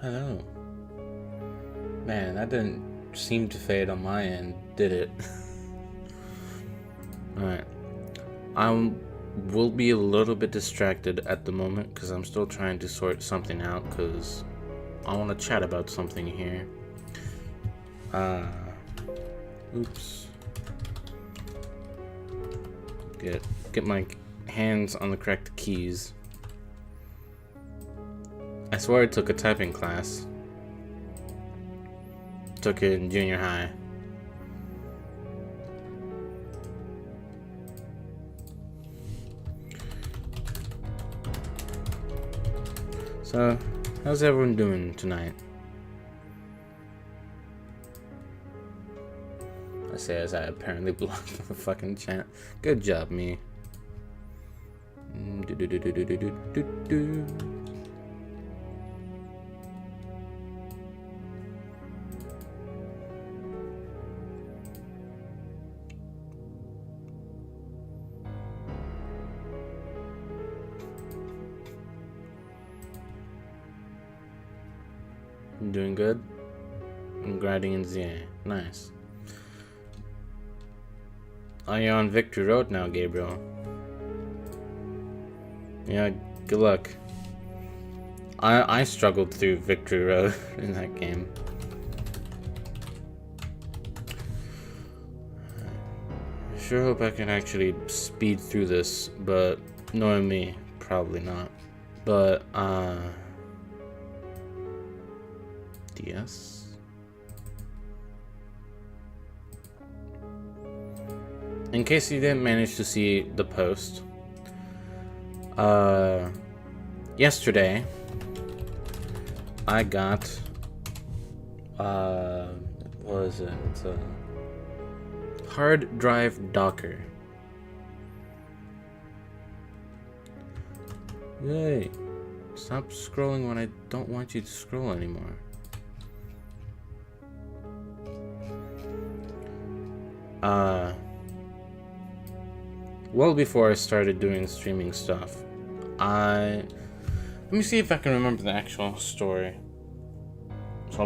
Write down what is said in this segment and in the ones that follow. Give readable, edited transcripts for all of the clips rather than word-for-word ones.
Hello. Man, that didn't seem to fade on my end, did it? Alright. I will be a little bit distracted at the moment because I'm still trying to sort something out because I want to chat about something here. Oops. Get my hands on the correct keys. I swear I took a typing class. Took it in junior high. So, how's everyone doing tonight? I say as I apparently blocked the fucking chat. Good job, me. Doing good? I'm grinding in ZA. Nice. Are you on Victory Road now, Gabriel? Yeah, good luck. I struggled through Victory Road in that game. I sure hope I can actually speed through this, but knowing me, probably not. But, DS? In case you didn't manage to see the post, yesterday I got what is it? It's a hard drive Docker. Yay! Stop scrolling when I don't want you to scroll anymore. Well before I started doing streaming stuff, let me see if I can remember the actual story. So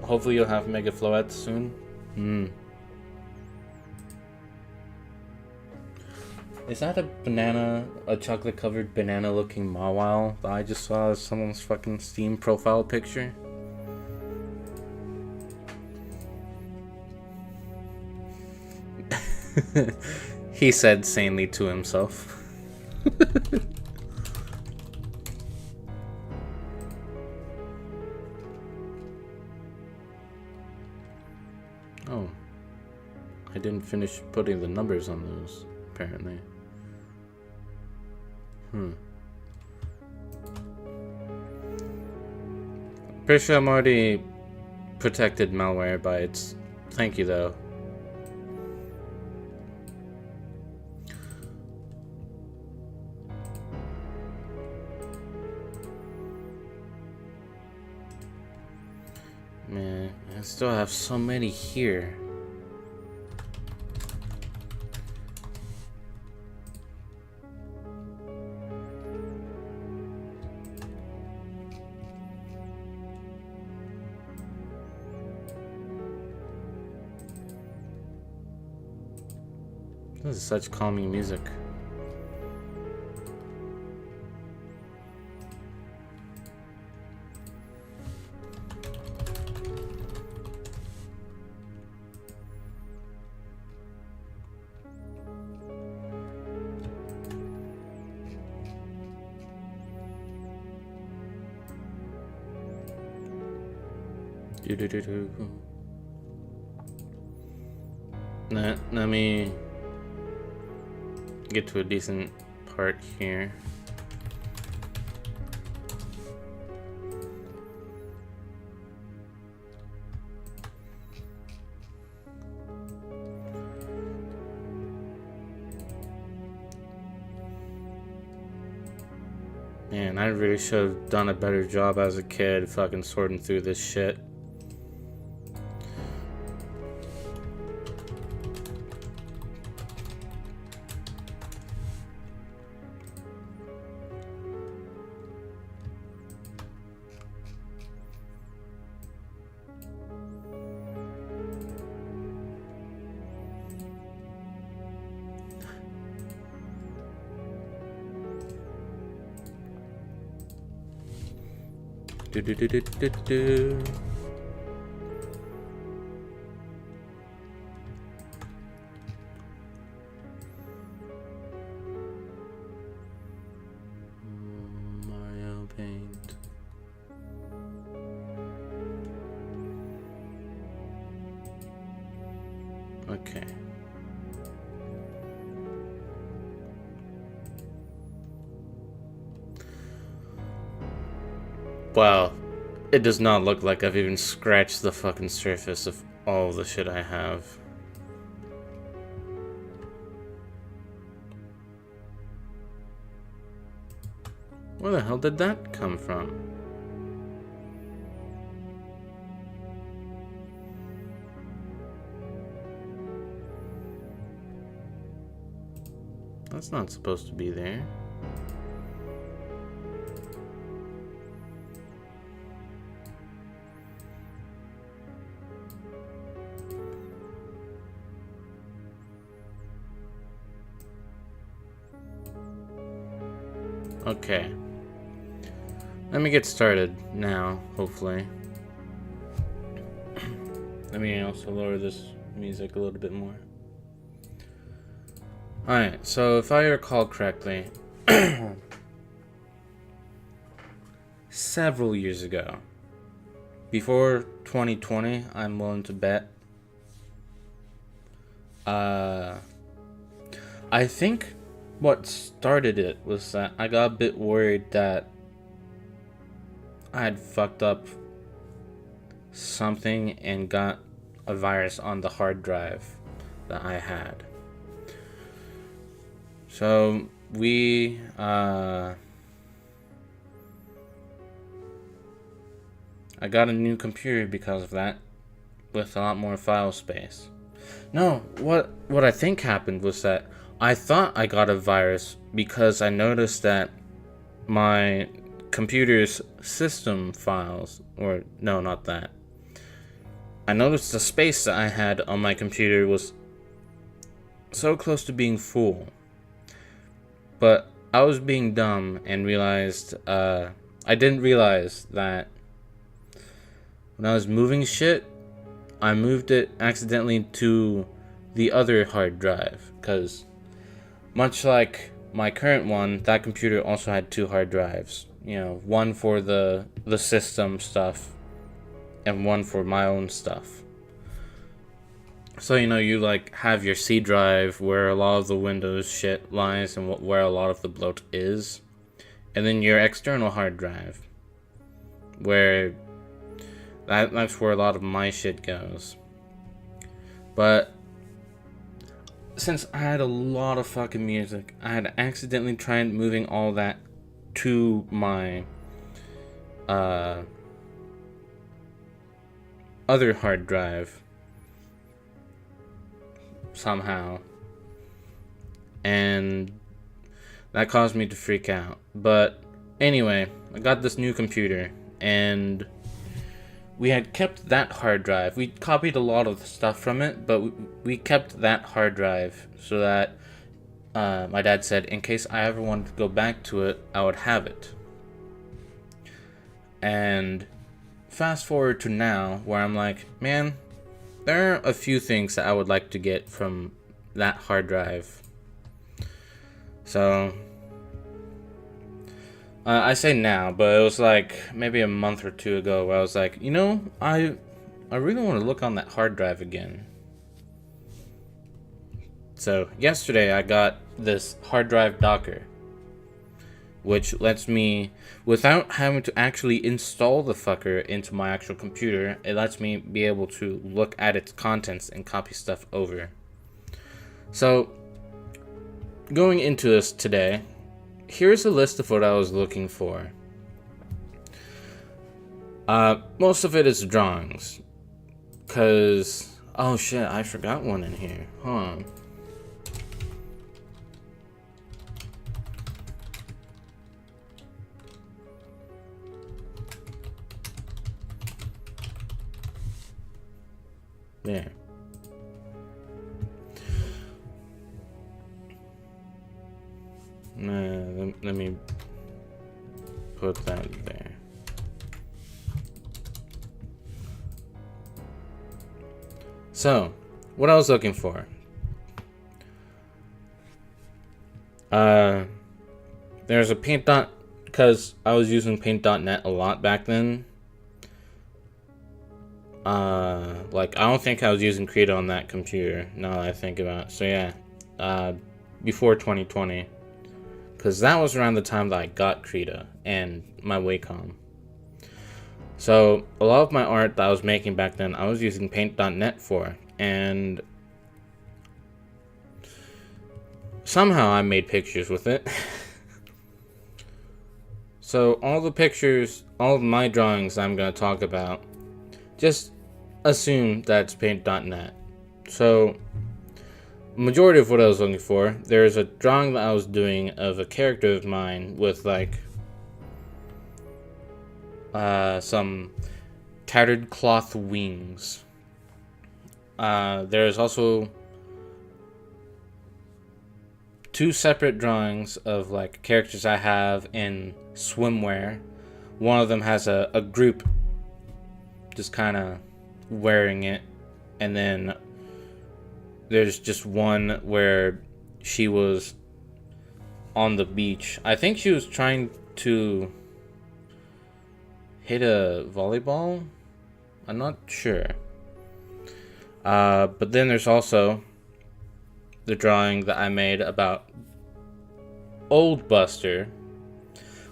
hopefully you'll have Mega Floette soon. Is that a chocolate covered banana looking Mawile that I just saw as someone's fucking Steam profile picture? He said sanely to himself. Oh. I didn't finish putting the numbers on those, apparently. Pretty sure I'm already protected malware by its... Thank you, though. Man, I still have so many here. This is such calming music. Let me get to a decent part here. Man, I really should have done a better job as a kid fucking sorting through this shit. Do do do do do do. Mario Paint. Okay. Wow, it does not look like I've even scratched the fucking surface of all the shit I have. Where the hell did that come from? That's not supposed to be there. Okay. Let me get started now, hopefully. Let me also lower this music a little bit more. Alright, so if I recall correctly, several years ago, before 2020, I'm willing to bet, I think what started it was that I got a bit worried that I had fucked up something and got a virus on the hard drive that I had. So I got a new computer because of that, with a lot more file space. No, what I think happened was that I thought I got a virus because I noticed that my computer's system files, or no, not that. I noticed the space that I had on my computer was so close to being full. But I was being dumb and realized, I didn't realize that when I was moving shit, I moved it accidentally to the other hard drive. Because, much like my current one, that computer also had two hard drives. You know, one for the system stuff, and one for my own stuff. So, you know, you like have your C drive where a lot of the Windows shit lies and where a lot of the bloat is. And then your external hard drive, where that's where a lot of my shit goes. But since I had a lot of fucking music, I had accidentally tried moving all that to my other hard drive somehow, and that caused me to freak out. But anyway, I got this new computer, and we had kept that hard drive. We copied a lot of the stuff from it, but we kept that hard drive so that my dad said in case I ever wanted to go back to it, I would have it. And fast forward to now, where I'm like, man, there are a few things that I would like to get from that hard drive. So I say now, but it was like maybe a month or two ago where I was like, you know, I really want to look on that hard drive again. So yesterday I got this hard drive Docker, which lets me, without having to actually install the fucker into my actual computer, it lets me be able to look at its contents and copy stuff over. So, going into this today, here's a list of what I was looking for. Most of it is drawings, cause, oh shit, I forgot one in here, hold on. There. Let me put that there. So, what I was looking for. There's a paint dot, because I was using paint.net a lot back then. Like, I don't think I was using Krita on that computer, now that I think about it. So yeah, before 2020. Because that was around the time that I got Krita and my Wacom. So, a lot of my art that I was making back then, I was using paint.net for. And somehow I made pictures with it. So, all the pictures, all of my drawings I'm going to talk about, just assume that's paint.net. So, majority of what I was looking for, there's a drawing that I was doing of a character of mine with like some tattered cloth wings. There's also 2 separate drawings of like characters I have in swimwear. One of them has a group just kind of wearing it, and then there's just one where she was on the beach. I think she was trying to hit a volleyball? I'm not sure. But then there's also the drawing that I made about old Buster.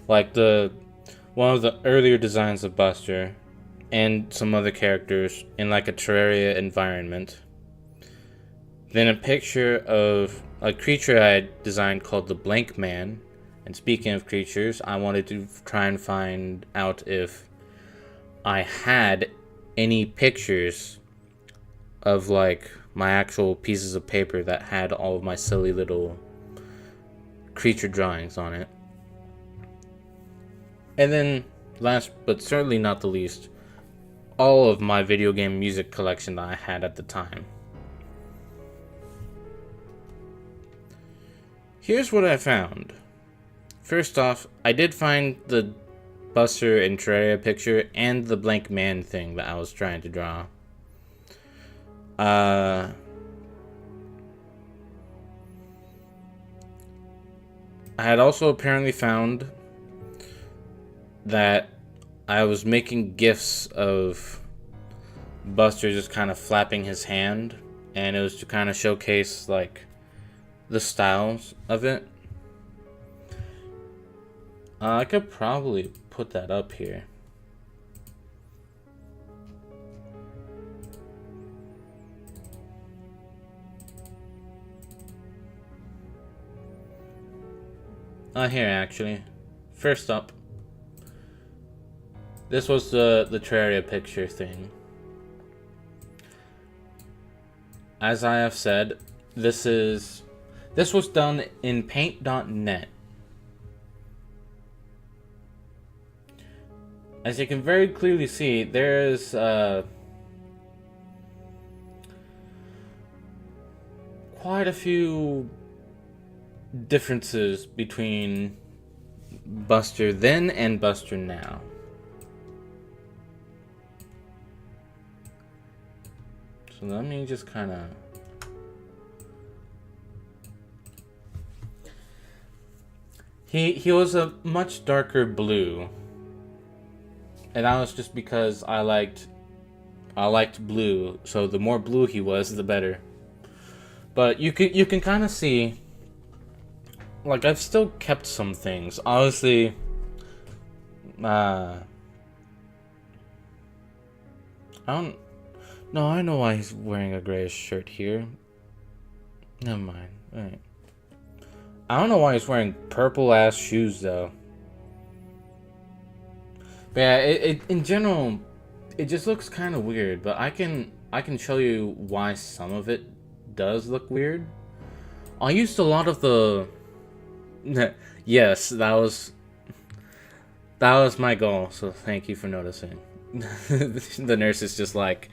Like one of the earlier designs of Buster and some other characters in like a Terraria environment. Then a picture of a creature I had designed called the Blank Man. And speaking of creatures, I wanted to try and find out if I had any pictures of like my actual pieces of paper that had all of my silly little creature drawings on it. And then, last but certainly not the least, all of my video game music collection that I had at the time. Here's what I found. First off, I did find the Buster and Terraria picture and the Blank Man thing that I was trying to draw. I had also apparently found that I was making GIFs of Buster just kind of flapping his hand, and it was to kind of showcase like the styles of it. I could probably put that up here. Here actually. First up, this was the Terraria picture thing. As I have said, this was done in paint.net. As you can very clearly see, there is quite a few differences between Buster then and Buster now. So let me just kind of... He was a much darker blue. And that was just because I liked blue, so the more blue he was, the better. But you can kind of see, like, I've still kept some things. Honestly, I don't. No, I know why he's wearing a grayish shirt here. Never mind. All right. I don't know why he's wearing purple ass shoes though. But yeah, it in general, it just looks kind of weird. But I can show you why some of it does look weird. I used a lot of the. Yes, that was my goal. So thank you for noticing. The nurse is just like,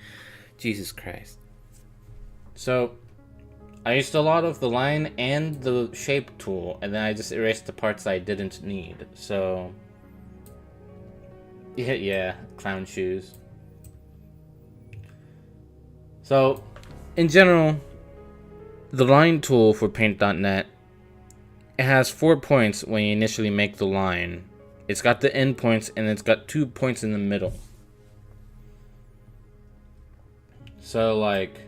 Jesus Christ. So I used a lot of the line and the shape tool, and then I just erased the parts I didn't need. So yeah, clown shoes. So in general, the line tool for Paint.net, it has 4 points when you initially make the line. It's got the endpoints and it's got 2 points in the middle. So like,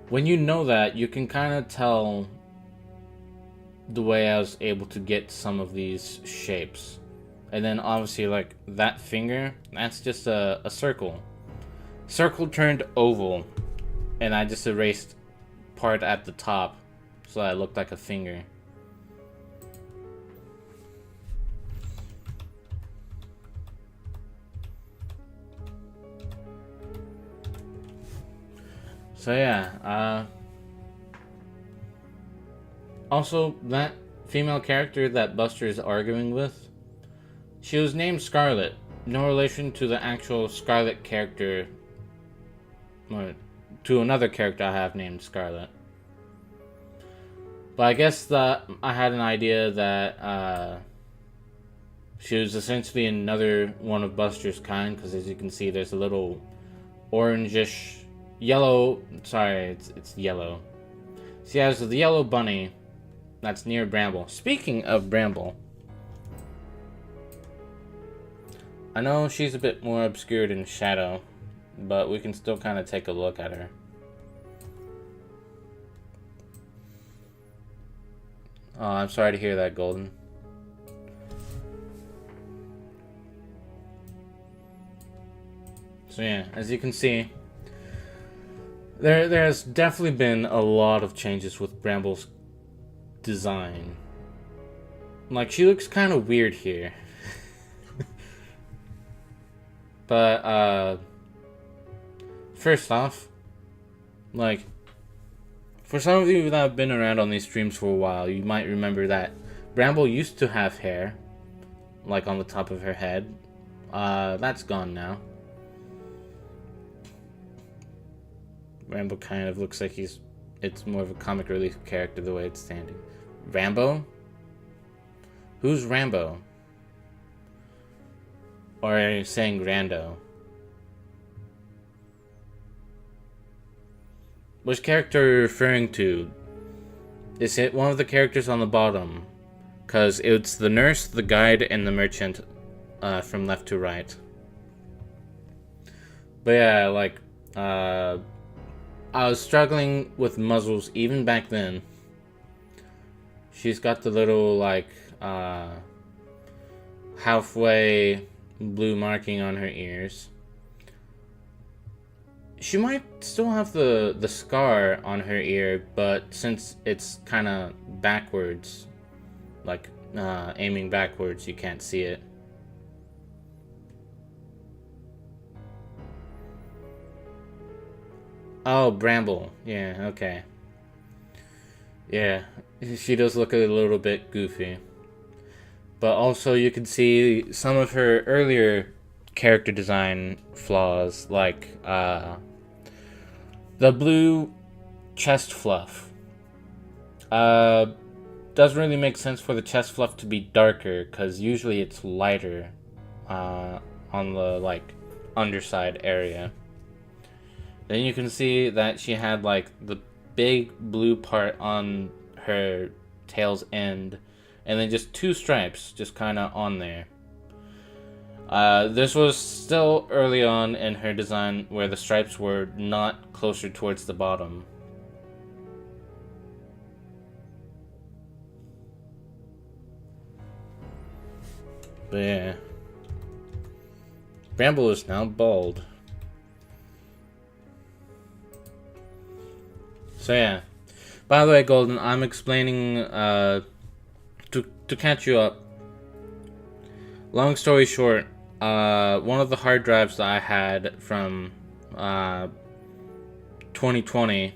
when you know that, you can kind of tell the way I was able to get some of these shapes. And then obviously like that finger, that's just a circle. Circle turned oval, and I just erased part at the top so that it looked like a finger. So yeah, also that female character that Buster is arguing with, she was named Scarlet. No relation to the actual Scarlet character, or to another character I have named Scarlet. But I guess that I had an idea that she was essentially another one of Buster's kind, because as you can see, there's a little orangish yellow. Sorry, it's yellow. She has the yellow bunny that's near Bramble. Speaking of Bramble, I know she's a bit more obscured in shadow, but we can still kind of take a look at her. Oh, I'm sorry to hear that, Golden. So yeah, as you can see, there's definitely been a lot of changes with Bramble's design. Like, she looks kind of weird here. But, first off, like, for some of you that have been around on these streams for a while, you might remember that Bramble used to have hair, like on the top of her head. That's gone now. Rambo kind of looks like it's more of a comic relief character the way it's standing. Rambo? Who's Rambo? Or are you saying Rando? Which character are you referring to? Is it one of the characters on the bottom? Because it's the nurse, the guide, and the merchant from left to right. But yeah, like, I was struggling with muzzles even back then. She's got the little, like, halfway blue marking on her ears. She might still have the scar on her ear, but since it's kind of backwards, like aiming backwards, you can't see it. Oh, Bramble. Yeah, okay. Yeah, she does look a little bit goofy. But also you can see some of her earlier character design flaws, like the blue chest fluff. Doesn't really make sense for the chest fluff to be darker, because usually it's lighter on the, like, underside area. Then you can see that she had, like, the big blue part on her tail's end, and then just 2 stripes just kind of on there. This was still early on in her design, where the stripes were not closer towards the bottom. But yeah, Bramble is now bald. So yeah. By the way, Golden, I'm explaining to catch you up. Long story short, one of the hard drives that I had from 2020,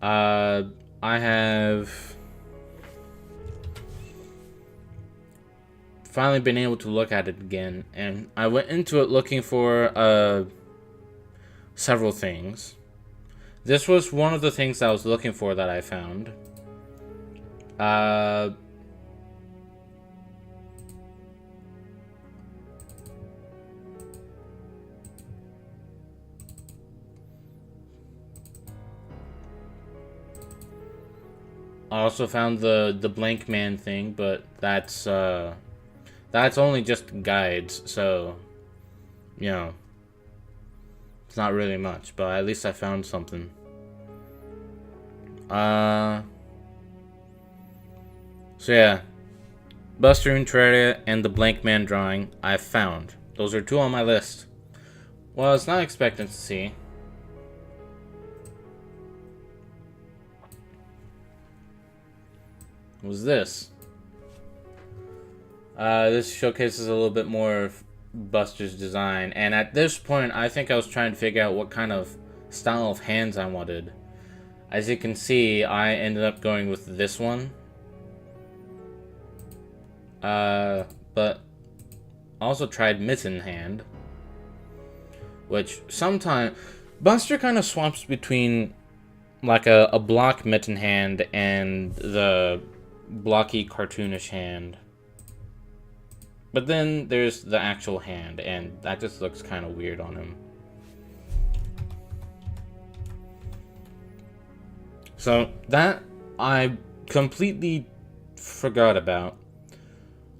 I have finally been able to look at it again, and I went into it looking for several things. This was one of the things I was looking for that I found. I also found the Blank Man thing, but that's only just guides, so you know, it's not really much, but at least I found something. So yeah, Buster in Terraria and the Blank Man drawing I found. Those are two on my list. Well, I was not expecting to see. Was this. This showcases a little bit more of Buster's design, and at this point I think I was trying to figure out what kind of style of hands I wanted. As you can see, I ended up going with this one. But I also tried Mitten Hand, which sometimes Buster kind of swaps between like a block Mitten Hand and the blocky cartoonish hand. But then there's the actual hand, and that just looks kind of weird on him. So that I completely forgot about.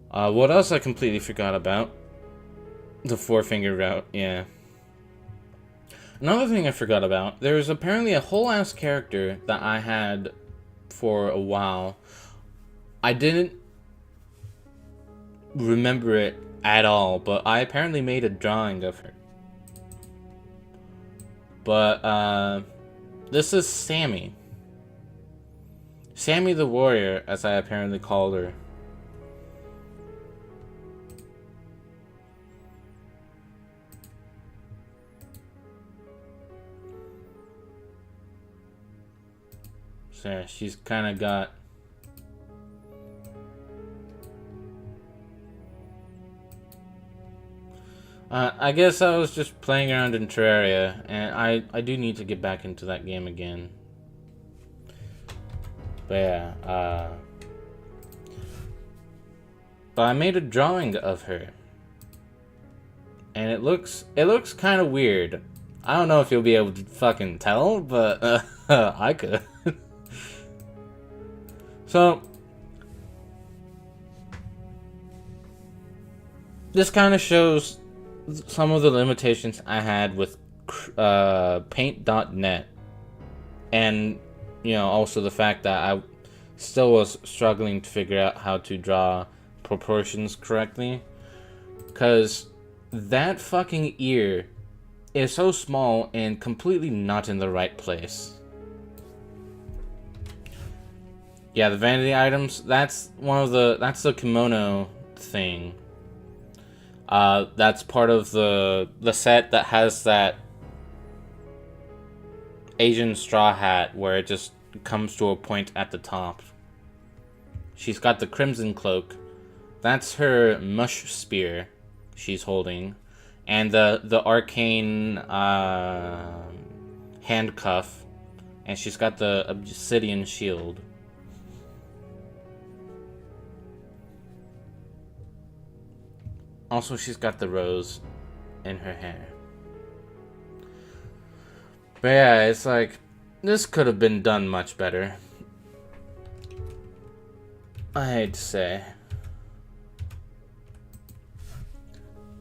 What else I completely forgot about? The four-finger route, yeah. Another thing I forgot about, there's apparently a whole ass character that I had for a while. I didn't remember it at all, but I apparently made a drawing of her. But, this is Sammy. Sammy the Warrior, as I apparently called her. So yeah, she's kind of got... I guess I was just playing around in Terraria, and I do need to get back into that game again. But yeah, but I made a drawing of her, and it looks kind of weird. I don't know if you'll be able to fucking tell, but I could. So this kind of shows some of the limitations I had with Paint.net, and also the fact that I still was struggling to figure out how to draw proportions correctly, because that fucking ear is so small and completely not in the right place. Yeah, the vanity items, that's the kimono thing. That's part of the set that has that Asian straw hat where it just comes to a point at the top. She's got the crimson cloak. That's her mush spear she's holding. And the arcane handcuff. And she's got the obsidian shield. Also, she's got the rose in her hair. But yeah, it's like, this could have been done much better. I hate to say.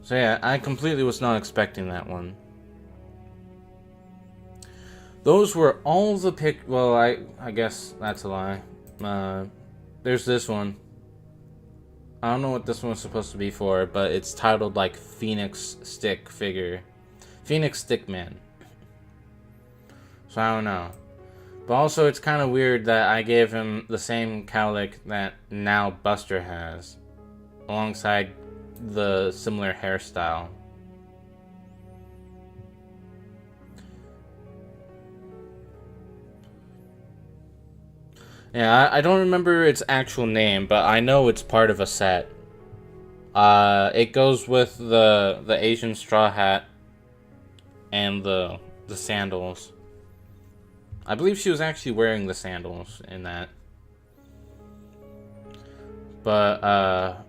So yeah, I completely was not expecting that one. Those were all the well, I guess that's a lie. There's this one. I don't know what this one was supposed to be for, but it's titled like Phoenix Stick figure. Phoenix Stick Man. So I don't know. But also it's kind of weird that I gave him the same cowlick that now Buster has, alongside the similar hairstyle. Yeah, I don't remember its actual name, but I know it's part of a set. It goes with the Asian straw hat and the sandals. I believe she was actually wearing the sandals in that. But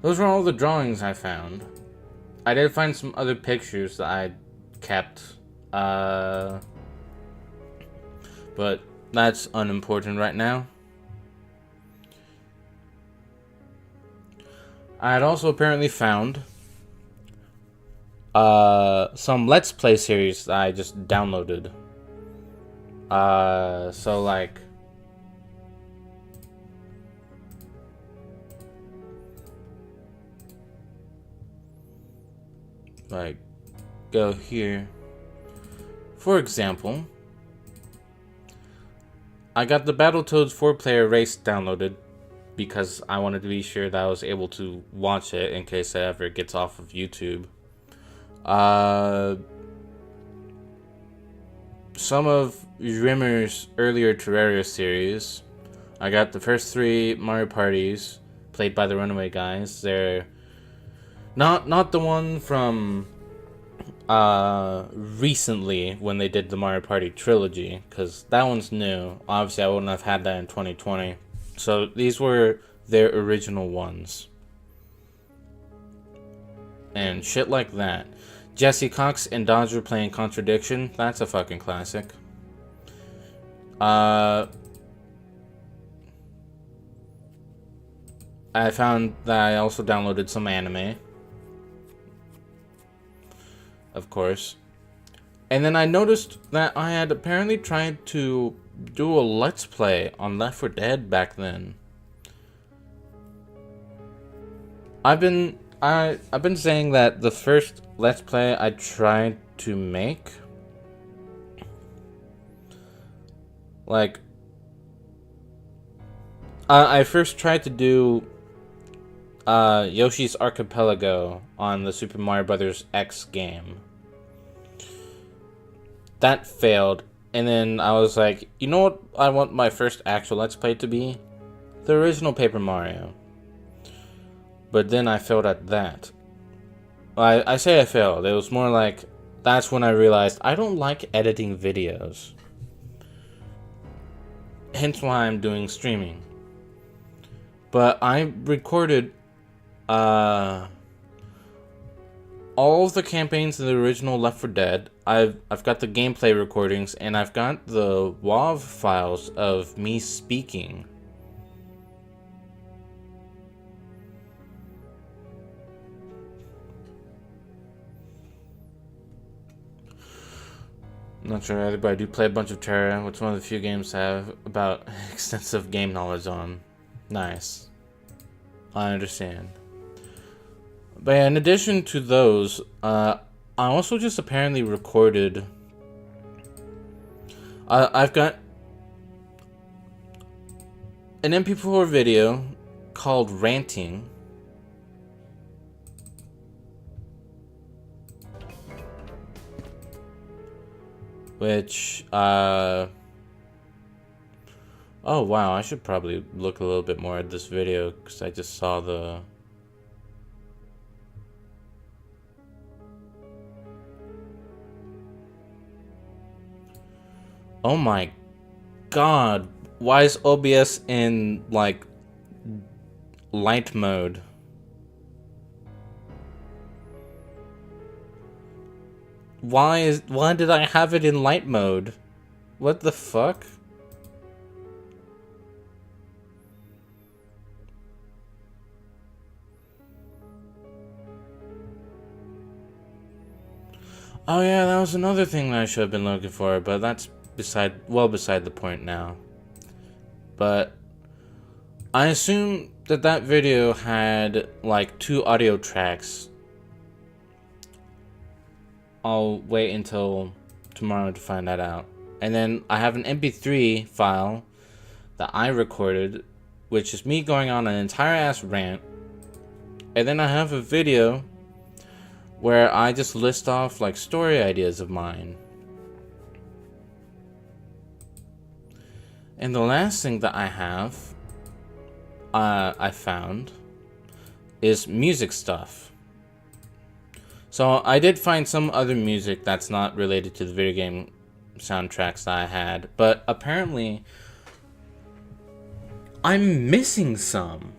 those were all the drawings I found. I did find some other pictures that I kept. But that's unimportant right now. I had also apparently found some Let's Play series that I just downloaded. So like go here. For example, I got the Battletoads 4-player race downloaded because I wanted to be sure that I was able to watch it in case it ever gets off of YouTube. Some of Rimmer's earlier Terraria series. I got the first 3 Mario Parties played by the Runaway Guys. They're not the one from recently when they did the Mario Party trilogy, because that one's new. Obviously I wouldn't have had that in 2020. So these were their original ones. And shit like that. Jesse Cox and Dodger playing Contradiction. That's a fucking classic. I found that I also downloaded some anime. Of course. And then I noticed that I had apparently tried to do a Let's Play on Left 4 Dead back then. I've been saying that the first Let's Play I tried to make, like, I first tried to do Yoshi's Archipelago on the Super Mario Bros. X game. That failed, and then I was like, you know what I want my first actual Let's Play to be? The original Paper Mario. But then I failed at that. I say I failed. It was more like, that's when I realized I don't like editing videos. Hence why I'm doing streaming. But I recorded all of the campaigns in the original Left 4 Dead. I've got the gameplay recordings, and I've got the WAV files of me speaking. I'm not sure either, but I do play a bunch of Terra, which is one of the few games I have about extensive game knowledge on. Nice. I understand. But yeah, in addition to those, I also just apparently recorded... I've got an MP4 video called Ranting. Which, oh wow, I should probably look a little bit more at this video, because I just saw the... Oh my god, why is OBS in, like, light mode? Why did I have it in light mode? What the fuck? Oh yeah, that was another thing that I should have been looking for, but that's beside the point now. But I assume that video had like 2 audio tracks. I'll wait until tomorrow to find that out. And then I have an MP3 file that I recorded, which is me going on an entire ass rant. And then I have a video where I just list off like story ideas of mine. And the last thing that I have, I found, is music stuff. So I did find some other music that's not related to the video game soundtracks that I had, but apparently I'm missing some.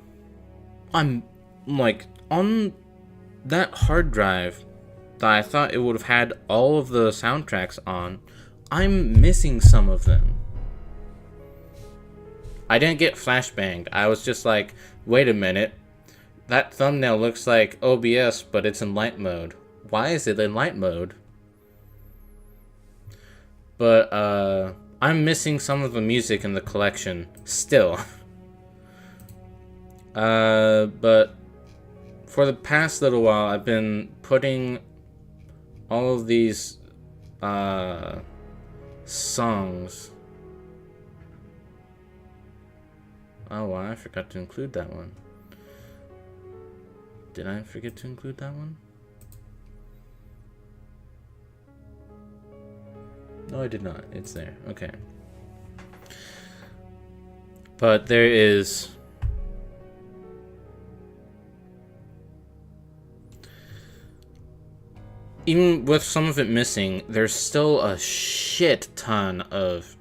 I'm like on that hard drive that I thought it would have had all of the soundtracks on. I'm missing some of them. I didn't get flashbanged. I was just like, wait a minute. That thumbnail looks like OBS, but it's in light mode. Why is it in light mode? But, I'm missing some of the music in the collection still. But for the past little while, I've been putting all of these, songs. Oh, wow, I forgot to include that one. Did I forget to include that one? No, I did not. It's there. Okay. But there is... even with some of it missing, there's still a shit ton of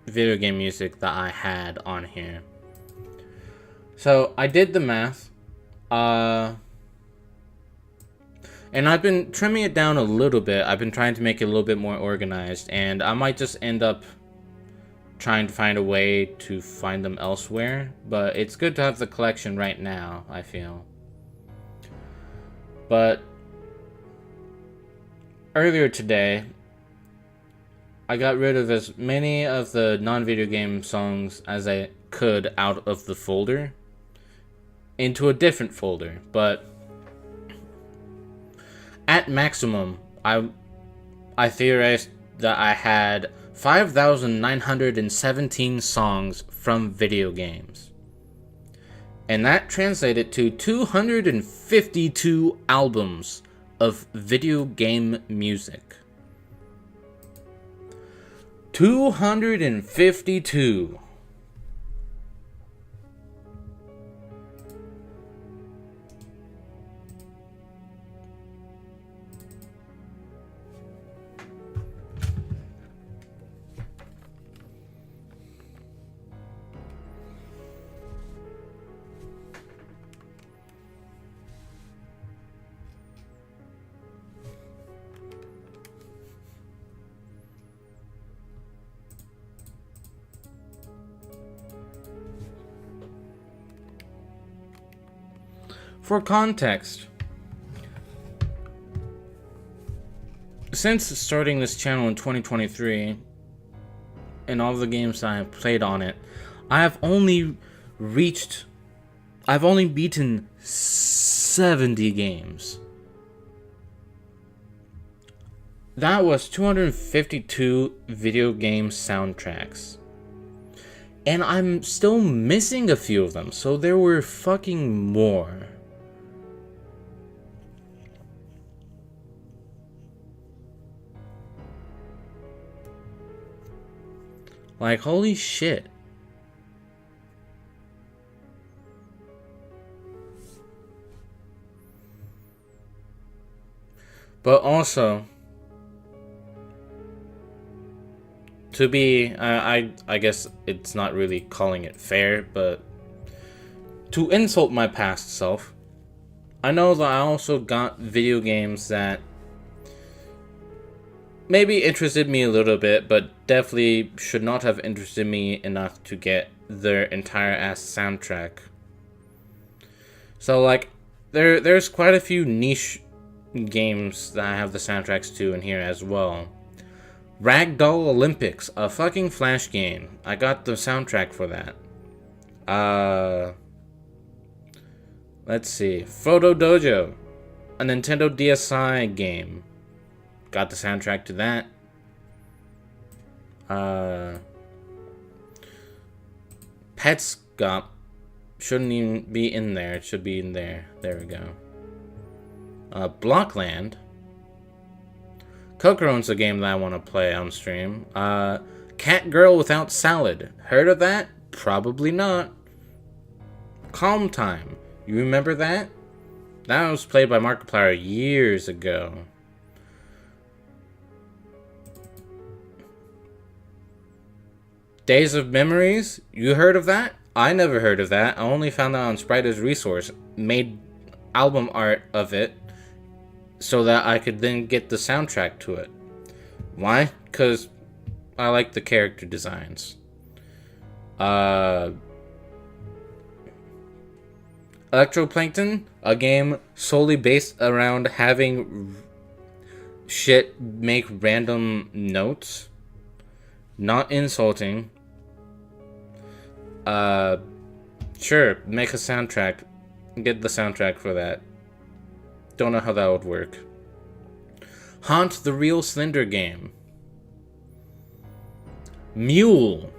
video game music that I had on here. So, I did the math. And I've been trimming it down a little bit. I've been trying to make it a little bit more organized. And I might just end up trying to find a way to find them elsewhere. But it's good to have the collection right now, I feel. But earlier today, I got rid of as many of the non-video game songs as I could out of the folder into a different folder. But at maximum, I theorized that I had 5,917 songs from video games. And that translated to 252 albums of video game music. 252. For context, since starting this channel in 2023, and all the games I have played on it, I've only beaten 70 games. That was 252 video game soundtracks. And I'm still missing a few of them, so there were fucking more. Like, holy shit. But also, to be, I guess it's not really calling it fair, but to insult my past self, I know that I also got video games that maybe interested me a little bit, but definitely should not have interested me enough to get their entire ass soundtrack. So, like, there's quite a few niche games that I have the soundtracks to in here as well. Ragdoll Olympics, a fucking Flash game. I got the soundtrack for that. Let's see. Photo Dojo, a Nintendo DSi game. Got the soundtrack to that. Petscop shouldn't even be in there. It should be in there. There we go. Blockland. Kokoro's a game that I want to play on stream. Cat Girl Without Salad. Heard of that? Probably not. Calm Time. You remember that? That was played by Markiplier years ago. Days of Memories? You heard of that? I never heard of that. I only found that on Spriter's Resource. Made album art of it so that I could then get the soundtrack to it. Why? Because I like the character designs. Uh, Electroplankton, a game solely based around having shit make random notes. Not insulting. Uh, sure, make a soundtrack. Get the soundtrack for that. Don't know how that would work. Haunt the Real Slender game. Mule.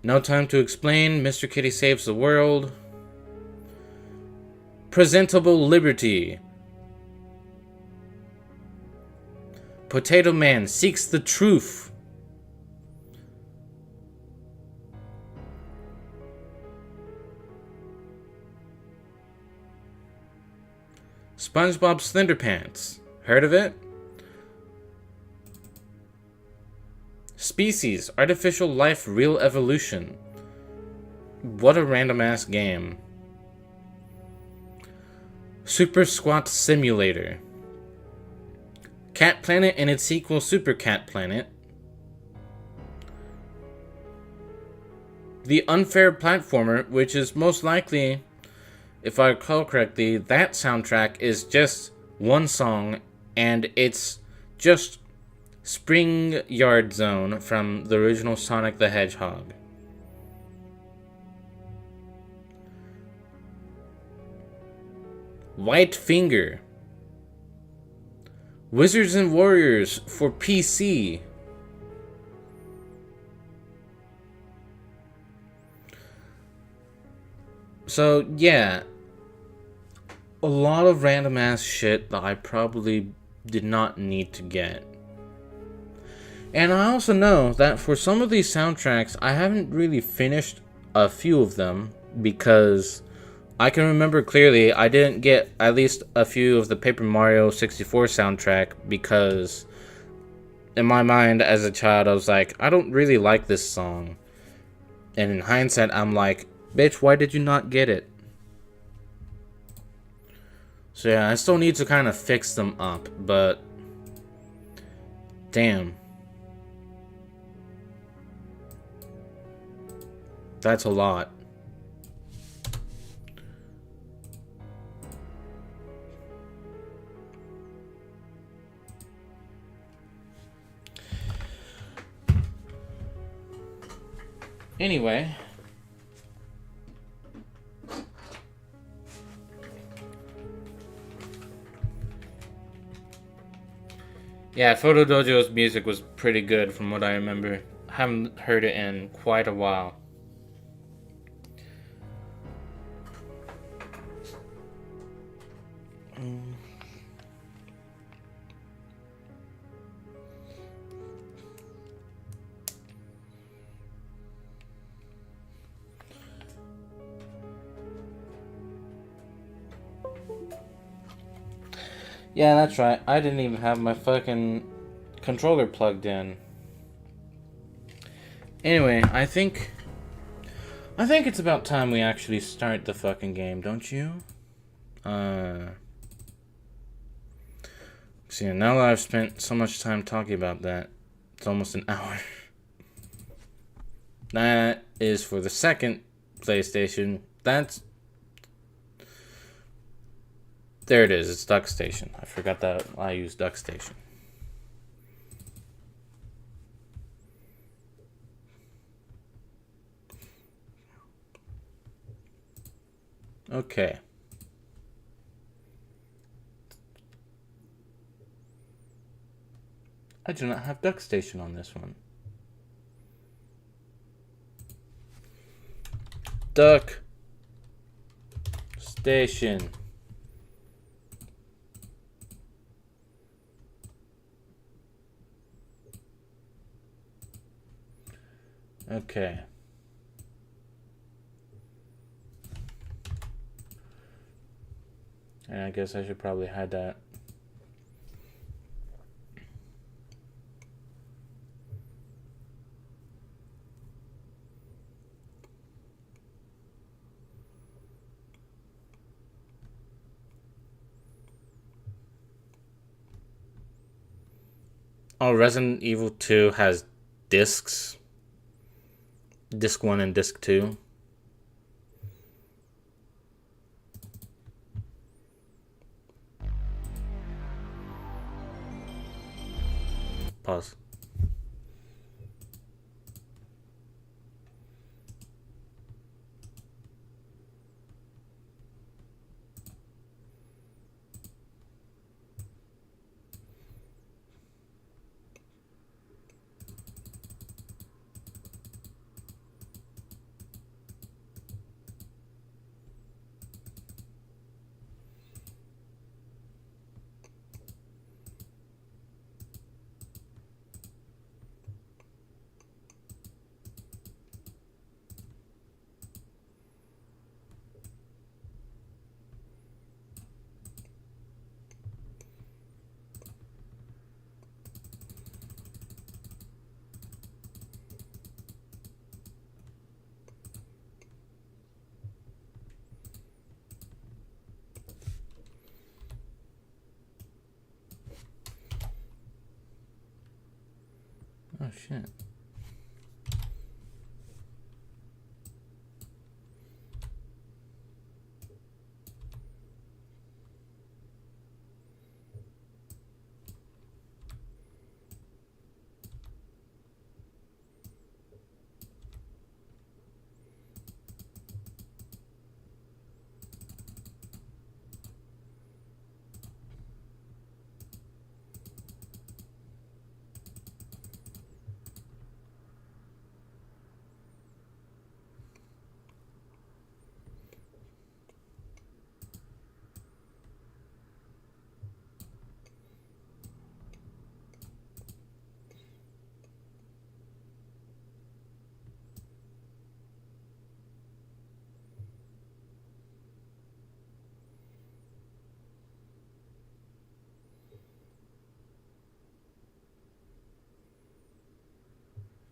No Time to Explain. Mr. Kitty Saves the World. Presentable Liberty. Potato Man Seeks the Truth. SpongeBob Slenderpants. Heard of it? Species. Artificial Life Real Evolution. What a random ass game. Super Squat Simulator. Cat Planet and its sequel Super Cat Planet. The Unfair Platformer, which is most likely, if I recall correctly, that soundtrack is just one song, and it's just Spring Yard Zone from the original Sonic the Hedgehog. White Finger. Wizards and Warriors for PC. So, yeah. A lot of random ass shit that I probably did not need to get. And I also know that for some of these soundtracks, I haven't really finished a few of them because I can remember clearly I didn't get at least a few of the Paper Mario 64 soundtrack because in my mind as a child I was like, I don't really like this song. And in hindsight I'm like, bitch, why did you not get it? So yeah, I still need to kind of fix them up, but damn. That's a lot. Anyway. Yeah, Photo Dojo's music was pretty good from what I remember. I haven't heard it in quite a while. Yeah, that's right. I didn't even have my fucking controller plugged in. Anyway, I think it's about time we actually start the fucking game, don't you? See, now that I've spent so much time talking about that, it's almost an hour. That is for the second PlayStation. There it is. It's DuckStation. I forgot that I use DuckStation. Okay. I do not have DuckStation on this one. DuckStation. Okay. And I guess I should probably hide that. Oh, Resident Evil 2 has discs. Disc 1 and Disc 2. Pause. Oh shit.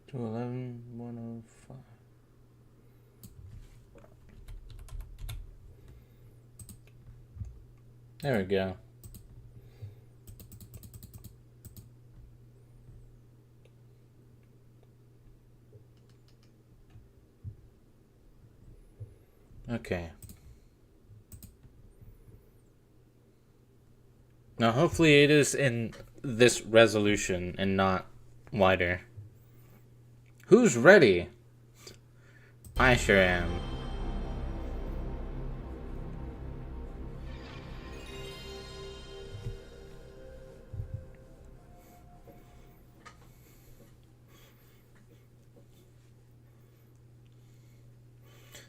To 11:105. There we go. Okay. Now hopefully it is in this resolution and not wider. Who's ready? I sure am.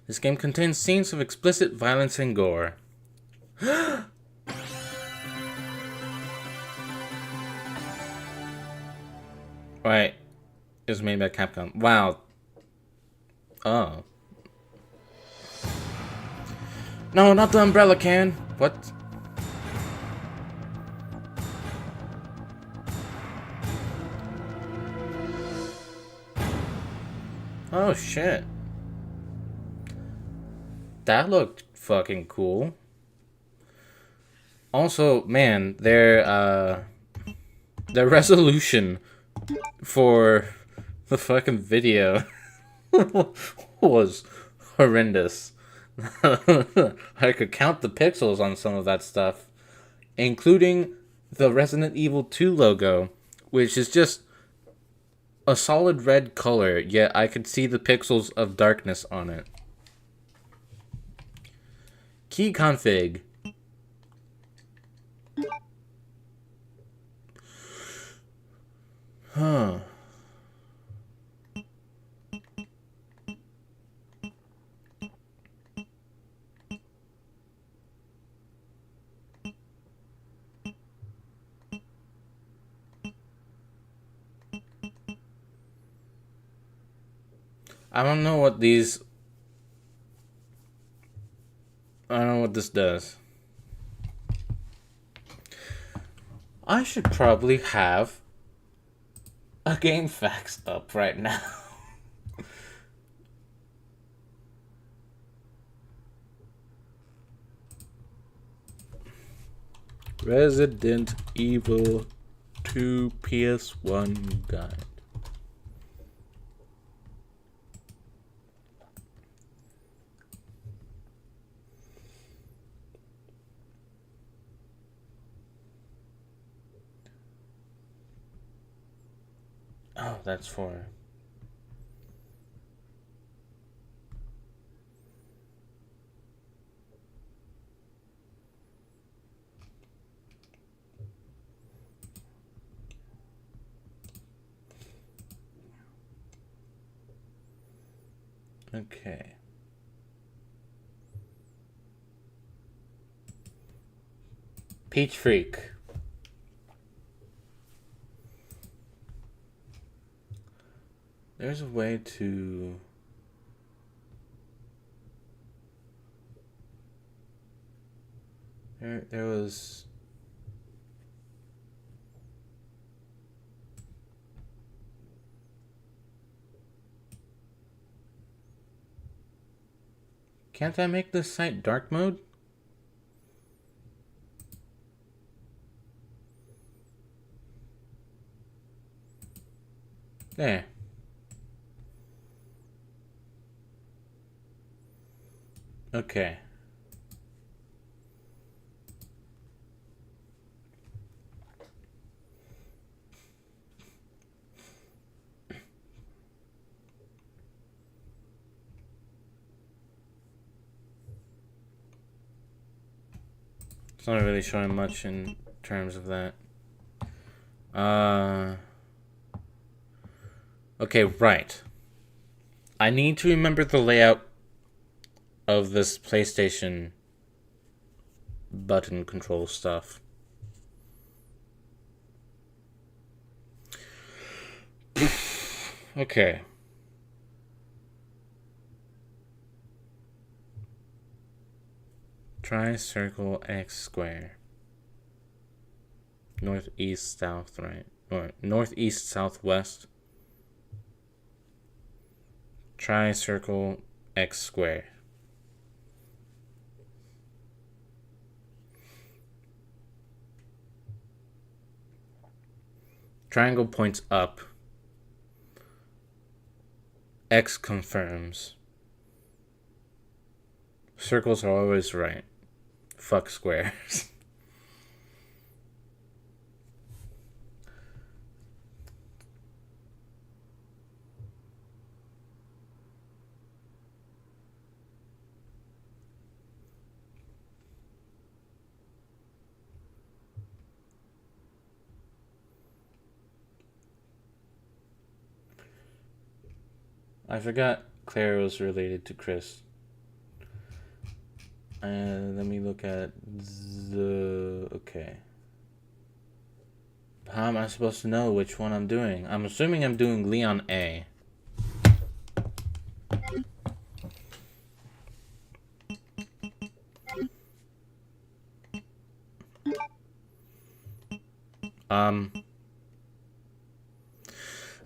This game contains scenes of explicit violence and gore. Right. It was made by Capcom. Wow. Oh. No, not the umbrella can. What? Oh shit. That looked fucking cool. Also, man, their resolution for the fucking video was horrendous. I could count the pixels on some of that stuff, including the Resident Evil 2 logo, which is just a solid red color, yet I could see the pixels of darkness on it. Key config. Huh. I don't know what these... I don't know what this does. I should probably have a GameFAQs up right now. Resident Evil to PS1 guide. Oh, that's for... Okay. Peach Freak. There's a way to... There was... Can't I make this site dark mode? There. Okay. It's not really showing much in terms of that. Okay, right. I need to remember the layout of this PlayStation button control stuff. Okay. Try circle X square. Northeast, south, right? Or northeast, southwest. Try circle X square. Triangle points up. X confirms. Circles are always right. Fuck squares. I forgot Claire was related to Chris. Let me look at the... Okay. How am I supposed to know which one I'm doing? I'm assuming I'm doing Leon A.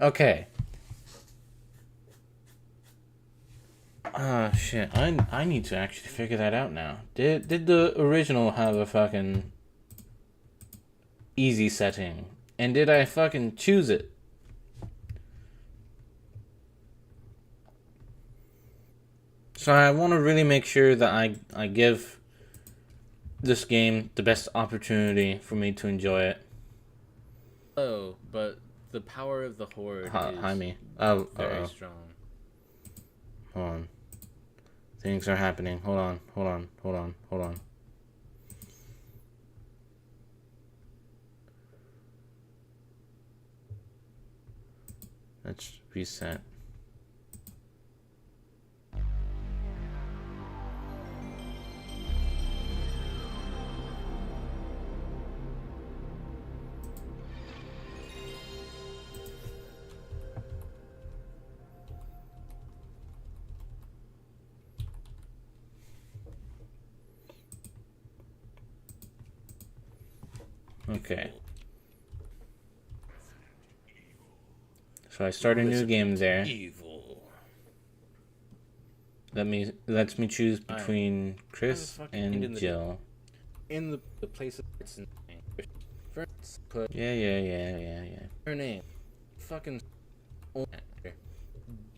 Okay. Shit. I need to actually figure that out now. Did the original have a fucking easy setting? And did I fucking choose it? So I want to really make sure that I give this game the best opportunity for me to enjoy it. Oh, but the power of the Horde Hi, is me. very strong. Hold on. Things are happening. Hold on. Let's reset. Okay. So I start a new game there. Evil. Lets me choose between Chris and Jill. In the place of it's First, put Yeah. her name. Fucking.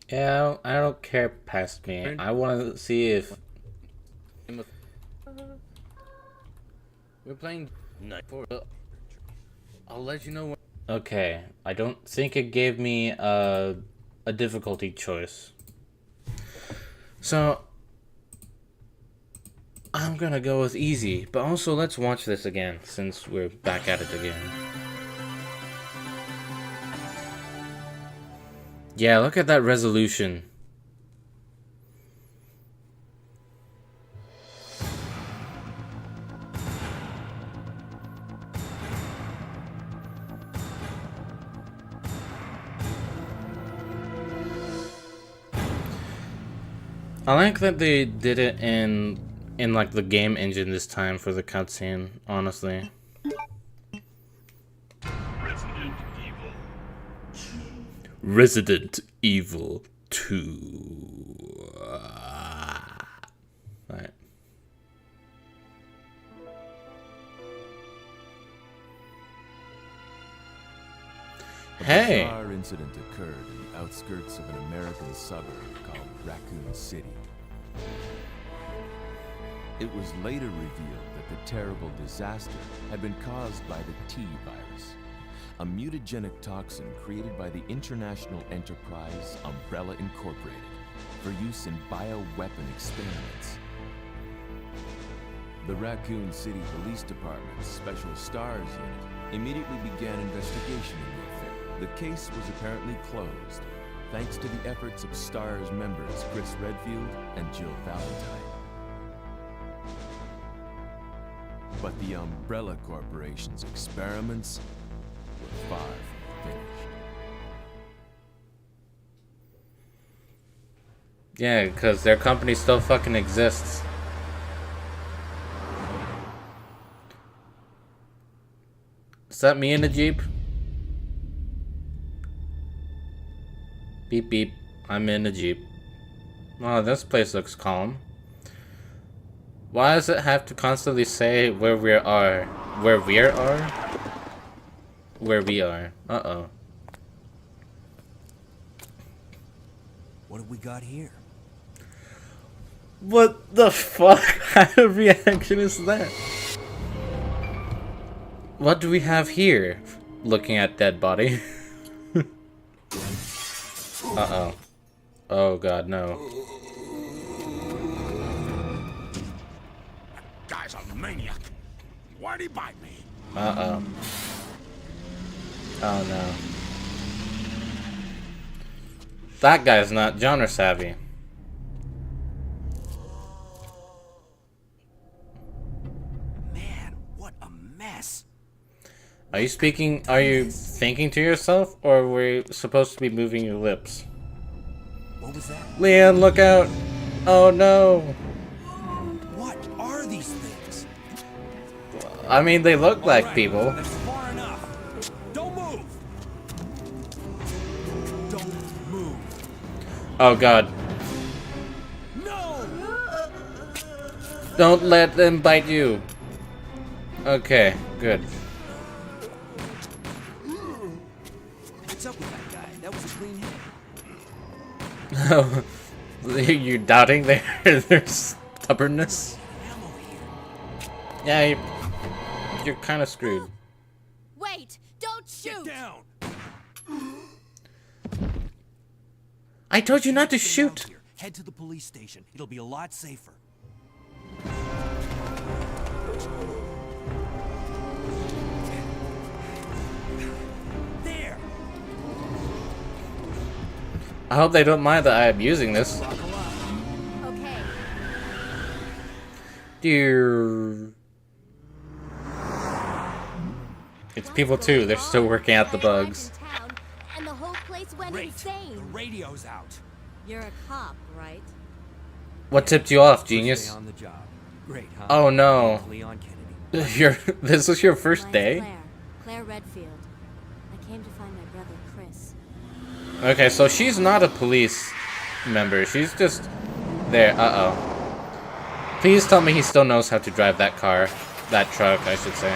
Yeah, I don't care past me. I want to see if... We're playing night 4. I'll let you know when. Okay, I don't think it gave me a difficulty choice. So, I'm gonna go with easy, but also let's watch this again, since we're back at it again. Yeah, look at that resolution. I like that they did it in like the game engine this time for the cutscene, honestly. Resident Evil 2. Right. Hey. A bizarre incident occurred in the outskirts of an American suburb called Raccoon City. It was later revealed that the terrible disaster had been caused by the T-virus, a mutagenic toxin created by the international enterprise Umbrella Incorporated for use in bioweapon experiments. The Raccoon City Police Department's Special Stars Unit immediately began investigation in the affair. The case was apparently closed, thanks to the efforts of STARS members Chris Redfield and Jill Valentine. But the Umbrella Corporation's experiments were far from finished. Yeah, because their company still fucking exists. Is that me in the Jeep? Beep beep. I'm in the Jeep. Oh, this place looks calm. Why does it have to constantly say where we are? Where we are? Where we are. Uh-oh. What have we got here? What the fuck kind of reaction is that? What do we have here? Looking at dead body. Uh-oh. Oh god, no. Guy's a maniac. Why'd he bite me? Uh-oh. Oh no. That guy's not genre savvy. Man, what a mess. Are you thinking to yourself, or were you supposed to be moving your lips? What was that? Leon, look out! Oh no! What are these things? I mean, they look like Alright, people. That's far enough. Don't move. Don't move. Oh god. No! Don't let them bite you. Okay, good. What's up with that guy? That was a clean hit. Oh, you're doubting their stubbornness? Ammo here. Yeah, you're kind of screwed. Wait! Don't shoot! Get down. I told you not to Stay out shoot. here. Head to the police station. It'll be a lot safer. There. I hope they don't mind that I am using this. Buckle up. Okay. Dear. It's people too. They're still working out the bugs. And the whole place went Great. insane. The radio's out. You're a cop, right? What tipped you off, First day genius? on the job. Great, huh? Oh no. Leon Kennedy. This was your first Mine's day? Claire Redfield. I came to find my brother, Chris. Okay, so she's not a police member. She's just there. Uh-oh. Please tell me he still knows how to drive that car. That truck, I should say.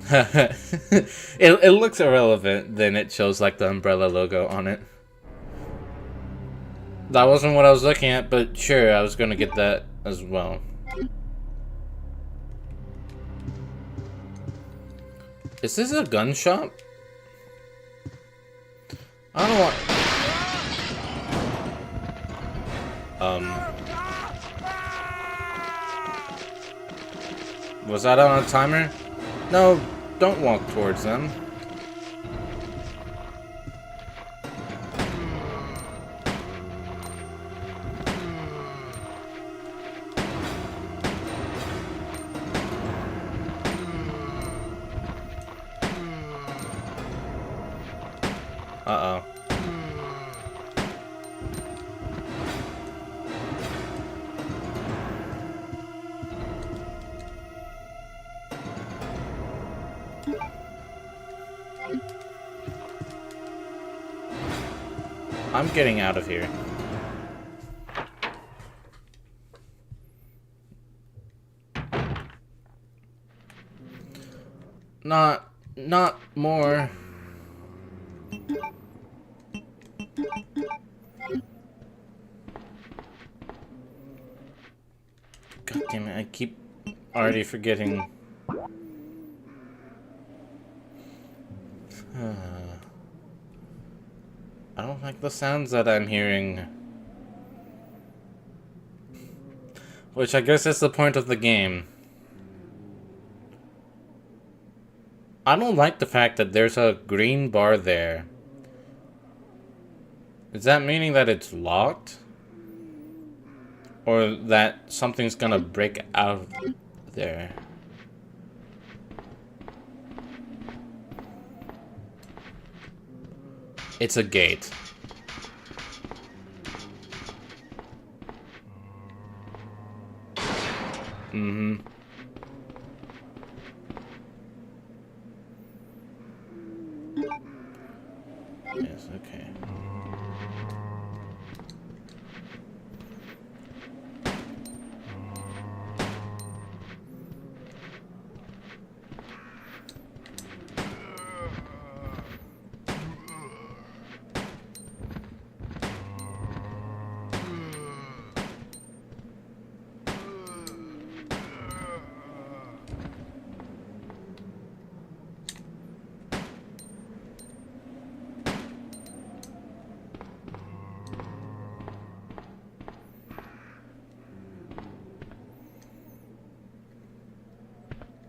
it looks irrelevant, then it shows like the Umbrella logo on it. That wasn't what I was looking at, but sure, I was gonna get that as well. Is this a gun shop? I don't want... Was that on a timer? No, don't walk towards them. Uh-oh. I'm getting out of here. Not more. God damn it, I keep already forgetting. I don't like the sounds that I'm hearing. Which I guess is the point of the game. I don't like the fact that there's a green bar there. Is that meaning that it's locked? Or that something's gonna break out there? It's a gate. Mm-hmm. Yes, okay.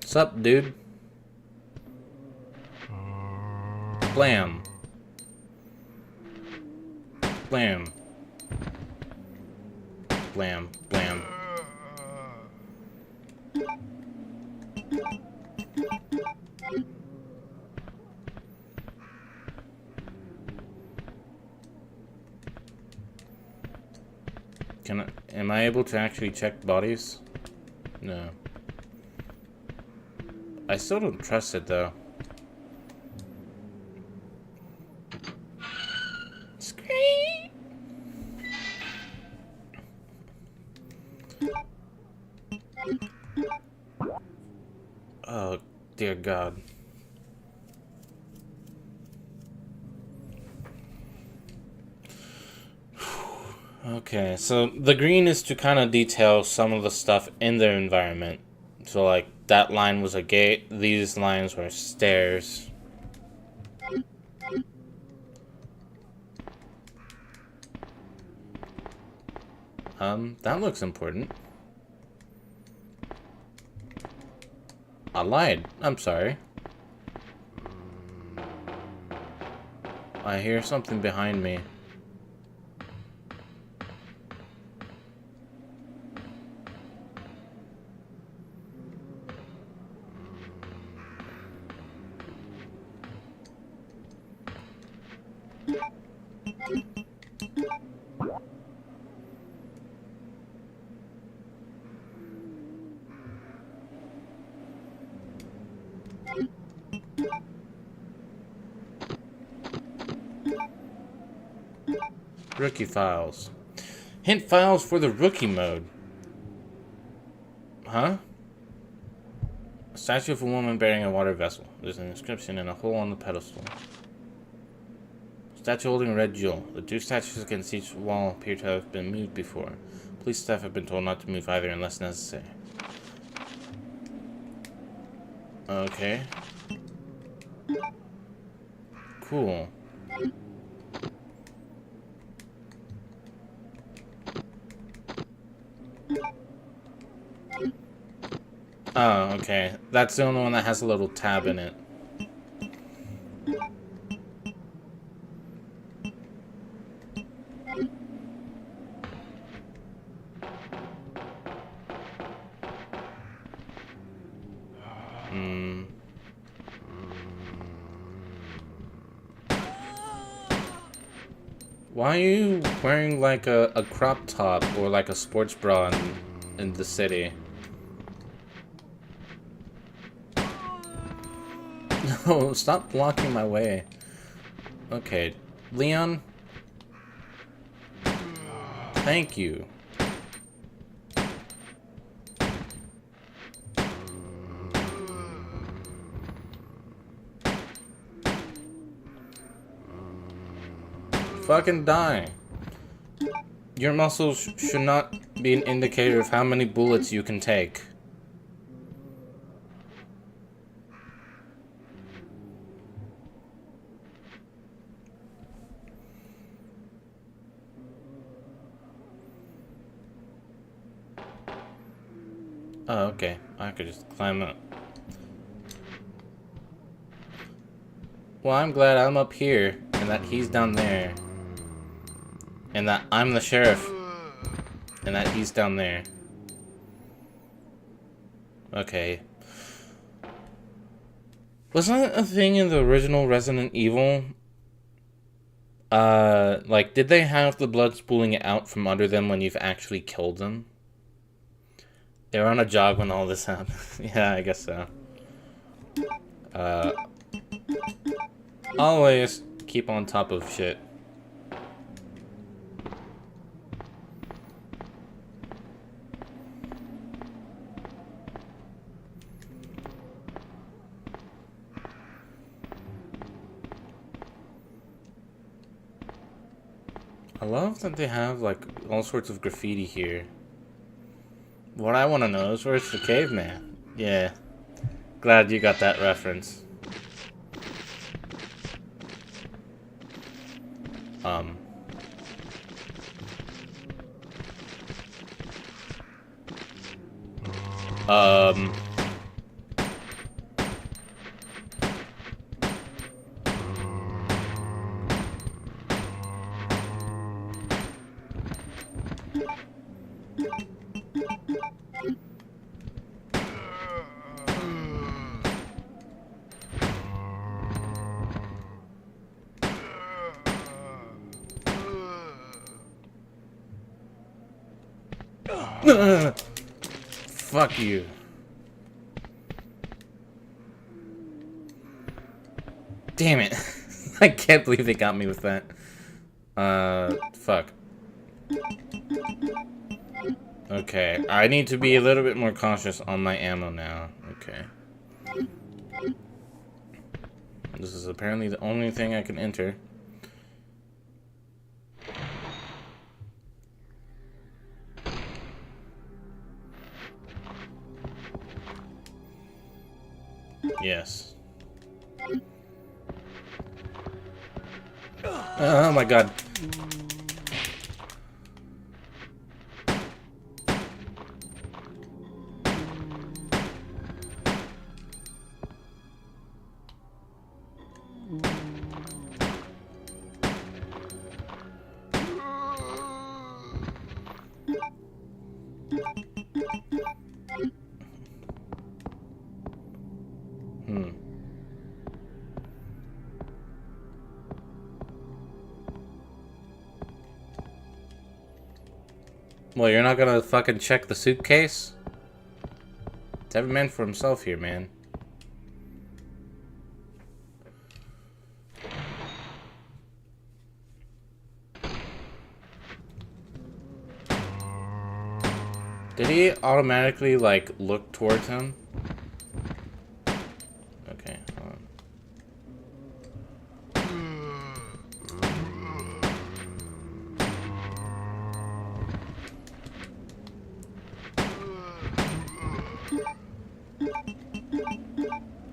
Sup, dude? Blam. Blam. Blam. Blam. Am I able to actually check bodies? No. I still don't trust it though. Scream. Oh, dear God. Okay, so the green is to kind of detail some of the stuff in their environment. So like that line was a gate, these lines were stairs. That looks important. I lied. I'm sorry. I hear something behind me. Rookie files. Hint files for the rookie mode. Huh? Statue of a woman bearing a water vessel. There's an inscription and a hole on the pedestal. Statue holding a red jewel. The two statues against each wall appear to have been moved before. Police staff have been told not to move either unless necessary. Okay. Cool. Oh, okay. That's the only one that has a little tab in it. Why are you wearing like a crop top or like a sports bra in the city? No, stop blocking my way. Okay, Leon. Thank you. Fucking die. Your muscles should not be an indicator of how many bullets you can take. Oh, okay. I could just climb up. Well, I'm glad I'm up here and that he's down there. And that I'm the sheriff and that he's down there. Okay. Wasn't that a thing in the original Resident Evil? Like, did they have the blood spooling out from under them when you've actually killed them? They were on a jog when all this happened. Yeah, I guess so. Always keep on top of shit. I love that they have like all sorts of graffiti here. What I want to know is where's the caveman? Yeah. Glad you got that reference. Fuck you. Damn it. I can't believe they got me with that. Fuck. Okay, I need to be a little bit more cautious on my ammo now. Okay. This is apparently the only thing I can enter. Yes. Oh my god. Well, you're not gonna fucking check the suitcase? It's every man for himself here, man. Did he automatically, like, look towards him?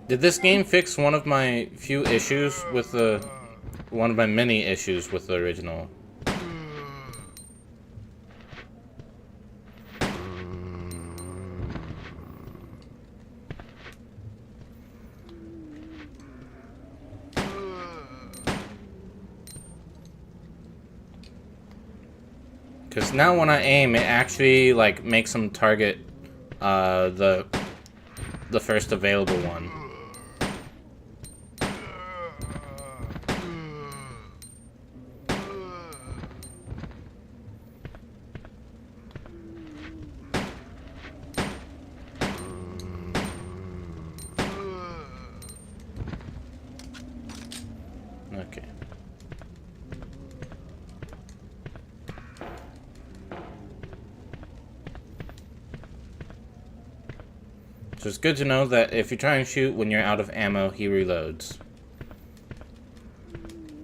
Did this game fix one of my few issues with the... one of my many issues with the original? Because now when I aim, it actually, like, makes them target, the first available one. Okay. So it's good to know that if you try and shoot when you're out of ammo, he reloads.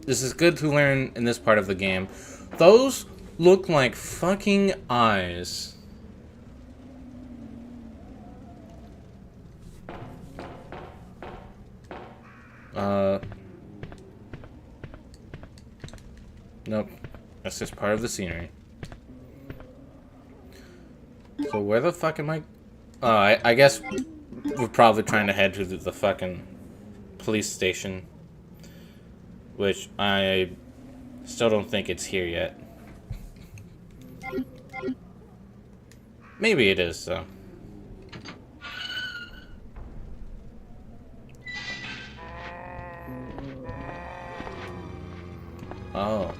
This is good to learn in this part of the game. Those look like fucking eyes. Nope. That's just part of the scenery. So where the fuck am I? I guess we're probably trying to head to the fucking police station. Which I still don't think it's here yet. Maybe it is, though. Oh.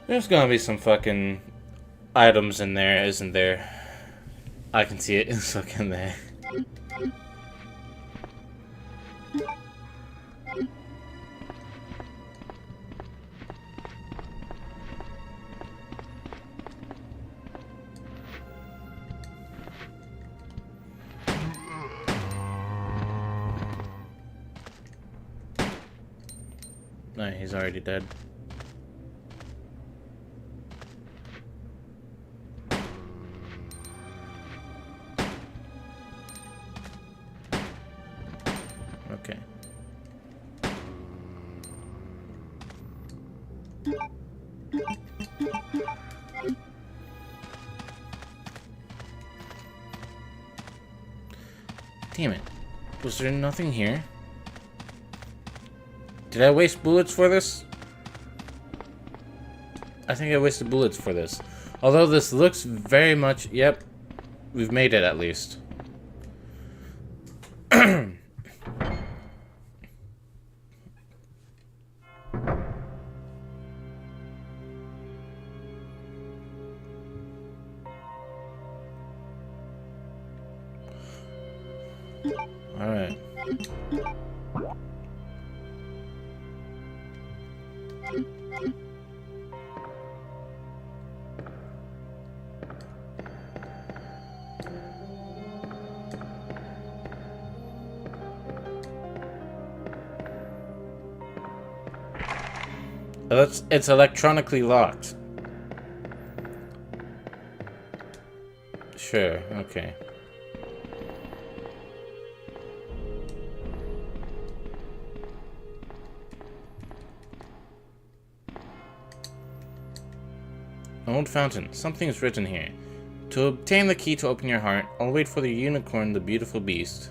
There's gonna be some fucking items in there, isn't there? I can see it. It's fucking there. No, he's already dead. Okay. Damn it. Was there nothing here? Did I waste bullets for this? I think I wasted bullets for this. Although this looks very much... Yep. We've made it at least. Alright. It's electronically locked. Sure, okay. Old fountain. Something is written here. To obtain the key to open your heart, I'll wait for the unicorn, the beautiful beast.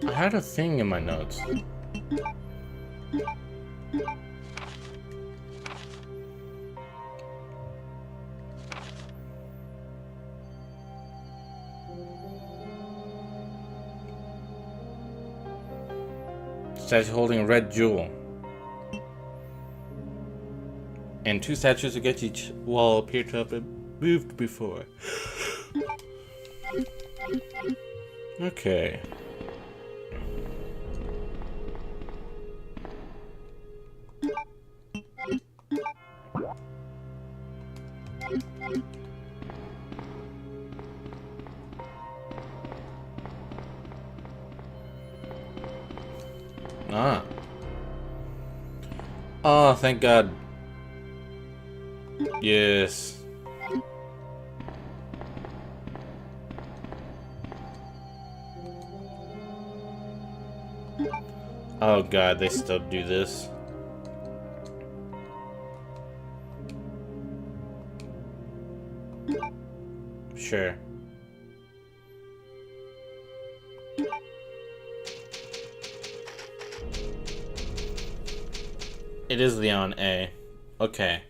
I had a thing in my notes. Statue holding a red jewel. and 2 statues against each wall appear to have been moved before. Okay. Ah. Oh, thank God. Yes. Oh God, they still do this. Sure. It is Leon A. Okay.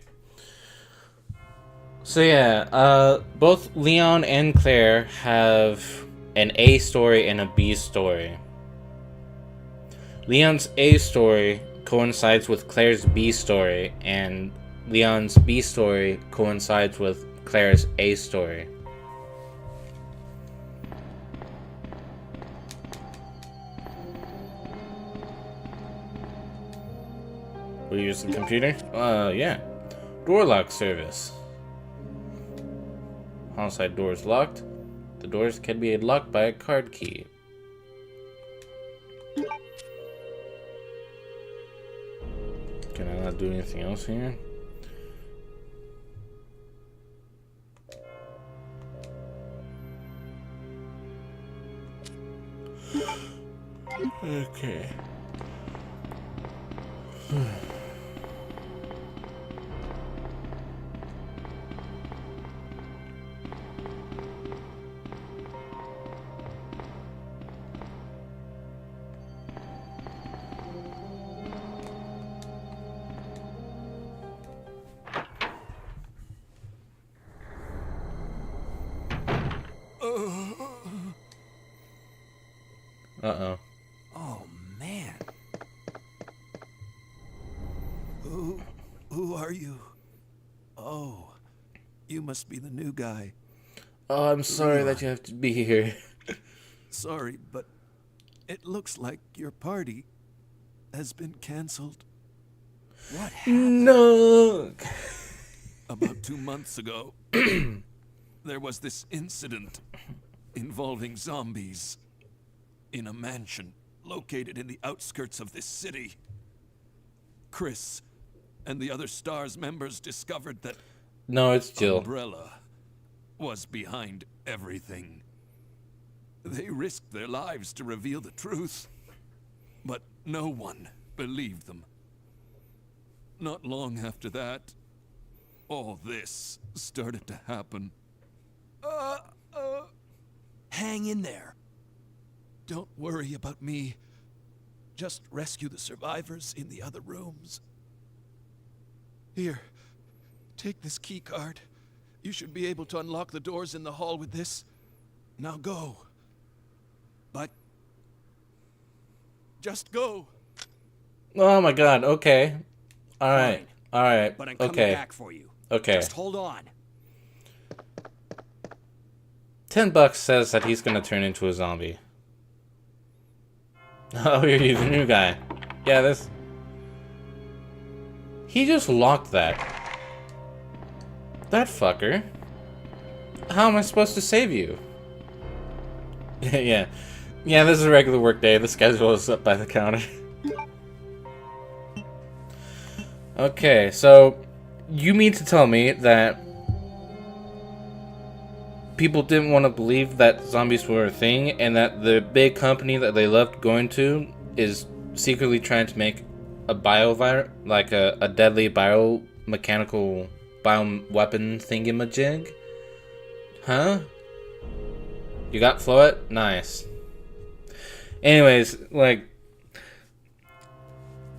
So yeah, both Leon and Claire have an A story and a B story. Leon's A story coincides with Claire's B story, and Leon's B story coincides with Claire's A story. We use the computer? Yeah. Door lock service. Homicide doors locked. The doors can be unlocked by a card key. Can I not do anything else here? Okay. Uh-oh. Oh, man. Who are you? Oh, you must be the new guy. Oh, I'm sorry that you have to be here. Sorry, but it looks like your party has been canceled. What happened? No. About 2 months ago, there was this incident involving zombies in a mansion located in the outskirts of this city. Chris and the other STARS members discovered that No, it's Jill. Umbrella was behind everything. They risked their lives to reveal the truth, but no one believed them. Not long after that, all this started to happen. Hang in there. Don't worry about me. Just rescue the survivors in the other rooms. Here, take this key card. You should be able to unlock the doors in the hall with this. Now go. But just go. Oh my God. Okay. All right. Fine. All right. But I'm coming Okay. back for you. Okay. Just hold on. $10 says that he's gonna turn into a zombie. Oh, you're the new guy. Yeah, this. He just locked that. That fucker. How am I supposed to save you? Yeah. Yeah, this is a regular work day. The schedule is up by the counter. Okay, so you mean to tell me that people didn't want to believe that zombies were a thing, and that the big company that they loved going to is secretly trying to make a biovirus, like a deadly biomechanical bioweapon thingamajig? Huh? You got Floet? Nice. Anyways, like,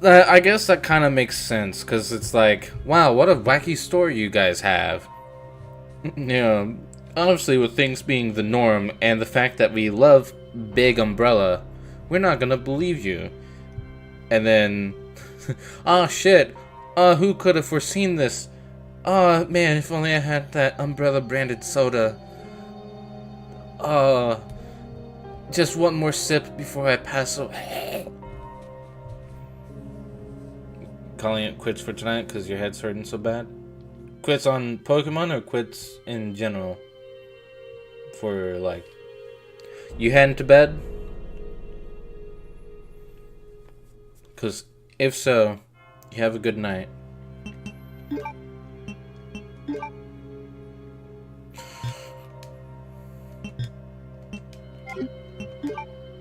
I guess that kind of makes sense, because it's like, wow, what a wacky story you guys have. You know, obviously with things being the norm, and the fact that we love Big Umbrella, we're not gonna believe you. And then, oh shit, Who could have foreseen this? Oh, man, if only I had that Umbrella branded soda. Just one more sip before I pass away. Calling it quits for tonight because your head's hurting so bad? Quits on Pokemon or quits in general? For, like, you heading to bed? Because if so, you have a good night.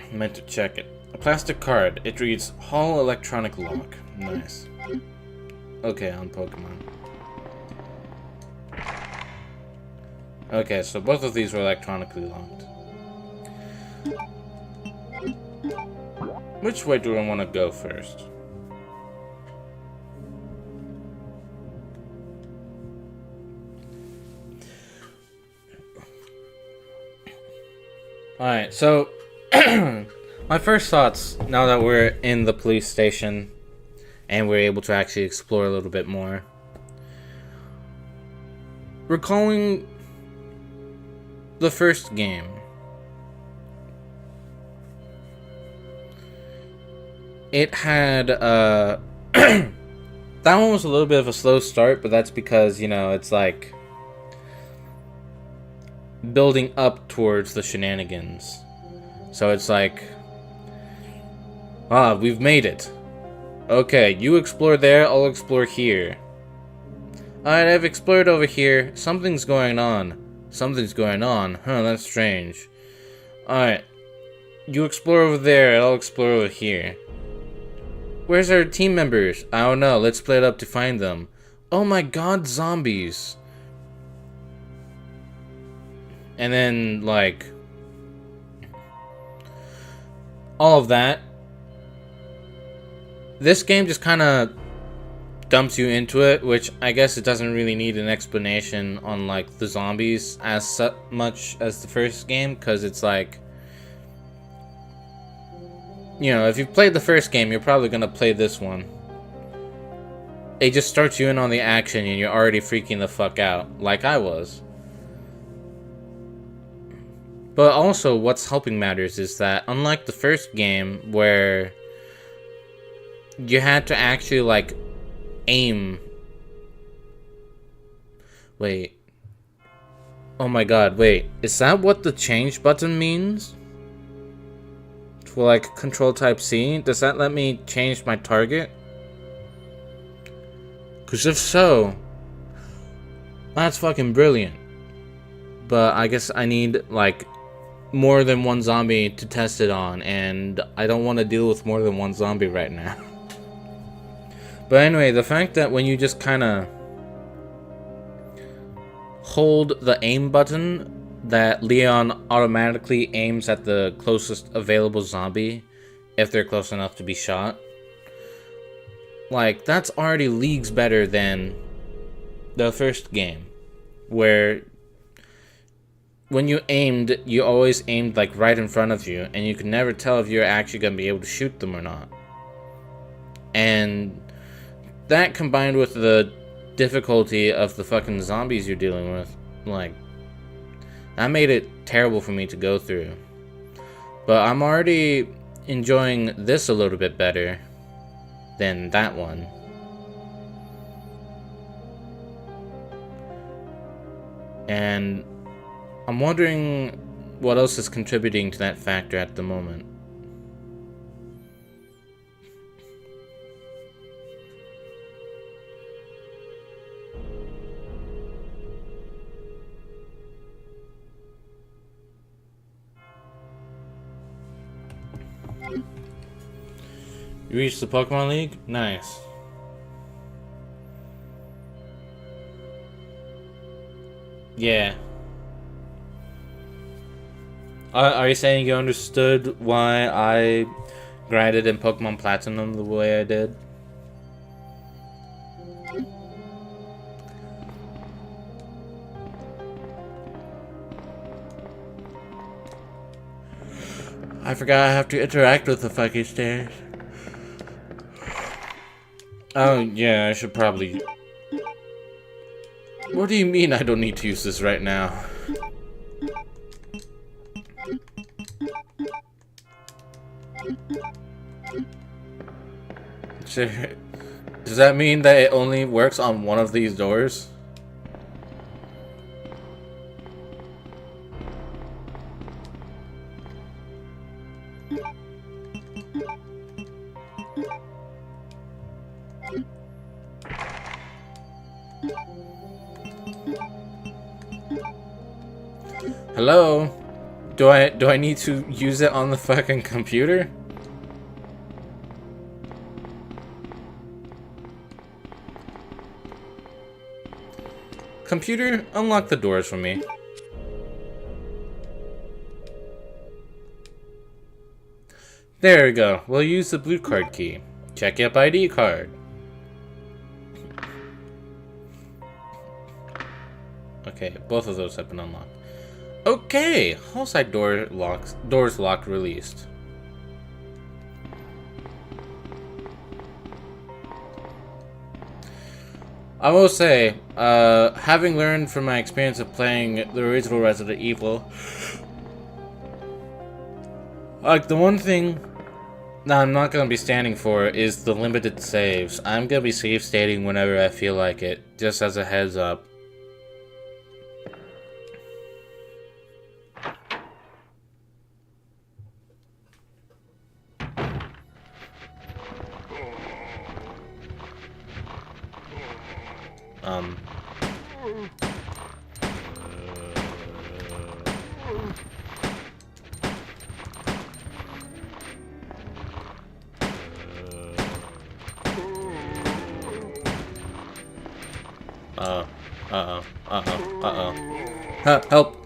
I meant to check it. A plastic card. It reads Hall Electronic Lock. Nice. Okay, on Pokemon. Okay, so both of these were electronically locked. Which way do I want to go first? Alright, so my first thoughts, now that we're in the police station and we're able to actually explore a little bit more. Recalling the first game, it had, that one was a little bit of a slow start, but that's because, you know, it's like building up towards the shenanigans. So it's like, we've made it. Okay, you explore there, I'll explore here. Alright, I've explored over here. Something's going on. Something's going on. Huh, that's strange. Alright. You explore over there, I'll explore over here. Where's our team members? I don't know. Let's split up to find them. Oh my god, zombies. And then, like, all of that. This game just kind of dumps you into it, which I guess it doesn't really need an explanation on, like, the zombies as much as the first game, because it's like, you know, if you've played the first game, you're probably gonna play this one. It just starts you in on the action and you're already freaking the fuck out, like I was. But also, what's helping matters is that, unlike the first game, where you had to actually, like, aim. Wait. Oh my god, wait. Is that what the change button means? For, like, Control Type C? Does that let me change my target? Because if so, that's fucking brilliant. But I guess I need, like, more than one zombie to test it on, and I don't want to deal with more than one zombie right now. But anyway, the fact that when you just kind of hold the aim button, that Leon automatically aims at the closest available zombie if they're close enough to be shot. Like, that's already leagues better than the first game, where when you aimed, you always aimed, like, right in front of you, and you could never tell if you're actually going to be able to shoot them or not. And that, combined with the difficulty of the fucking zombies you're dealing with, like, that made it terrible for me to go through. But I'm already enjoying this a little bit better than that one. And I'm wondering what else is contributing to that factor at the moment. You reached the Pokemon League? Nice. Yeah. Are you saying you understood why I grinded in Pokemon Platinum the way I did? I forgot I have to interact with the fucking stairs. Oh, yeah, I should probably... What do you mean I don't need to use this right now? Sure. Does that mean that it only works on one of these doors? Hello? Do I need to use it on the fucking computer? Computer, unlock the doors for me. There we go. We'll use the blue card key. Check your ID card. Okay, both of those have been unlocked. Okay, hall side doors locked released. I will say, having learned from my experience of playing the original Resident Evil, like, the one thing that I'm not going to be standing for is the limited saves. I'm going to be save stating whenever I feel like it, just as a heads up. Help!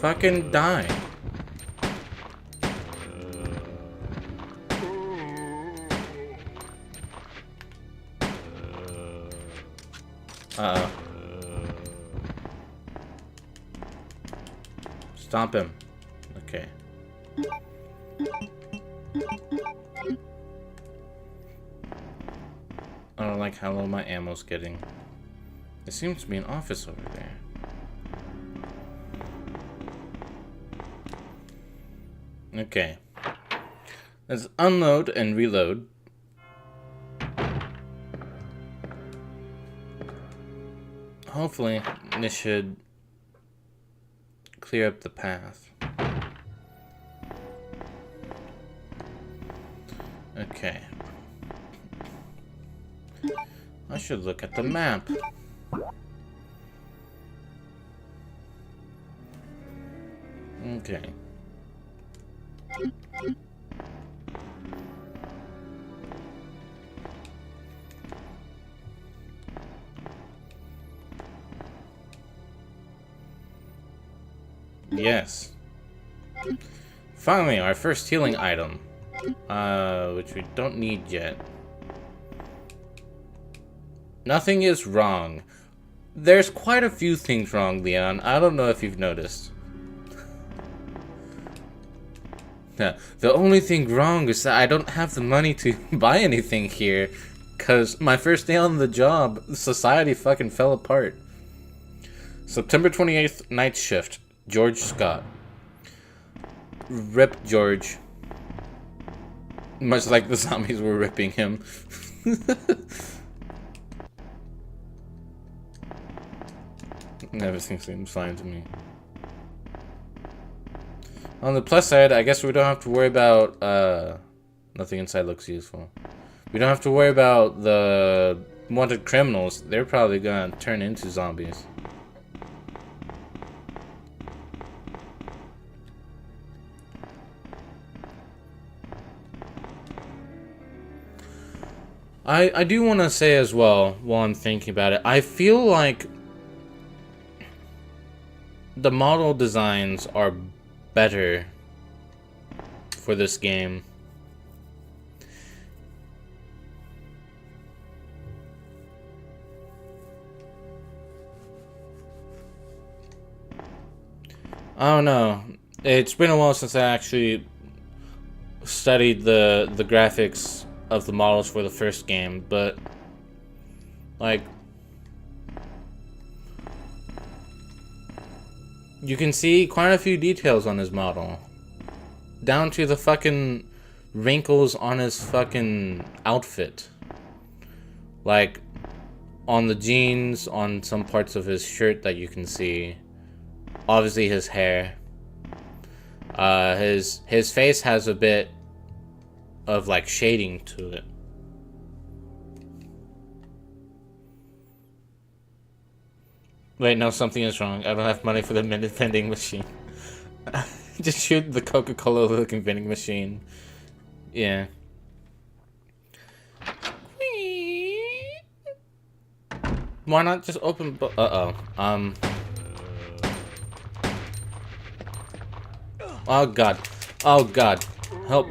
Fucking die. Stomp him. Okay. I don't like how low my ammo's getting. There seems to be an office over there. Okay. Let's unload and reload. Hopefully, this should clear up the path. Okay. I should look at the map. Okay. Yes. Finally, our first healing item. Which we don't need yet. Nothing is wrong. There's quite a few things wrong, Leon. I don't know if you've noticed. The only thing wrong is that I don't have the money to buy anything here. Cause my first day on the job, society fucking fell apart. September 28th, night shift. George Scott. Rip George. Much like the zombies were ripping him. Everything seems fine to me. On the plus side, I guess we don't have to worry about, nothing inside looks useful. We don't have to worry about the wanted criminals. They're probably gonna turn into zombies. I do want to say as well, while I'm thinking about it, I feel like the model designs are better for this game. I don't know. It's been a while since I actually studied the graphics of the models for the first game, but like you can see quite a few details on his model, down to the fucking wrinkles on his fucking outfit, like on the jeans, on some parts of his shirt that you can see. Obviously his hair. His face has a bit of like shading to it. Wait, no, something is wrong. I don't have money for the minute vending machine. Just shoot the Coca-Cola looking vending machine. Yeah. Why not just open? Oh god. Oh god. Help.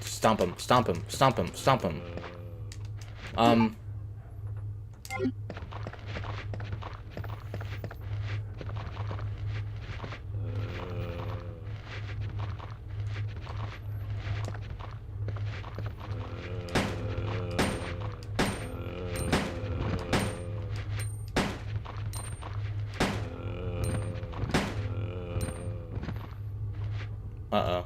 Stomp him. Stomp him. Stomp him. Stomp him. Uh-oh.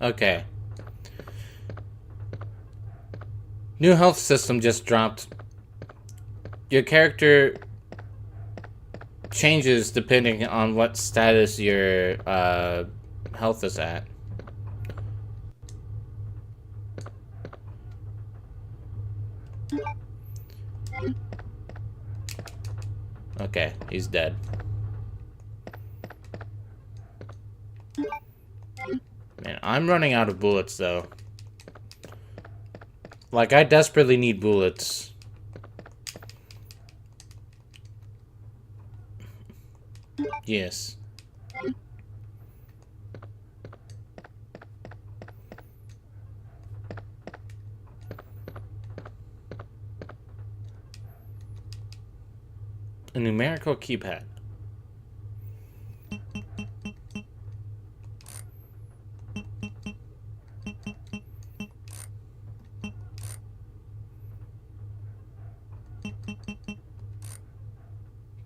Okay. New health system just dropped. Your character changes depending on what status your health is at. Okay, he's dead. Man, I'm running out of bullets though. Like, I desperately need bullets. Yes. A numerical keypad.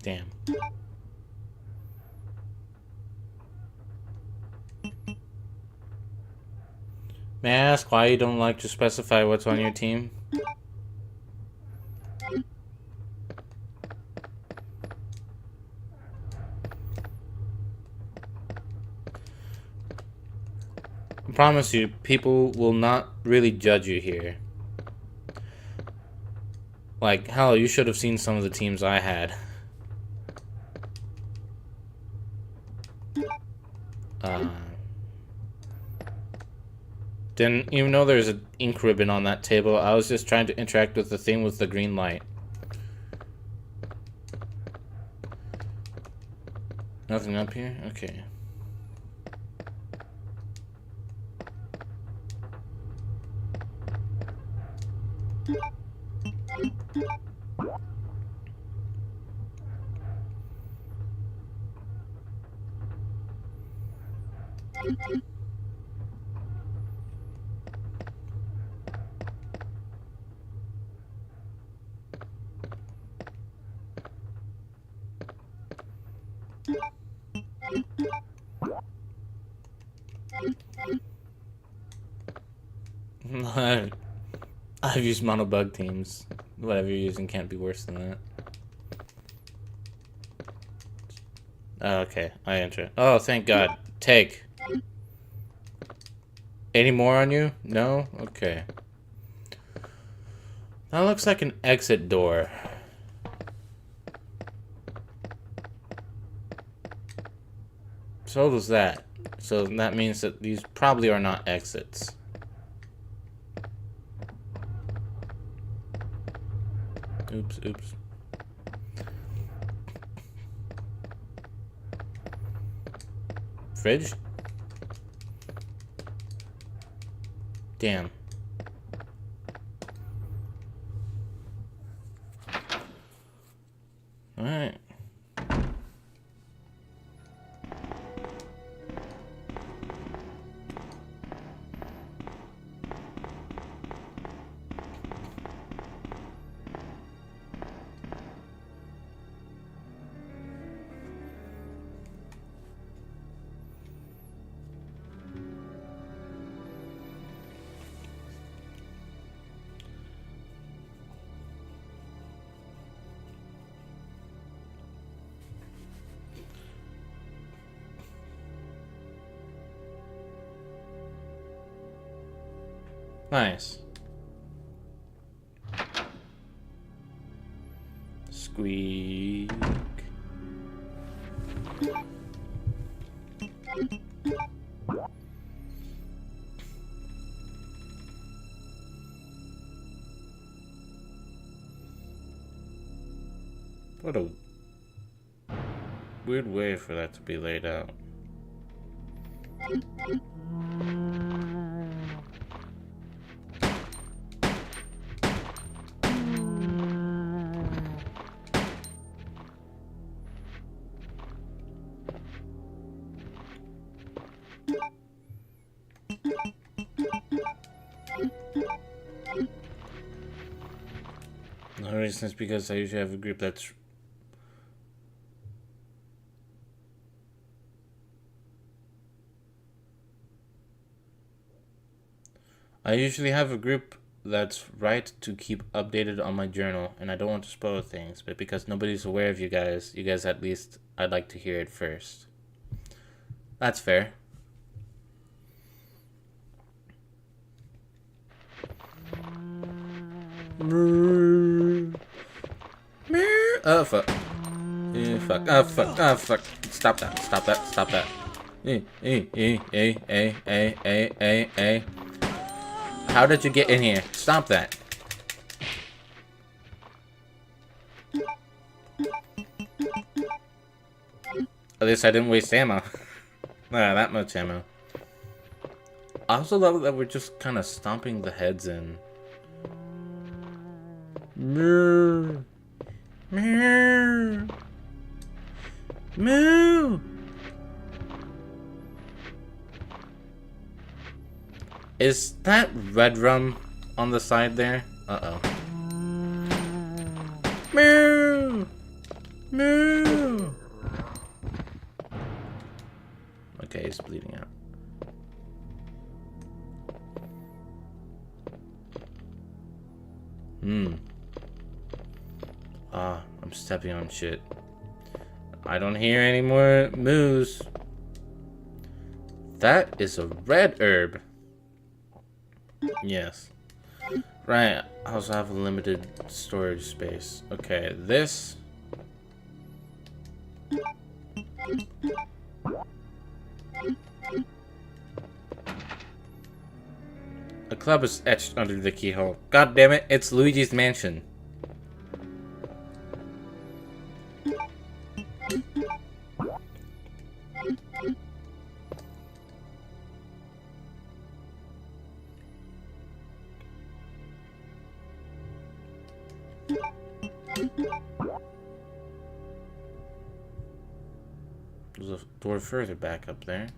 Damn. May I ask why you don't like to specify what's on your team? I promise you, people will not really judge you here. Like, hell, you should have seen some of the teams I had. Didn't even know there's an ink ribbon on that table. I was just trying to interact with the thing with the green light. Nothing up here? Okay. I've used monobug teams. Whatever you're using can't be worse than that. Oh, okay, I enter. Oh, thank God. Take. Any more on you? No? Okay. That looks like an exit door. So does that. So that means that these probably are not exits. Oops, oops. Fridge? Damn. Alright. Nice. Squeak. What a weird way for that to be laid out. The reason is because I usually have a group that's right to keep updated on my journal, and I don't want to spoil things, but because nobody's aware of you guys at least, I'd like to hear it first. That's fair. Oh fuck. Yeah, fuck. Oh fuck. Oh fuck. Stop that. Stop that. Stop that. How did you get in here? Stop that. At least I didn't waste ammo. Not that much ammo. I also love that we're just kind of stomping the heads in. Moo. Moo. Moo. Is that red rum on the side there? Uh-oh. Moo. Moo. Okay, he's bleeding out. I'm stepping on shit. I don't hear any more moos. That is a red herb. Yes. Right, I also have a limited storage space. Okay, this. A club is etched under the keyhole. God damn it, it's Luigi's Mansion. There's a door further back up there.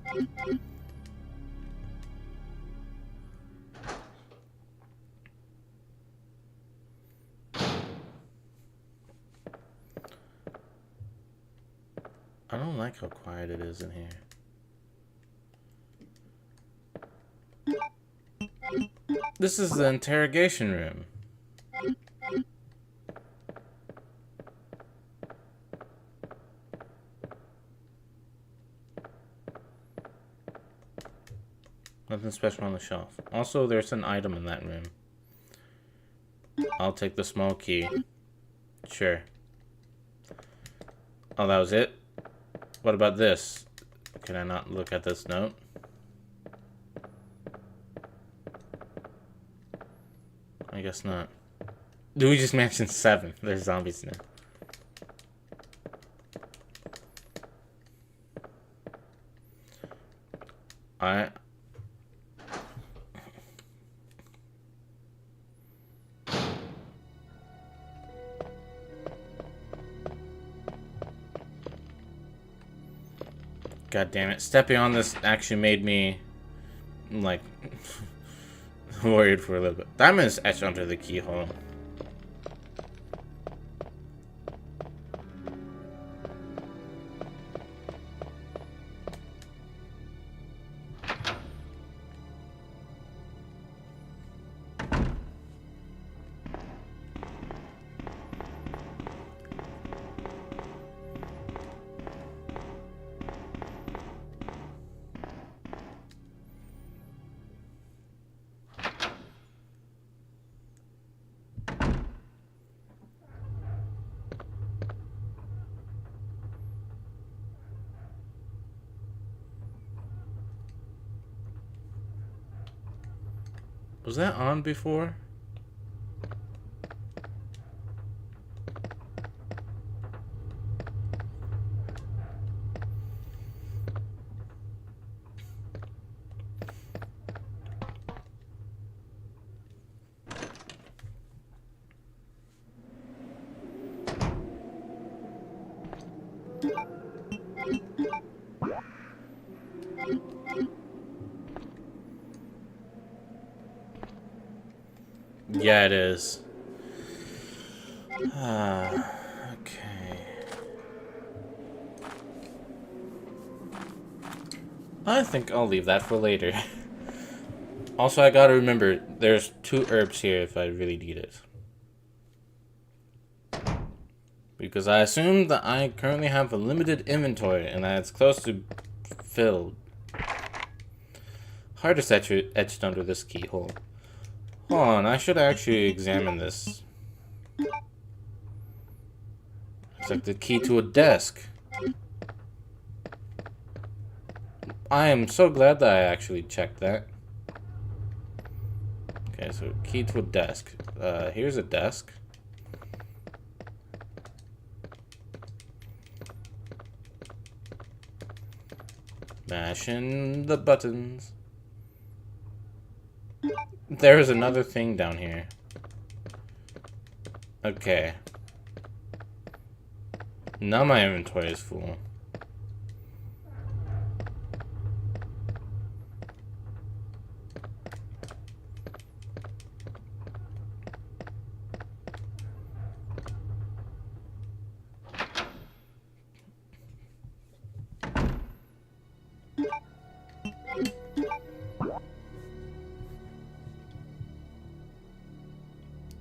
I don't like how quiet it is in here. This is the interrogation room. Nothing special on the shelf. Also, there's an item in that room. I'll take the small key. Sure. Oh, that was it? What about this? Can I not look at this note? I guess not. Do we just mention 7? There's zombies now. Alright. God damn it. Stepping on this actually made me, like, worried for a little bit. Diamond is etched under the keyhole. Was that on before? Yeah, it is. Okay. I think I'll leave that for later. Also, I gotta remember, there's 2 herbs here if I really need it. Because I assume that I currently have a limited inventory and that it's close to filled. Hardest etched under this keyhole. Hold on, I should actually examine this. It's like the key to a desk. I am so glad that I actually checked that. Okay, so key to a desk. Here's a desk. Mashing the buttons. There's another thing down here. Okay. Now my inventory is full.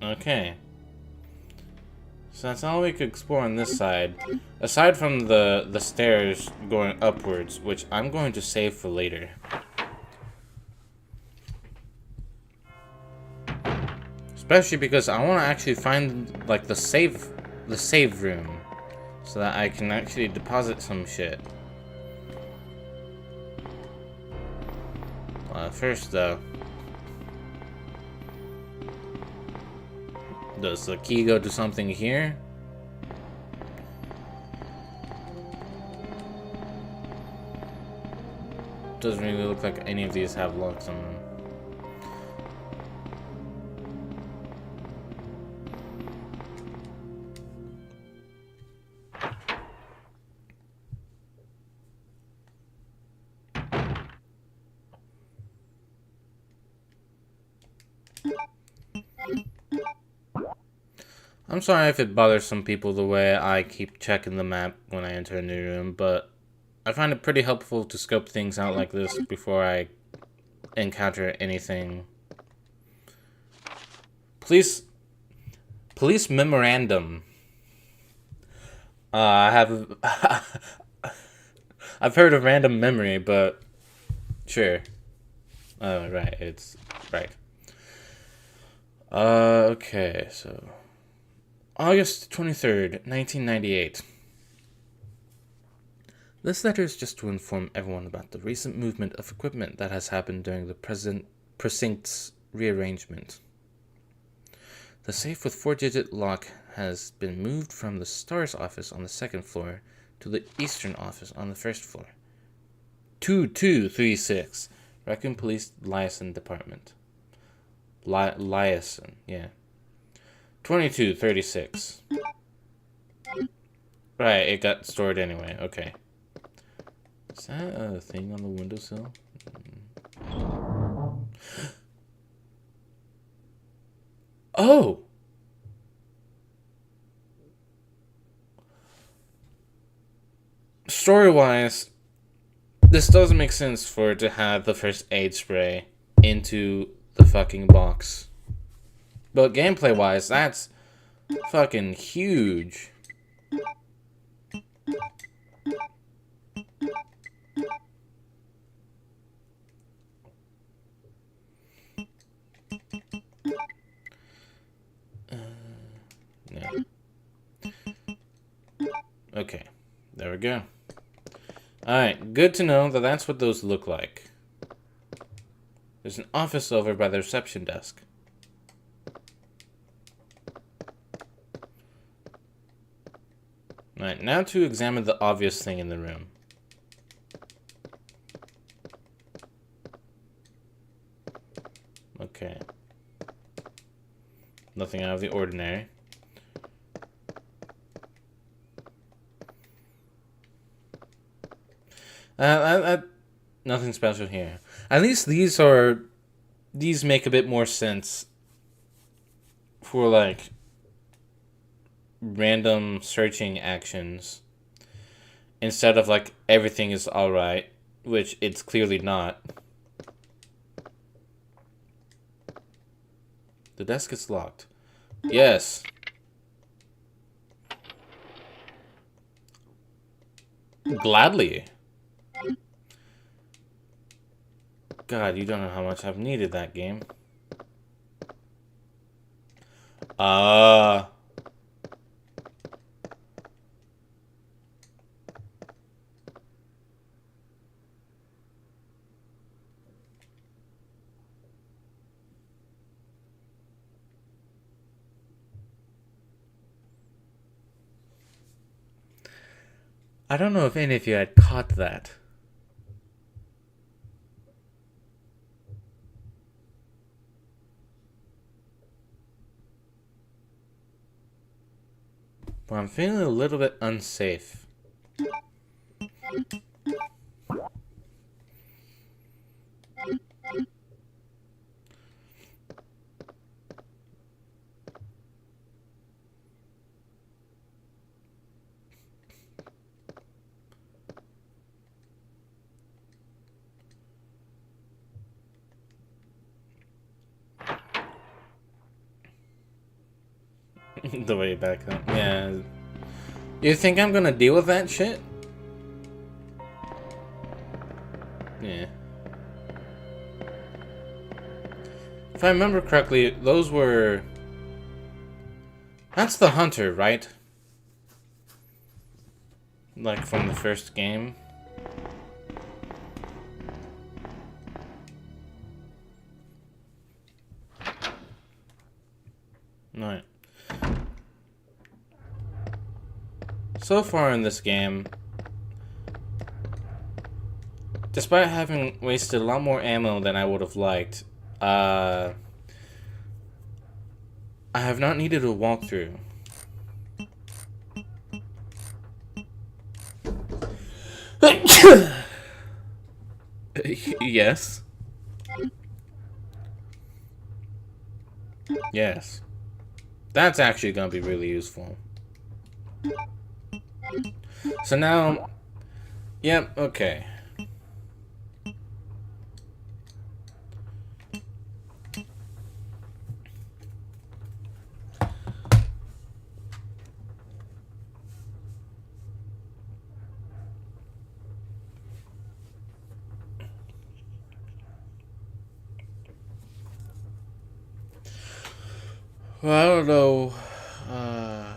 Okay. So that's all we could explore on this side. Aside from the stairs going upwards, which I'm going to save for later. Especially because I want to actually find like the save room so that I can actually deposit some shit. First though, does the key go to something here? Doesn't really look like any of these have locks on them. I'm sorry if it bothers some people the way I keep checking the map when I enter a new room, but I find it pretty helpful to scope things out like this before I encounter anything. Police memorandum. I have I've heard of random memory, but sure. Oh, right. It's right. Okay, so August 23rd, 1998. This letter is just to inform everyone about the recent movement of equipment that has happened during the precinct's rearrangement. The safe with 4-digit lock has been moved from the STARS office on the second floor to the Eastern office on the first floor. 2236, Raccoon Police Liaison Department. Liaison, yeah. 2236. Right, it got stored anyway, okay. Is that a thing on the windowsill? Oh! Story-wise, this doesn't make sense for it to have the first aid spray into the fucking box. But gameplay-wise, that's fucking huge. No. Okay, there we go. Alright, good to know that that's what those look like. There's an office over by the reception desk. Alright, now to examine the obvious thing in the room. Okay. Nothing out of the ordinary. Nothing special here. At least these make a bit more sense for like random searching actions instead of like everything is alright, which it's clearly not. The desk is locked. Yes. Gladly. God, you don't know how much I've needed that game. I don't know if any of you had caught that. But I'm feeling a little bit unsafe. The way back up. Yeah. You think I'm gonna deal with that shit? Yeah. If I remember correctly, those were... That's the hunter, right? Like from the first game. Right. So far in this game, despite having wasted a lot more ammo than I would have liked, I have not needed a walkthrough. Yes. Yes. That's actually gonna be really useful. So now, yep, okay. Well, I don't know. Uh,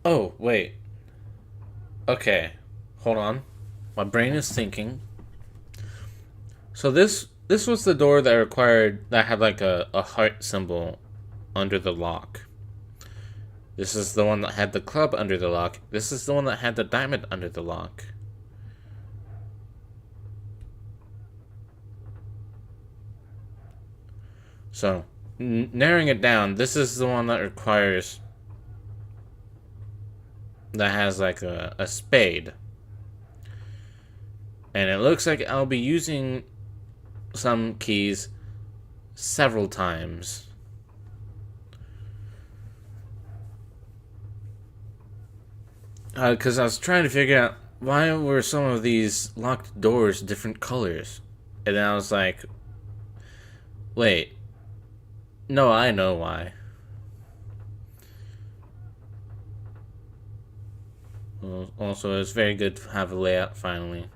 oh, wait. Okay. Hold on. My brain is thinking. So this was the door that had like a heart symbol under the lock. This is the one that had the club under the lock. This is the one that had the diamond under the lock. So, narrowing it down, this is the one that has like a spade. And it looks like I'll be using some keys several times. Because I was trying to figure out why were some of these locked doors different colors. And then I was like, wait. No, I know why. Well, also, it's very good to have a layout finally.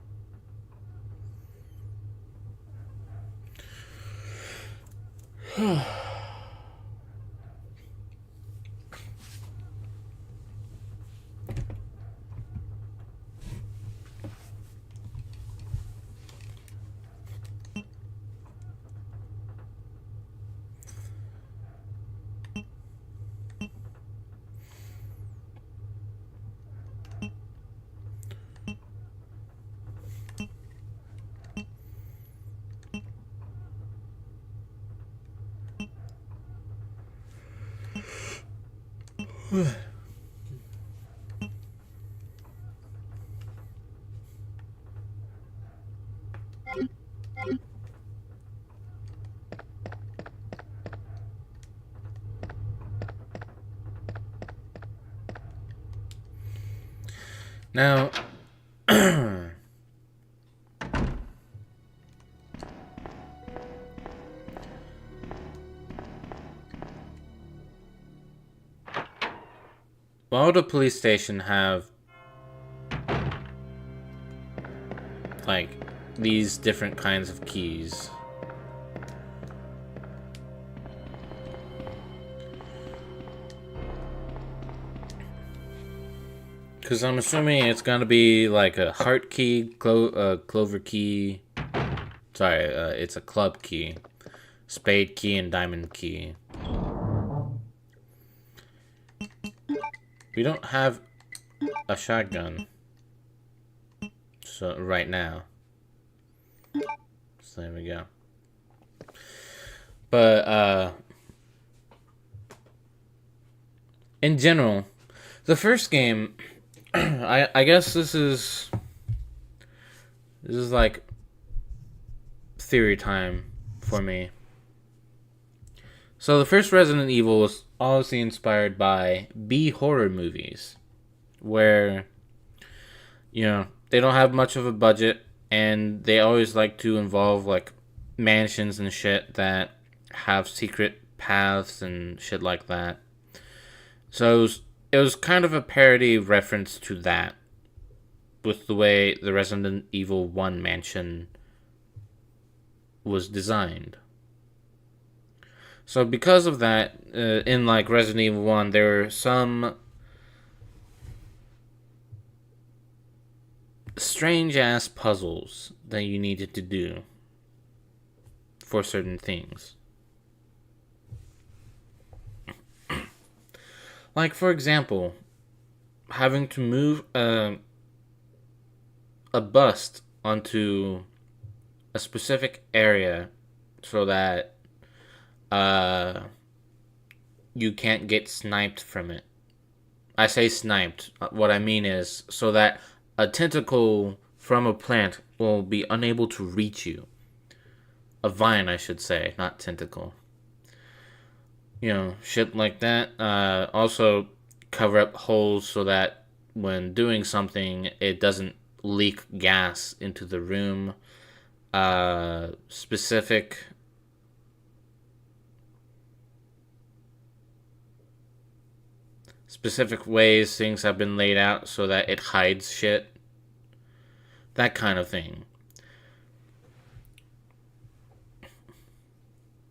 Now, why would a police station have like these different kinds of keys? Because I'm assuming it's gonna be like a heart key, clover key. Sorry, it's a club key, spade key, and diamond key. We don't have a shotgun, so right now. So there we go. But in general, the first game. I guess this is like theory time for me. So the first Resident Evil was obviously inspired by B horror movies, where they don't have much of a budget and they always like to involve like mansions and shit that have secret paths and shit like that. So it was kind of a parody reference to that, with the way the Resident Evil 1 mansion was designed. So because of that, in like Resident Evil 1, there were some strange-ass puzzles that you needed to do for certain things. Like, for example, having to move a bust onto a specific area so that you can't get sniped from it. I say sniped. What I mean is so that a tentacle from a plant will be unable to reach you. A vine, I should say, not tentacle. Shit like that. Also, cover up holes so that when doing something, it doesn't leak gas into the room. Specific specific ways things have been laid out so that it hides shit. That kind of thing.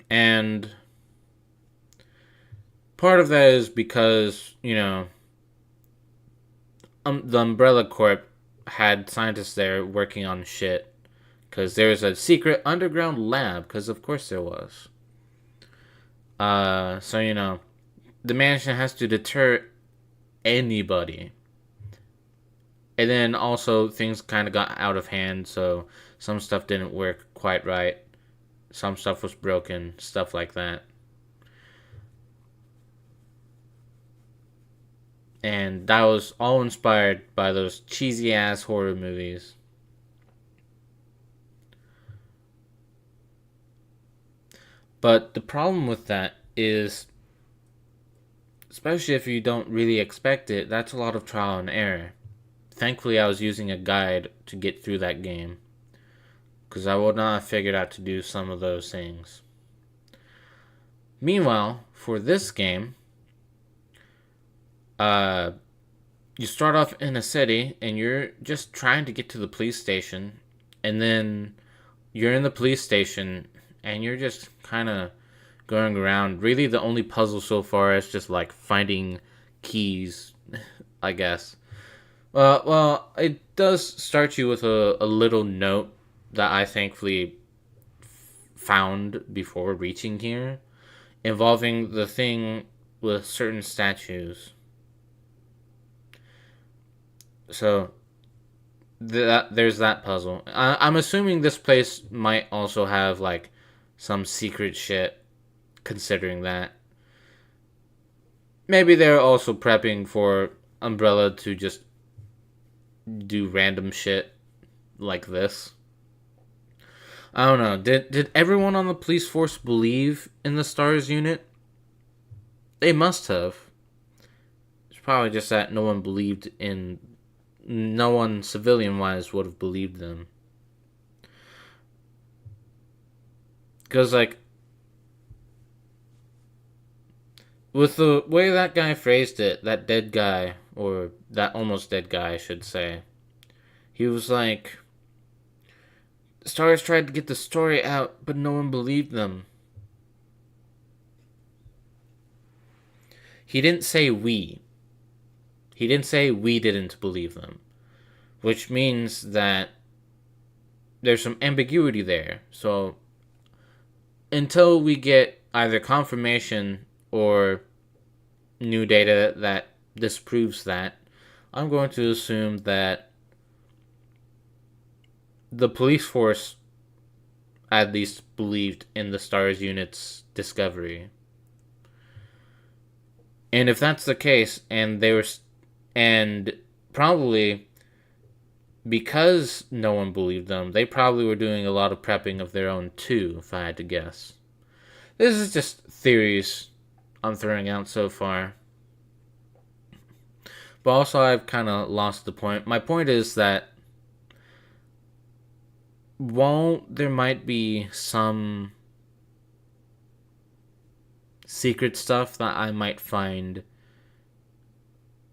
And part of that is because, the Umbrella Corp had scientists there working on shit. Because there's a secret underground lab, because of course there was. So, the mansion has to deter anybody. And then also things kind of got out of hand, so some stuff didn't work quite right. Some stuff was broken, stuff like that. And that was all inspired by those cheesy ass horror movies. But the problem with that is, especially if you don't really expect it, that's a lot of trial and error. Thankfully, I was using a guide to get through that game, because I would not have figured out to do some of those things. Meanwhile, for this game, you start off in a city, and you're just trying to get to the police station, and then you're in the police station, and you're just kind of going around. Really, the only puzzle so far is just like finding keys, I guess. Well, it does start you with a little note that I thankfully found before reaching here, involving the thing with certain statues. So there's that puzzle. I'm assuming this place might also have like some secret shit, considering that. Maybe they're also prepping for Umbrella to just do random shit like this. I don't know. Did everyone on the police force believe in the STARS unit? They must have. It's probably just that no one civilian-wise would have believed them. Because, like, with the way that guy phrased it, that dead guy, or that almost dead guy, I should say, he was like, STARS tried to get the story out, but no one believed them. He didn't say we. He didn't say we didn't believe them. Which means that there's some ambiguity there. So, until we get either confirmation or new data that disproves that, I'm going to assume that the police force at least believed in the STARS unit's discovery. And if that's the case, and probably because no one believed them, they probably were doing a lot of prepping of their own too, if I had to guess. This is just theories I'm throwing out so far. But also I've kind of lost the point. My point is that while there might be some secret stuff that I might find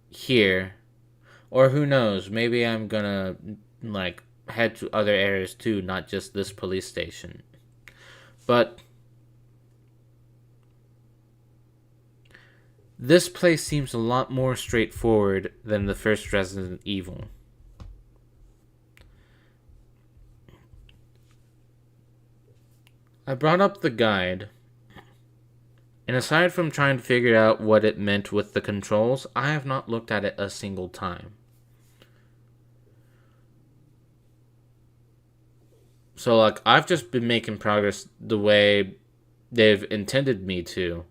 here, or who knows, maybe I'm gonna like head to other areas too, not just this police station. But this place seems a lot more straightforward than the first Resident Evil. I brought up the guide, and aside from trying to figure out what it meant with the controls, I have not looked at it a single time. So, like, I've just been making progress the way they've intended me to.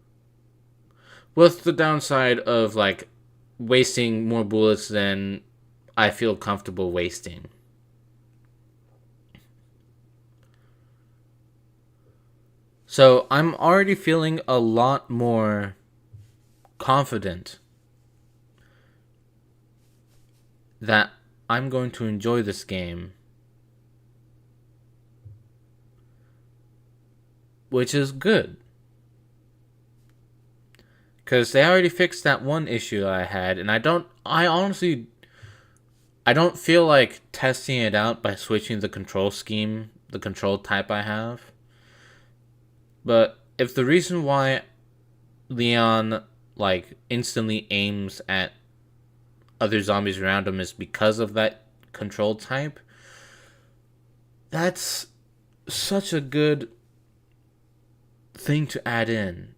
With the downside of, like, wasting more bullets than I feel comfortable wasting. So, I'm already feeling a lot more confident that I'm going to enjoy this game. Which is good. Because they already fixed that one issue I had, and I honestly feel like testing it out by switching the control scheme, the control type I have. But if the reason why Leon, like, instantly aims at other zombies around him is because of that control type, that's such a good thing to add in.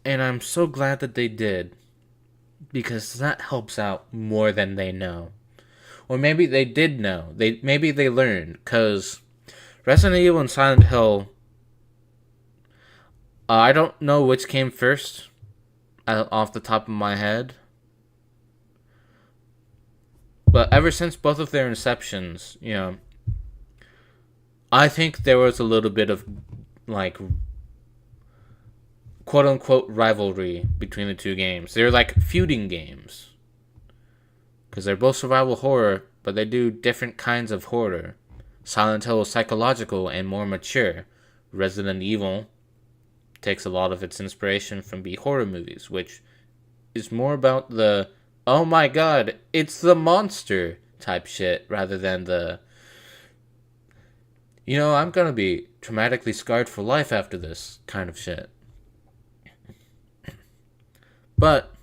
And I'm so glad that they did, because that helps out more than they know. Or maybe they did know. Maybe they learned, because Resident Evil and Silent Hill, I don't know which came first off the top of my head. But ever since both of their inceptions, you know, I think there was a little bit of, like, quote-unquote rivalry between the two games. They're like feuding games. Because they're both survival horror, but they do different kinds of horror. Silent Hill is psychological and more mature. Resident Evil takes a lot of its inspiration from B-horror movies, which is more about the, oh my god, it's the monster type shit, rather than the, you know, I'm gonna be traumatically scarred for life after this kind of shit. But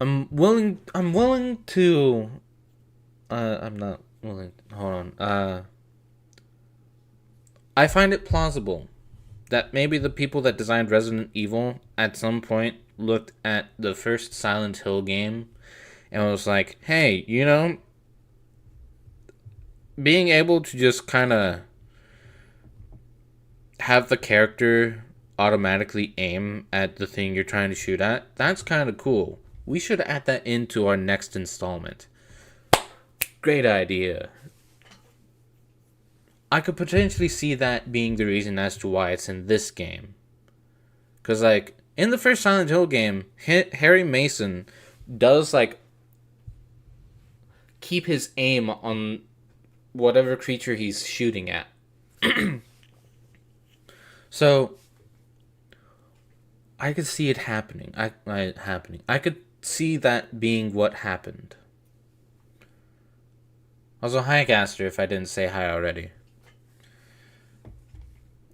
I'm willing to I'm not willing, hold on. I find it plausible that maybe the people that designed Resident Evil at some point looked at the first Silent Hill game and was like, hey, you know, being able to just kind of have the character automatically aim at the thing you're trying to shoot at, that's kind of cool. We should add that into our next installment. Great idea. I could potentially see that being the reason as to why it's in this game. Because, like, in the first Silent Hill game, Harry Mason does, like, keep his aim on whatever creature he's shooting at. So, I could see it happening. I could see that being what happened. Also, hi, Gaster, if I didn't say hi already.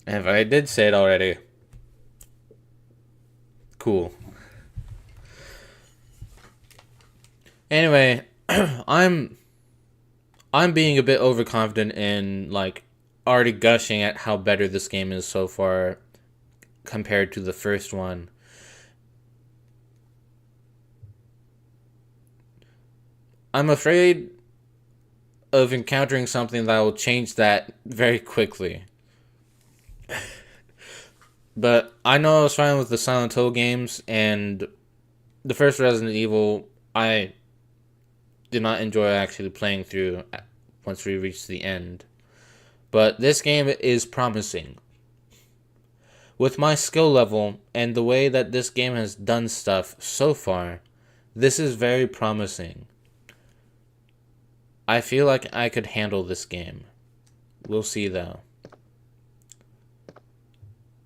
And if I did say it already, cool. Anyway, I'm being a bit overconfident in, like, already gushing at how better this game is so far compared to the first one. I'm afraid of encountering something that will change that very quickly. But I know I was fine with the Silent Hill games, and the first Resident Evil, I did not enjoy actually playing through once we reached the end. But this game is promising. With my skill level and the way that this game has done stuff so far, this is very promising. I feel like I could handle this game. We'll see though.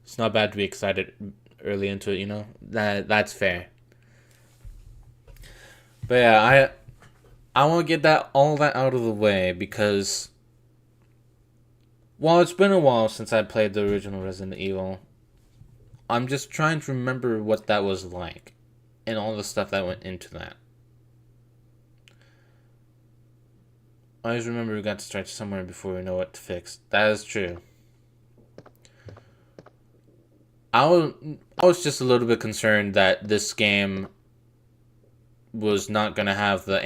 It's not bad to be excited early into it, you know? That's fair. But yeah, I want to get all that out of the way, because while it's been a while since I played the original Resident Evil, I'm just trying to remember what that was like and all the stuff that went into that. I always remember we got to start somewhere before we know what to fix. That is true. I was just a little bit concerned that this game was not going to have the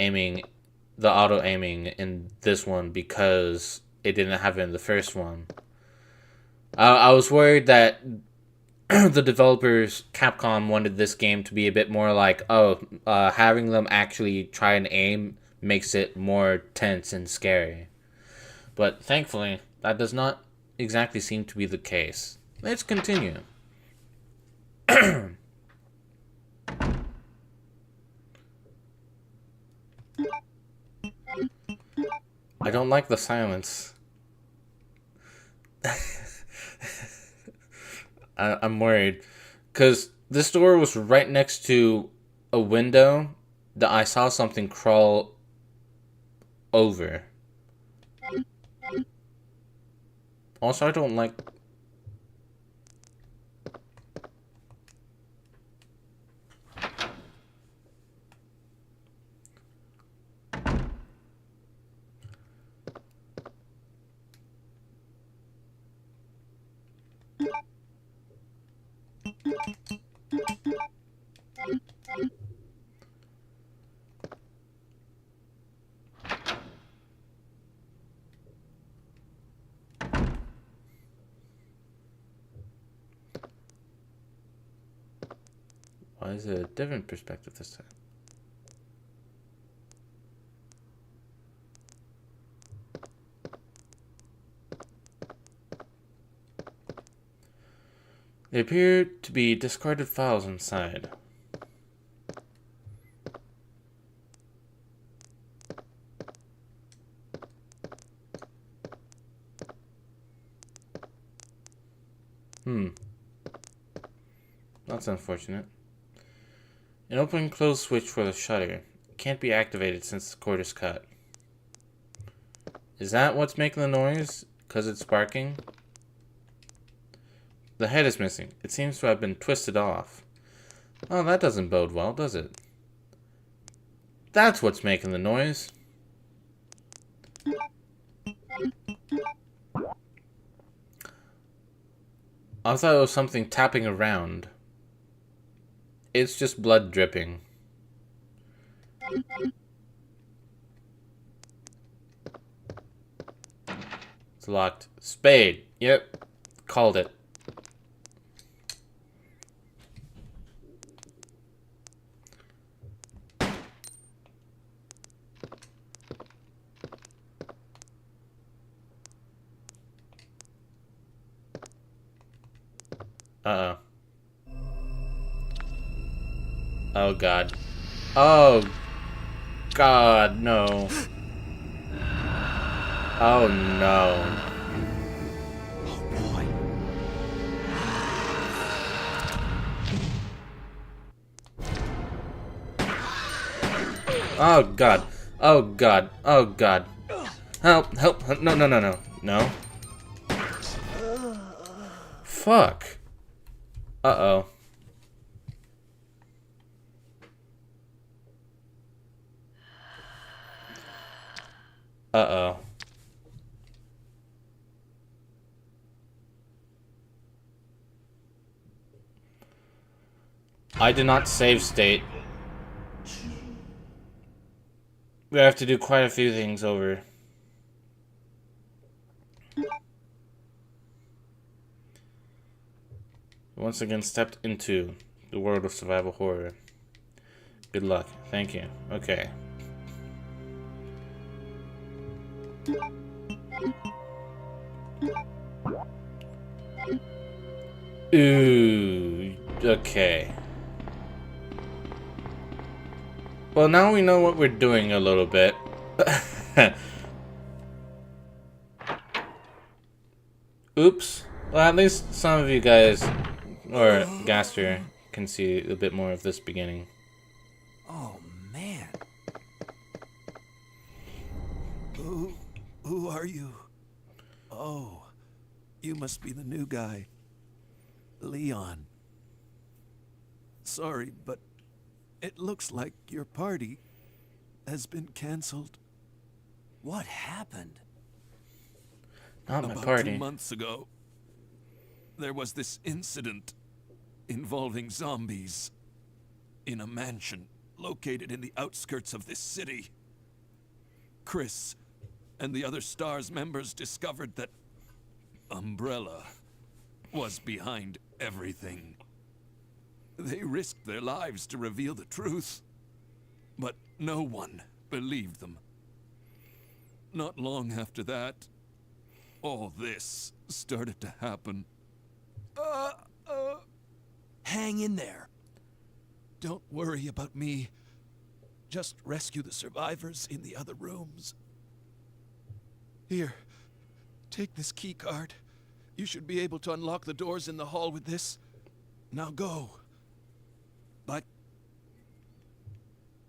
auto aiming in this one, because it didn't have it in the first one. I was worried that the developers, Capcom, wanted this game to be a bit more like, having them actually try and aim makes it more tense and scary. But thankfully, that does not exactly seem to be the case. Let's continue. I don't like the silence. I'm worried. Because this door was right next to a window that I saw something crawl over. Also, I don't like... Why is it a different perspective this time? There appear to be discarded files inside. That's unfortunate. An open and close switch for the shutter. It can't be activated since the cord is cut. Is that what's making the noise? Because it's sparking? The head is missing. It seems to have been twisted off. Oh, that doesn't bode well, does it? That's what's making the noise. I thought it was something tapping around. It's just blood dripping. It's locked. Spade. Yep. Called it. Uh-oh. Oh, God. Oh, God, no. Oh, no. Oh, God. Oh, God. Oh, God. Help, help. No, no, no, no. No. Fuck. Uh-oh. Uh-oh. I did not save state. We have to do quite a few things over. Once again stepped into the world of survival horror. Good luck. Thank you. Okay. Ooh. Okay. Well, now we know what we're doing a little bit. Oops. Well, at least some of you guys, or Gaster, can see a bit more of this beginning. Oh, man. Who are you? Oh, you must be the new guy. Leon. Sorry, but it looks like your party has been canceled. What happened? Not my About party. 2 months ago, there was this incident involving zombies in a mansion located in the outskirts of this city. Chris and the other STARS members discovered that Umbrella was behind everything. They risked their lives to reveal the truth, but no one believed them. Not long after that, all this started to happen. Hang in there. Don't worry about me. Just rescue the survivors in the other rooms. Here, take this key card You should be able to unlock the doors in the hall with this. Now go. But...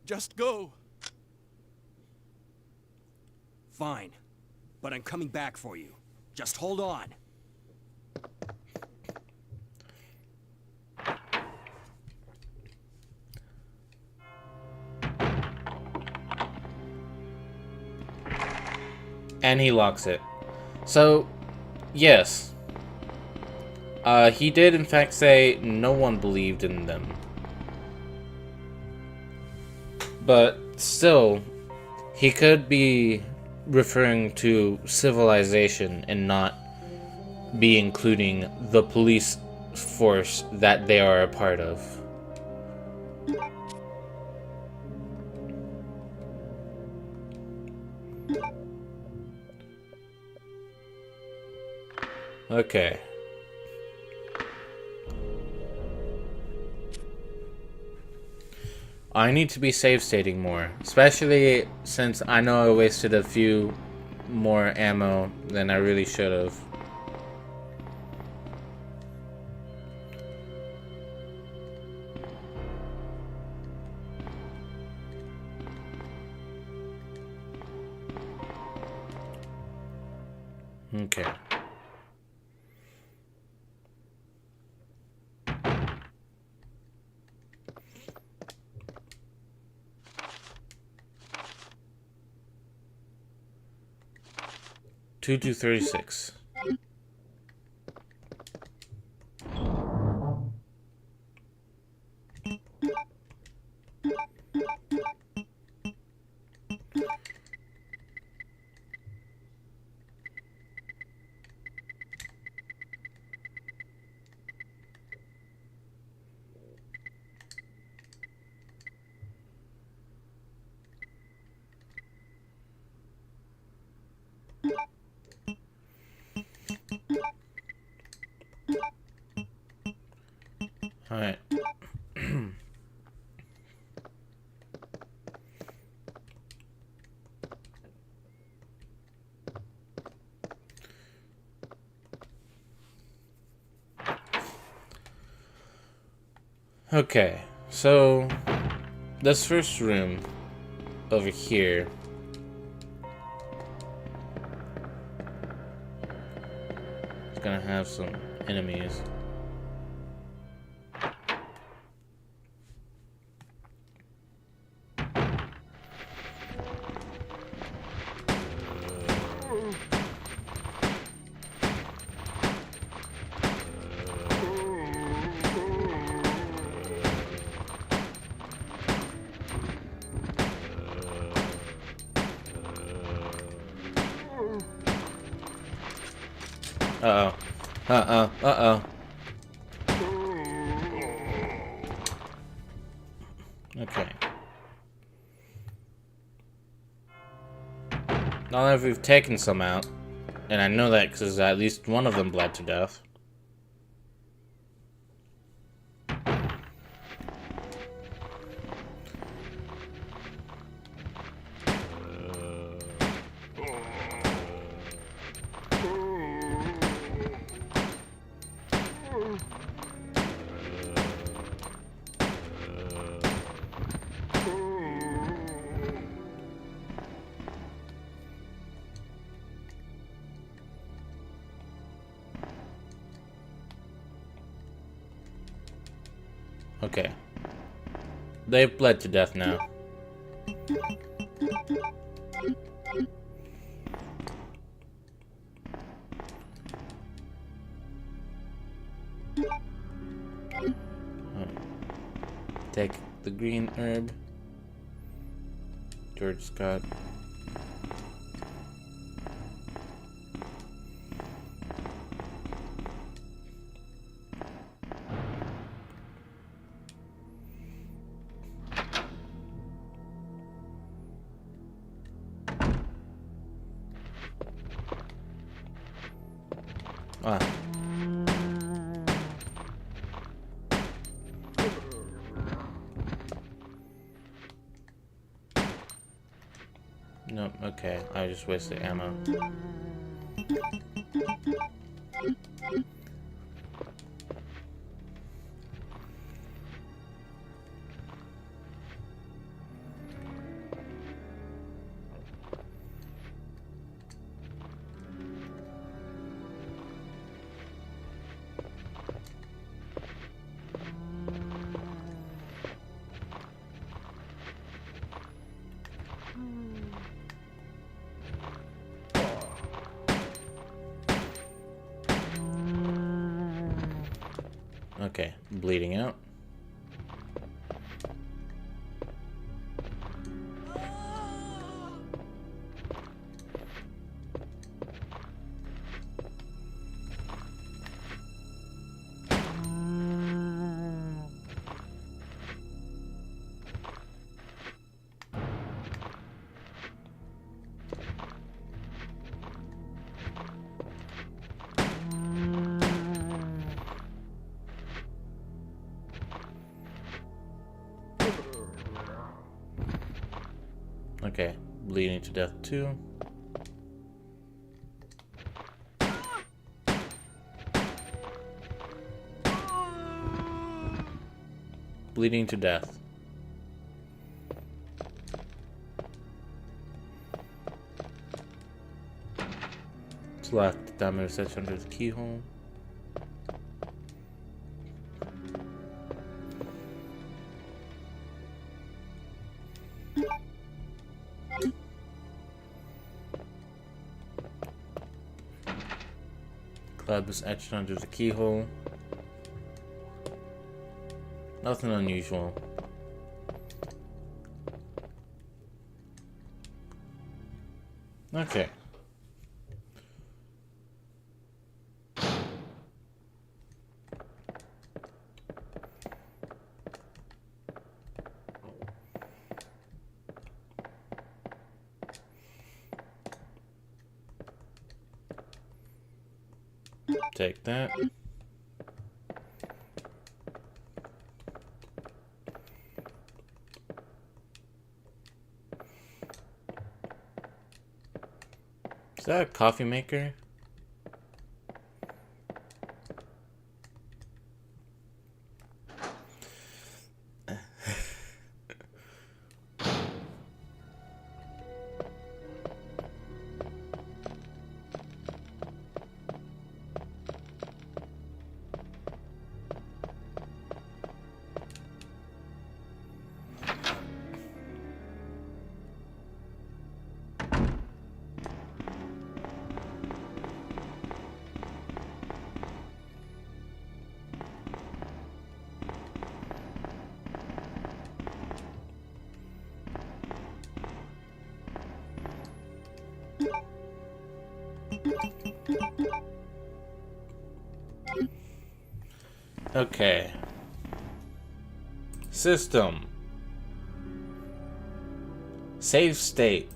just go. Fine. But I'm coming back for you. Just hold on. And he locks it. So, yes. He did in fact say no one believed in them. But still, he could be referring to civilization and not be including the police force that they are a part of. Okay. I need to be save stating more, especially since I know I wasted a few more ammo than I really should have. Okay. Two to 36. All right. Okay, so this first room over here is gonna have some enemies. Uh-oh. Uh-oh. Uh-oh. Okay. Now that we've taken some out, and I know that because at least one of them bled to death. Okay. They've bled to death now. Take the green herb. George Scott. Ah. No, okay. I just wasted ammo. bleeding out. Okay, bleeding to death too. Bleeding to death. Select diameter set under the keyhole. Club is etched under the keyhole. Nothing unusual. Okay. Take that. Is that a coffee maker? Okay. System. Save state.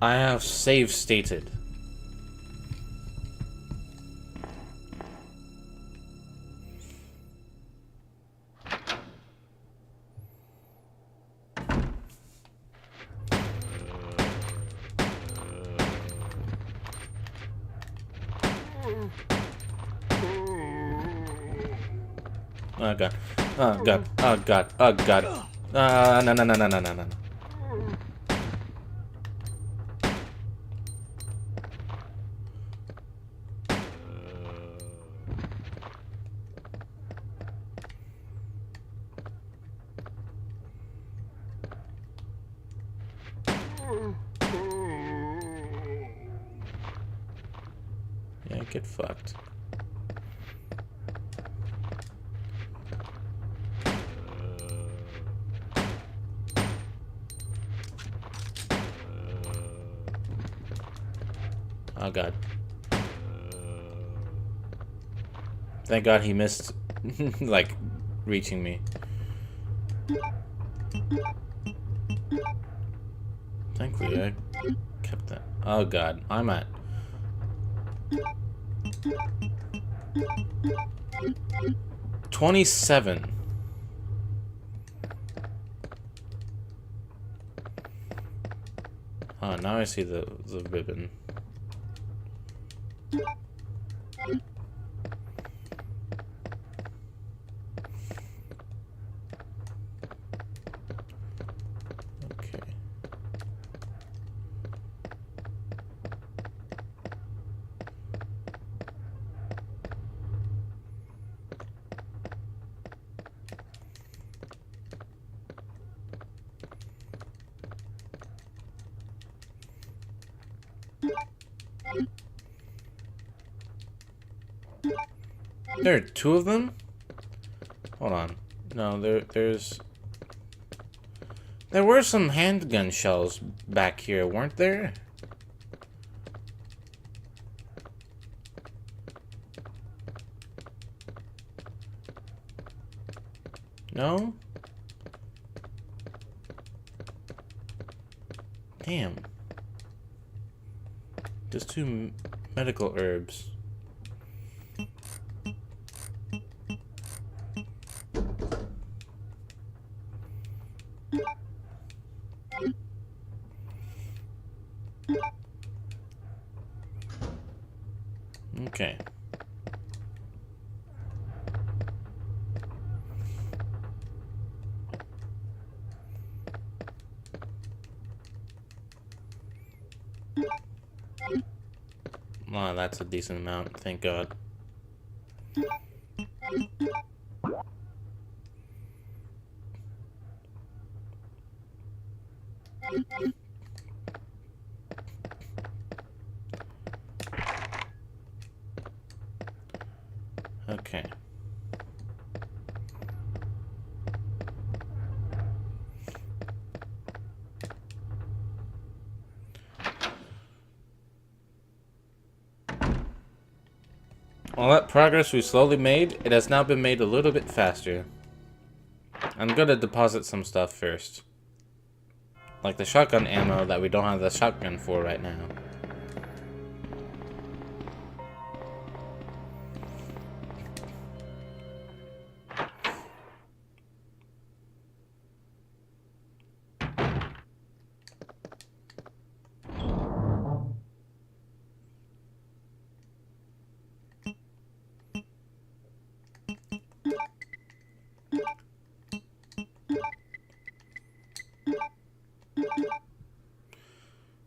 I have save stated. Oh god. Oh god. Oh god. Oh god. No, no, no, no, no, no, no. Yeah, get fucked. Oh god. Thank god he missed, like, reaching me. Thankfully I kept that. Oh god, I'm at 27. Oh, now I see the ribbon. Okay. There are two of them? Hold on. No, there were some handgun shells back here, weren't there? No? Damn. Just two medical herbs. Okay. Wow, that's a decent amount, thank God. Okay. All that progress we slowly made, it has now been made a little bit faster. I'm gonna deposit some stuff first. Like the shotgun ammo that we don't have the shotgun for right now.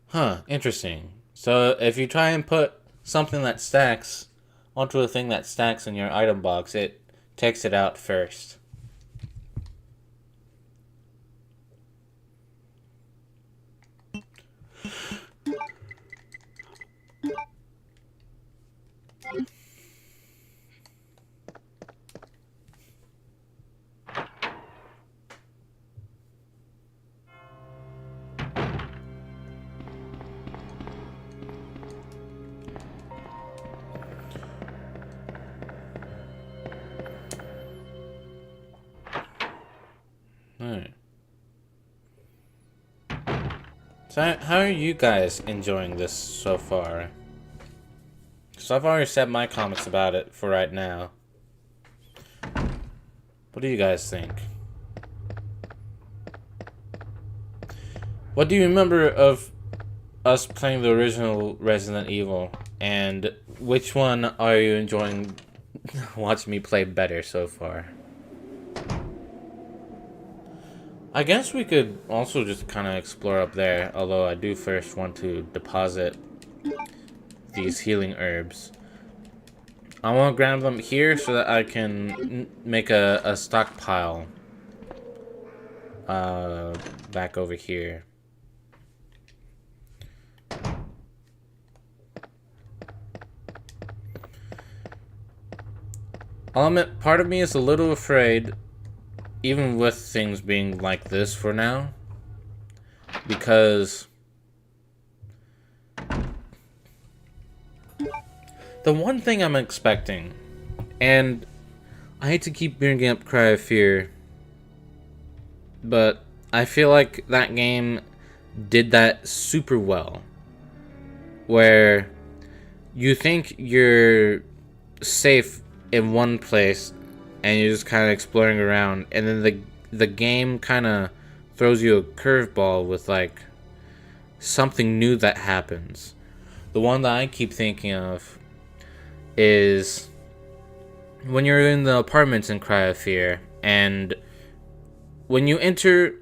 Huh, interesting. So if you try and put something that stacks onto a thing that stacks in your item box, it takes it out first. Alright. So how are you guys enjoying this so far? Because I've already said my comments about it for right now. What do you guys think? What do you remember of us playing the original Resident Evil? And which one are you enjoying watching me play better so far? I guess we could also just kind of explore up there, although I do first want to deposit these healing herbs. I want to grab them here so that I can make a stockpile back over here. I'll admit, part of me is a little afraid, even with things being like this for now, because the one thing I'm expecting, and I hate to keep bringing up Cry of Fear, but I feel like that game did that super well, where you think you're safe in one place and you're just kind of exploring around, and then the game kind of throws you a curveball with like something new that happens. The one that I keep thinking of is when you're in the apartments in Cry of Fear, and when you enter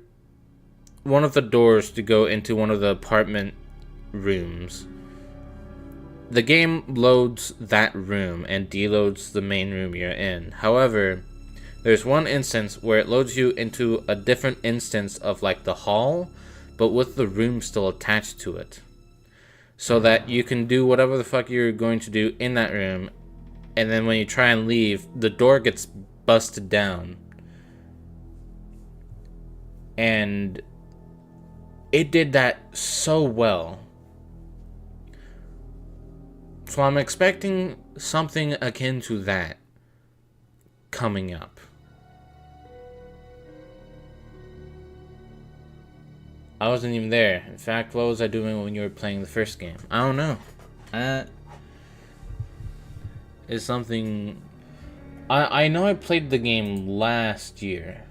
one of the doors to go into one of the apartment rooms, the game loads that room and deloads the main room you're in. However, there's one instance where it loads you into a different instance of like the hall, but with the room still attached to it, so that you can do whatever the fuck you're going to do in that room and then when you try and leave, the door gets busted down. And it did that so well. So I'm expecting something akin to that coming up. I wasn't even there. In fact, what was I doing when you were playing the first game? I don't know. That is something... I know I played the game last year.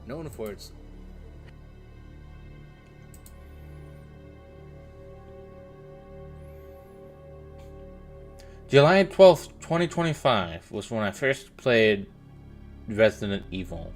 Known for its July 12th, 2025 was when I first played Resident Evil.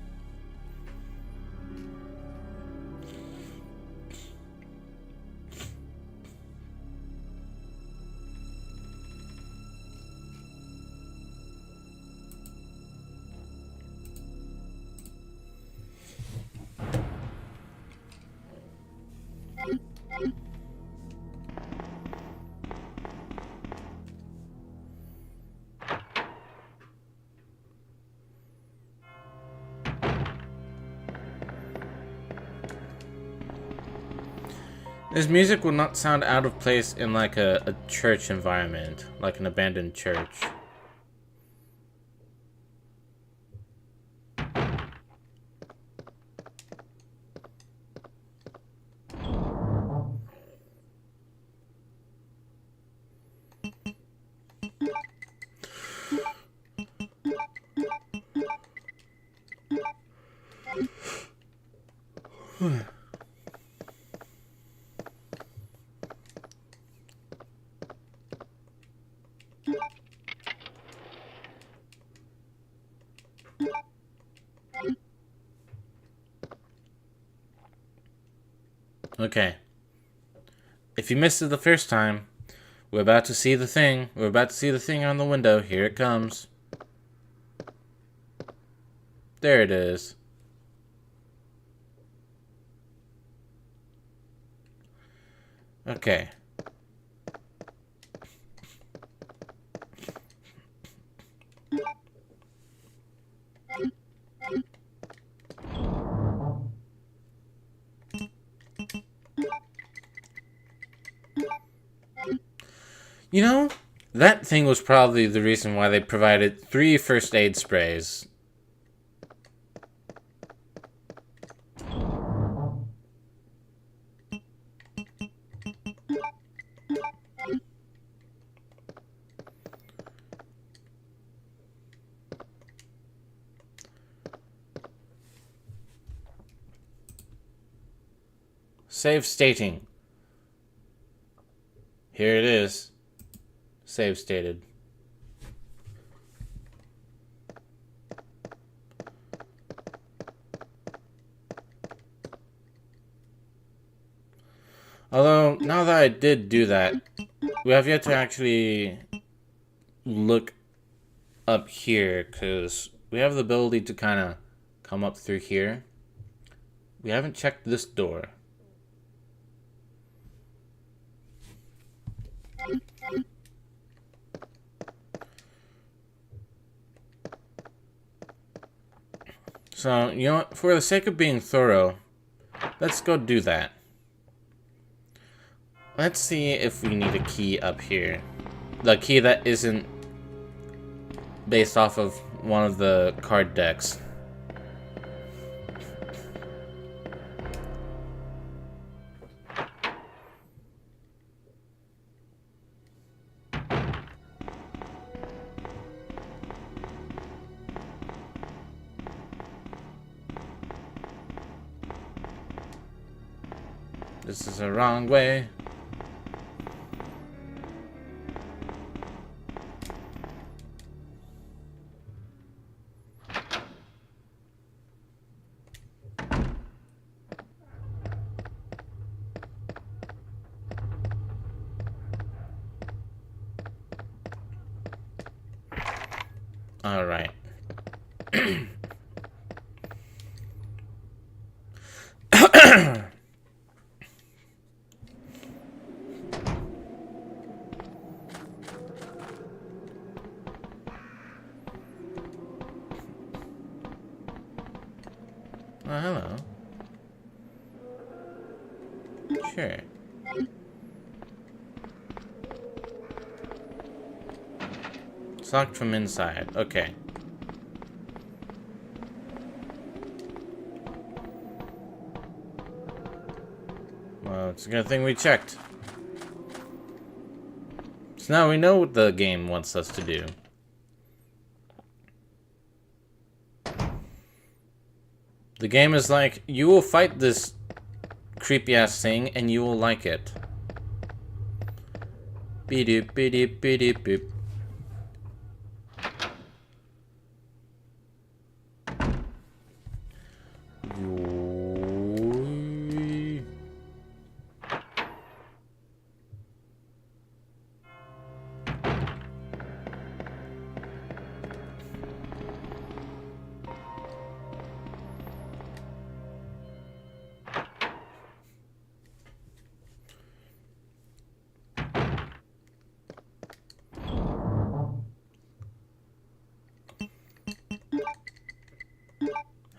This music will not sound out of place in like a church environment, like an abandoned church. Okay. If you missed it the first time, we're about to see the thing. We're about to see the thing on the window. Here it comes. There it is. Okay. You know, that thing was probably the reason why they provided 3 first aid sprays. Save stating. Here it is. Save stated. Although, now that I did do that, we have yet to actually look up here, because we have the ability to kind of come up through here. We haven't checked this door. So, you know what? For the sake of being thorough, let's go do that. Let's see if we need a key up here. The key that isn't based off of one of the card decks. This is the wrong way. All right. Sure. It's locked from inside. Okay. Well, it's a good thing we checked. So now we know what the game wants us to do. The game is like, you will fight this creepy ass thing and you will like it. Beep beep beep beep beep.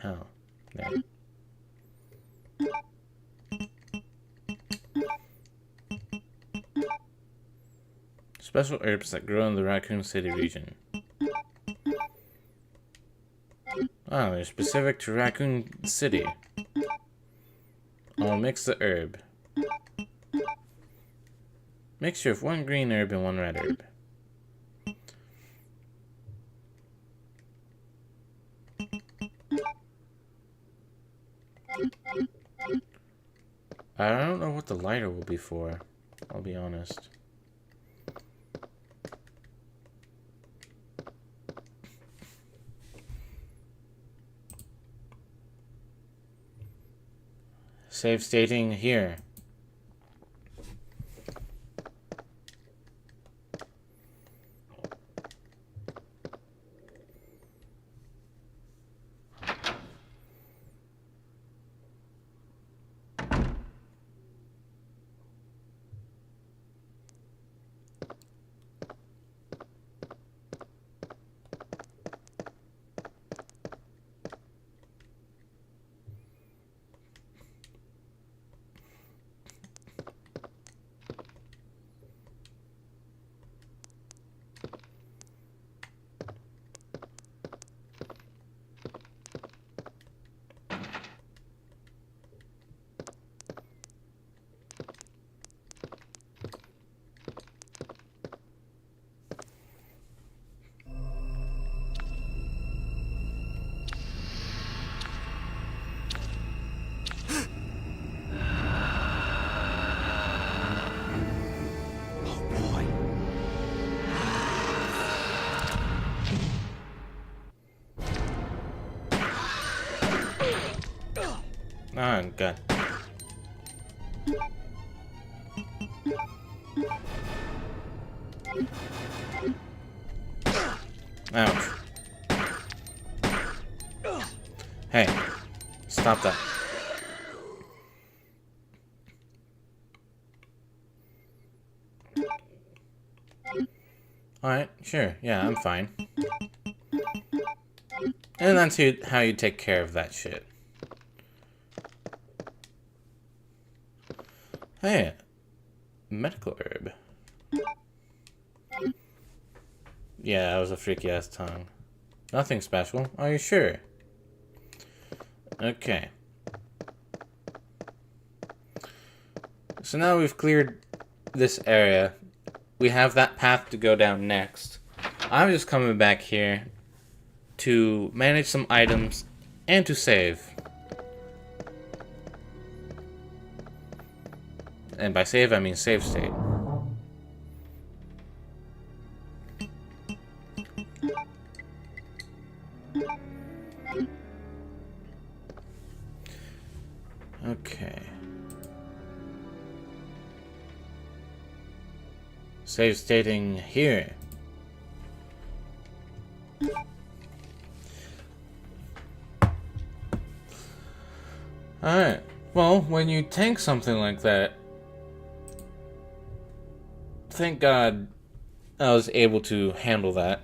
Hell, there. Special herbs that grow in the Raccoon City region. Oh, they're specific to Raccoon City. I'll mix the herb. Mixture of 1 green herb and 1 red herb. I don't know what the lighter will be for, I'll be honest. Save stating here. Oh, God. Ouch. Hey, stop that. Alright, sure. Yeah, I'm fine. And that's how you take care of that shit. Hey, medical herb. Yeah, that was a freaky ass tongue. Nothing special. Are you sure? Okay. So now we've cleared this area. We have that path to go down next. I'm just coming back here to manage some items and to save. And by save, I mean save state. Okay. Save stating here. Alright. Well, when you tank something like that, thank God I was able to handle that.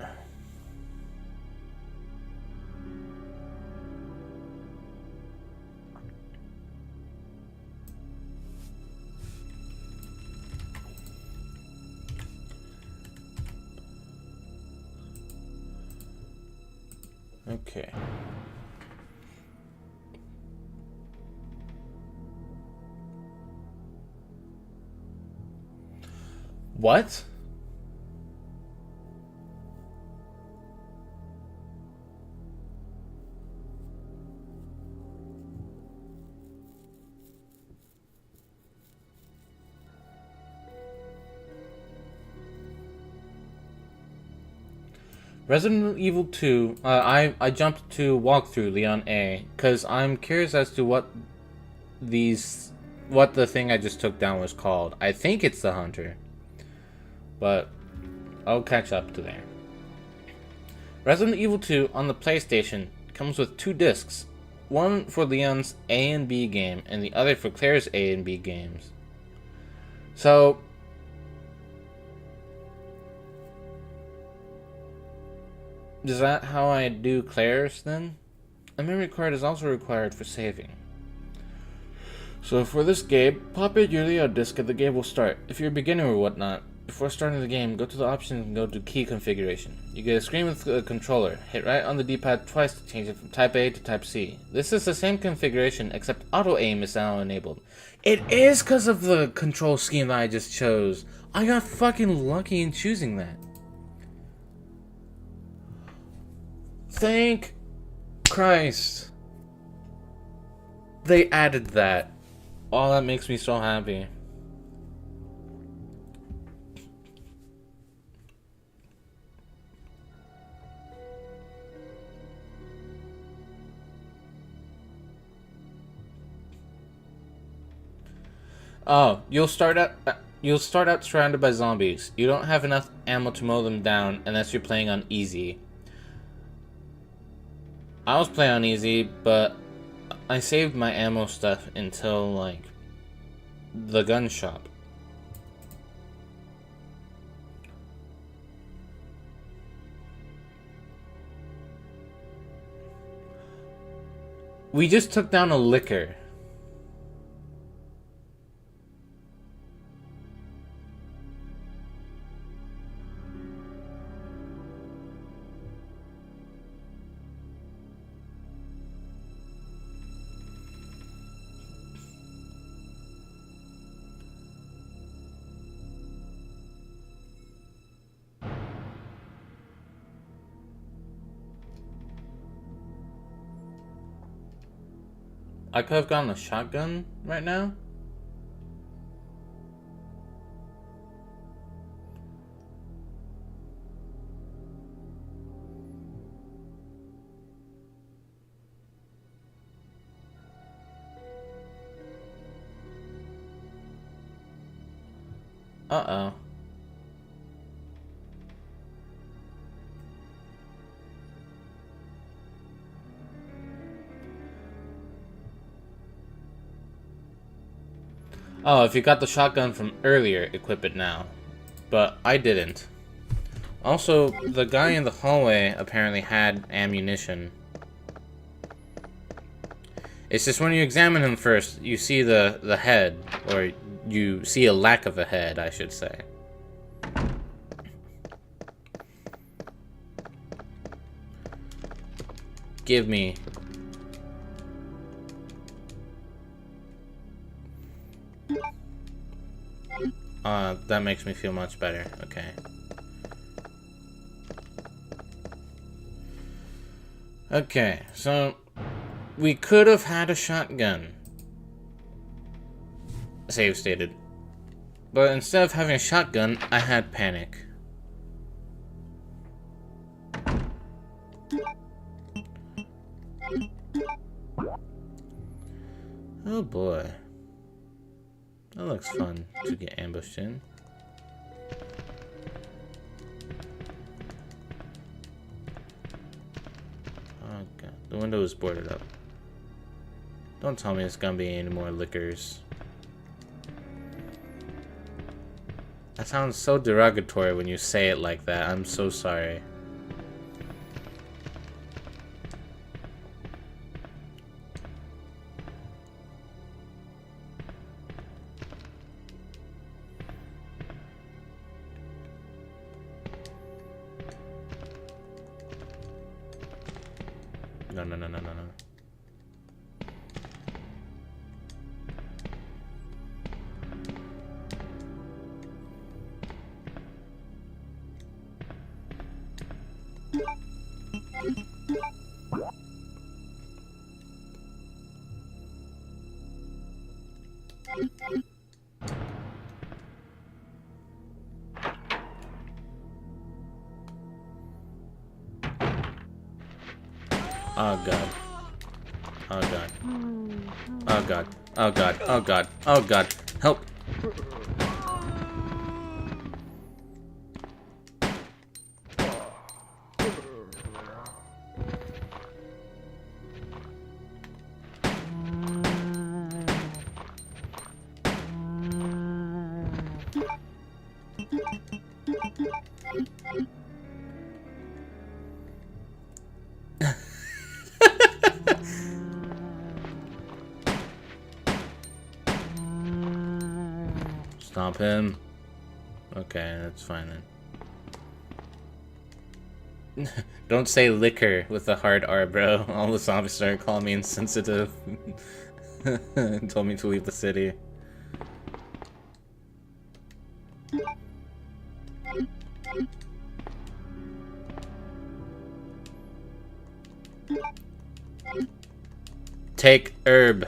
Okay. What? Resident Evil 2, I jumped to walkthrough Leon A, because I'm curious as to what the thing I just took down was called. I think it's the Hunter, but I'll catch up to there. Resident Evil 2 on the PlayStation comes with 2 discs, one for Leon's A and B game, and the other for Claire's A and B games. So, is that how I do Claire's then? A memory card is also required for saving. So for this game, pop in your Leon disc and the game will start. If you're a beginner or whatnot, before starting the game, go to the options and go to key configuration. You get a screen with a controller. Hit right on the D-pad twice to change it from type A to type C. This is the same configuration except auto aim is now enabled. It is because of the control scheme that I just chose. I got fucking lucky in choosing that. Thank Christ. They added that. Oh, that makes me so happy. Oh, you'll start out surrounded by zombies. You don't have enough ammo to mow them down unless you're playing on easy. I was playing on easy, but I saved my ammo stuff until, like, the gun shop. We just took down a liquor. I could have gotten a shotgun right now. Uh-oh. Oh, if you got the shotgun from earlier, equip it now. But I didn't. Also, the guy in the hallway apparently had ammunition. It's just when you examine him first, you see the head. Or you see a lack of a head, I should say. Give me... that makes me feel much better. Okay. Okay, so we could have had a shotgun. Save stated. But instead of having a shotgun, I had panic. Oh boy. That looks fun to get ambushed in. Oh god, the window is boarded up. Don't tell me it's gonna be any more liquors. That sounds so derogatory when you say it like that. I'm so sorry. No, no, no, no, no, no. Oh god. Oh god. Oh god. Oh god. Oh god. Oh god. Help. Stop him. Okay, that's fine then. Don't say liquor with a hard R, bro. All the zombies started calling me insensitive. And told me to leave the city. Take herb.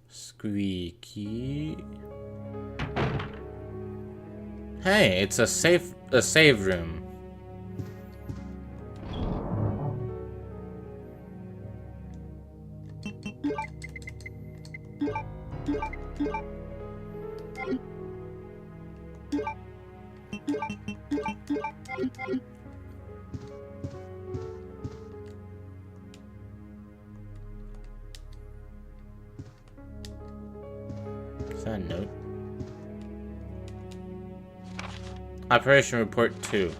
Squeaky. Hey, it's a save room. Is that a note? Operation Report 2.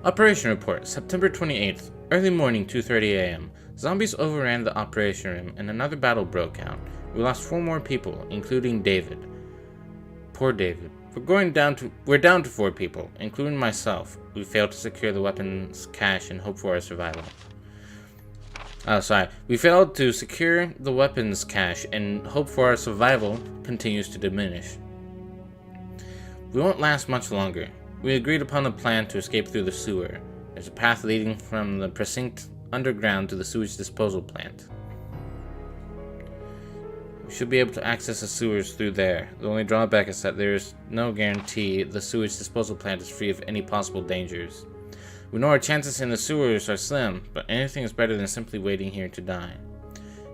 Operation Report, September 28th, early morning, 2:30 a.m. Zombies overran the operation room and another battle broke out. We lost 4 more people, including David. Poor David. We're down to 4 people, including myself. We failed to secure the weapons cache and hope for our survival. We failed to secure the weapons cache and hope for our survival continues to diminish. We won't last much longer. We agreed upon a plan to escape through the sewer. There's a path leading from the precinct underground to the sewage disposal plant. We should be able to access the sewers through there. The only drawback is that there is no guarantee the sewage disposal plant is free of any possible dangers. We know our chances in the sewers are slim, but anything is better than simply waiting here to die.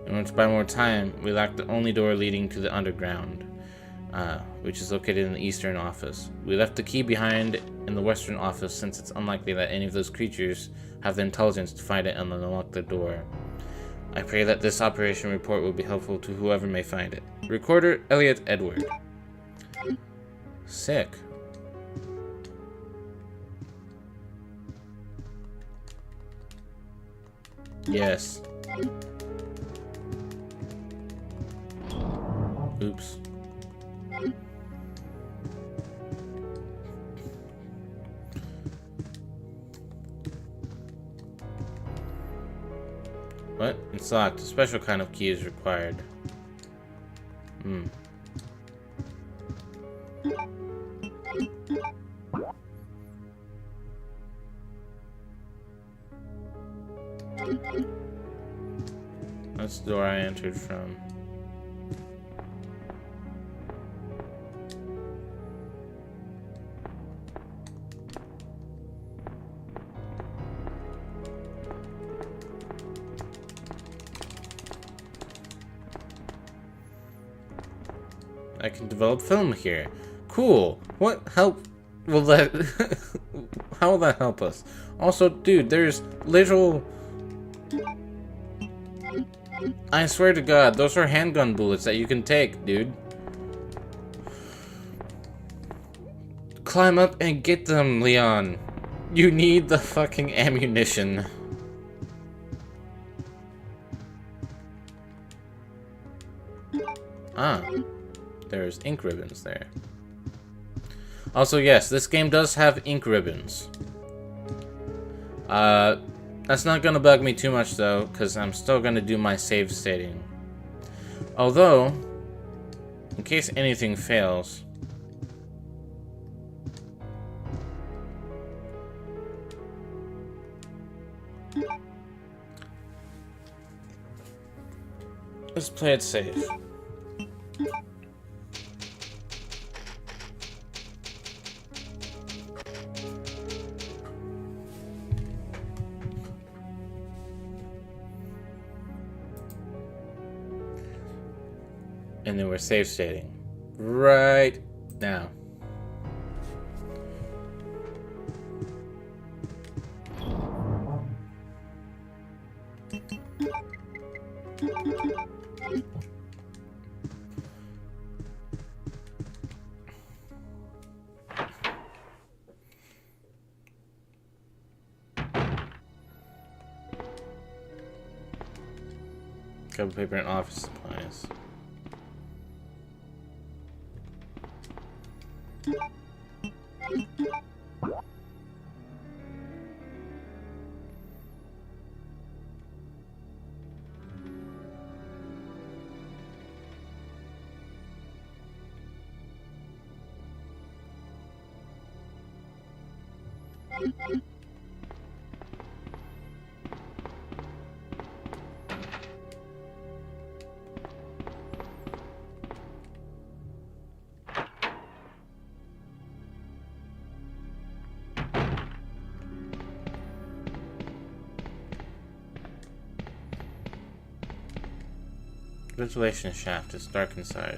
In order to buy more time, we locked the only door leading to the underground, which is located in the eastern office. We left the key behind in the western office since it's unlikely that any of those creatures have the intelligence to find it and unlock the door. I pray that this operation report will be helpful to whoever may find it. Recorder Elliot Edward. Sick. Yes. Oops. What? It's locked. A special kind of key is required. That's the door I entered from. I can develop film here. Cool. What help will that... How will that help us? Also, dude, there's literal... I swear to God, those are handgun bullets that you can take, dude. Climb up and get them, Leon. You need the fucking ammunition. Ah, there's ink ribbons there. Also, yes, this game does have ink ribbons. That's not gonna bug me too much though, because I'm still gonna do my save stating. Although, in case anything fails, let's play it safe. And then we're save stating right now. Cover paper and office supplies. Ventilation shaft is dark inside.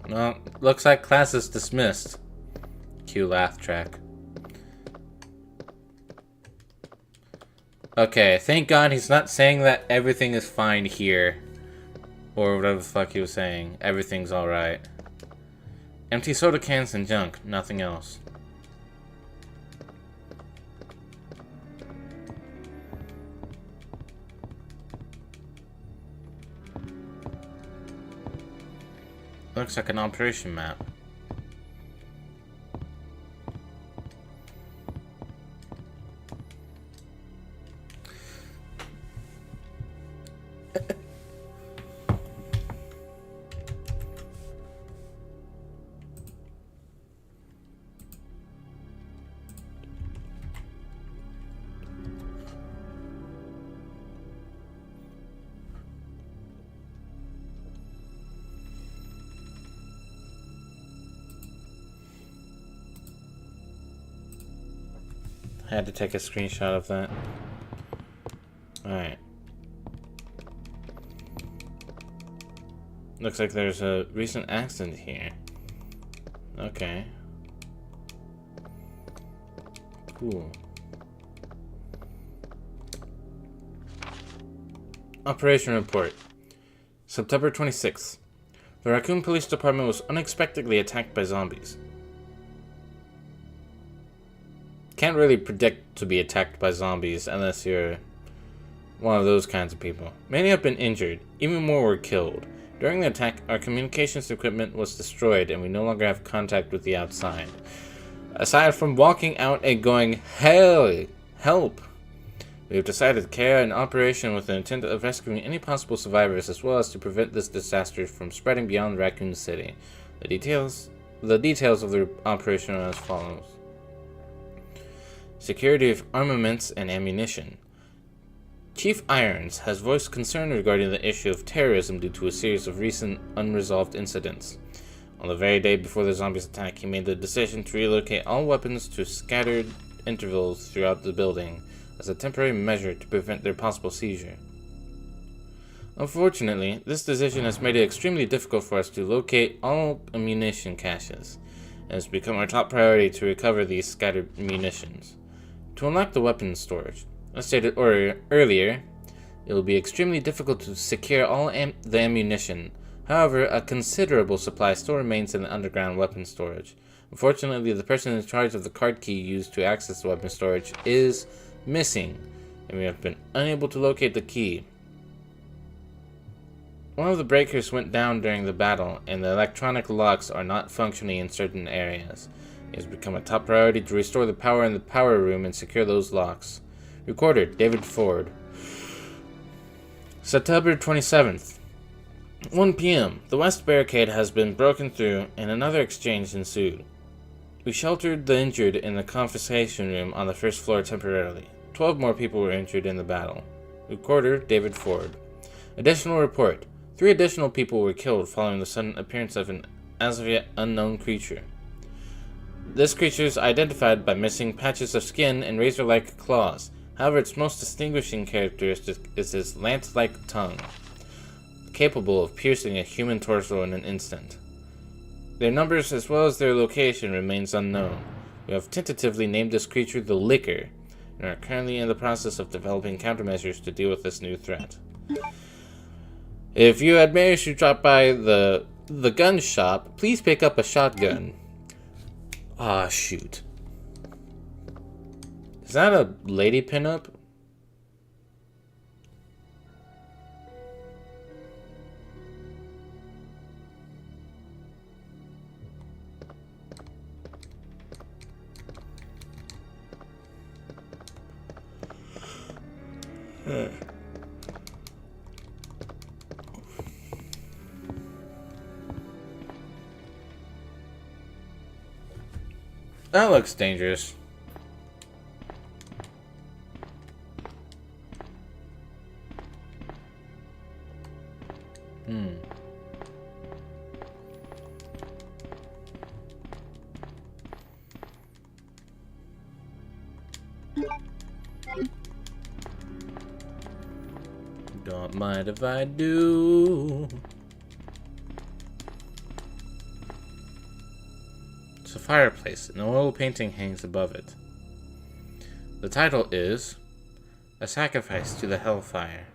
Well, looks like class is dismissed. Cue laugh track. Okay, thank God he's not saying that everything is fine here. Or whatever the fuck he was saying. Everything's alright. Empty soda cans and junk, nothing else. Looks like an operation map. I had to take a screenshot of that. Alright. Looks like there's a recent accident here. Okay. Cool. Operation report. September 26th. The Raccoon Police Department was unexpectedly attacked by zombies. Can't really predict to be attacked by zombies unless you're one of those kinds of people. Many have been injured, even more were killed. During the attack, our communications equipment was destroyed and we no longer have contact with the outside. Aside from walking out and going, "Hey, help!" we have decided to carry out an operation with the intent of rescuing any possible survivors as well as to prevent this disaster from spreading beyond Raccoon City. The details of the operation are as follows. Security of armaments and ammunition. Chief Irons has voiced concern regarding the issue of terrorism due to a series of recent unresolved incidents. On the very day before the zombies' attack, he made the decision to relocate all weapons to scattered intervals throughout the building as a temporary measure to prevent their possible seizure. Unfortunately, this decision has made it extremely difficult for us to locate all ammunition caches, and it's become our top priority to recover these scattered munitions. To unlock the weapons storage, as stated earlier, It will be extremely difficult to secure all the ammunition. However, a considerable supply still remains in the underground weapon storage. Unfortunately, the person in charge of the card key used to access the weapon storage is missing, and we have been unable to locate the key. One of the breakers went down during the battle, and the electronic locks are not functioning in certain areas. It has become a top priority to restore the power in the power room and secure those locks. Recorder, David Ford. September 27th. 1 p.m. The west barricade has been broken through, and another exchange ensued. We sheltered the injured in the confiscation room on the first floor temporarily. 12 more people were injured in the battle. Recorder, David Ford. Additional report. 3 additional people were killed following the sudden appearance of an as of yet unknown creature. This creature is identified by missing patches of skin and razor-like claws. However, its most distinguishing characteristic is its lance-like tongue, capable of piercing a human torso in an instant. Their numbers as well as their location remains unknown. We have tentatively named this creature the Licker, and are currently in the process of developing countermeasures to deal with this new threat. If you had managed to drop by the gun shop, please pick up a shotgun. Ah, shoot. Is that a lady pinup? That looks dangerous. Don't mind if I do. It's a fireplace. An oil painting hangs above it. The title is A Sacrifice to the Hellfire.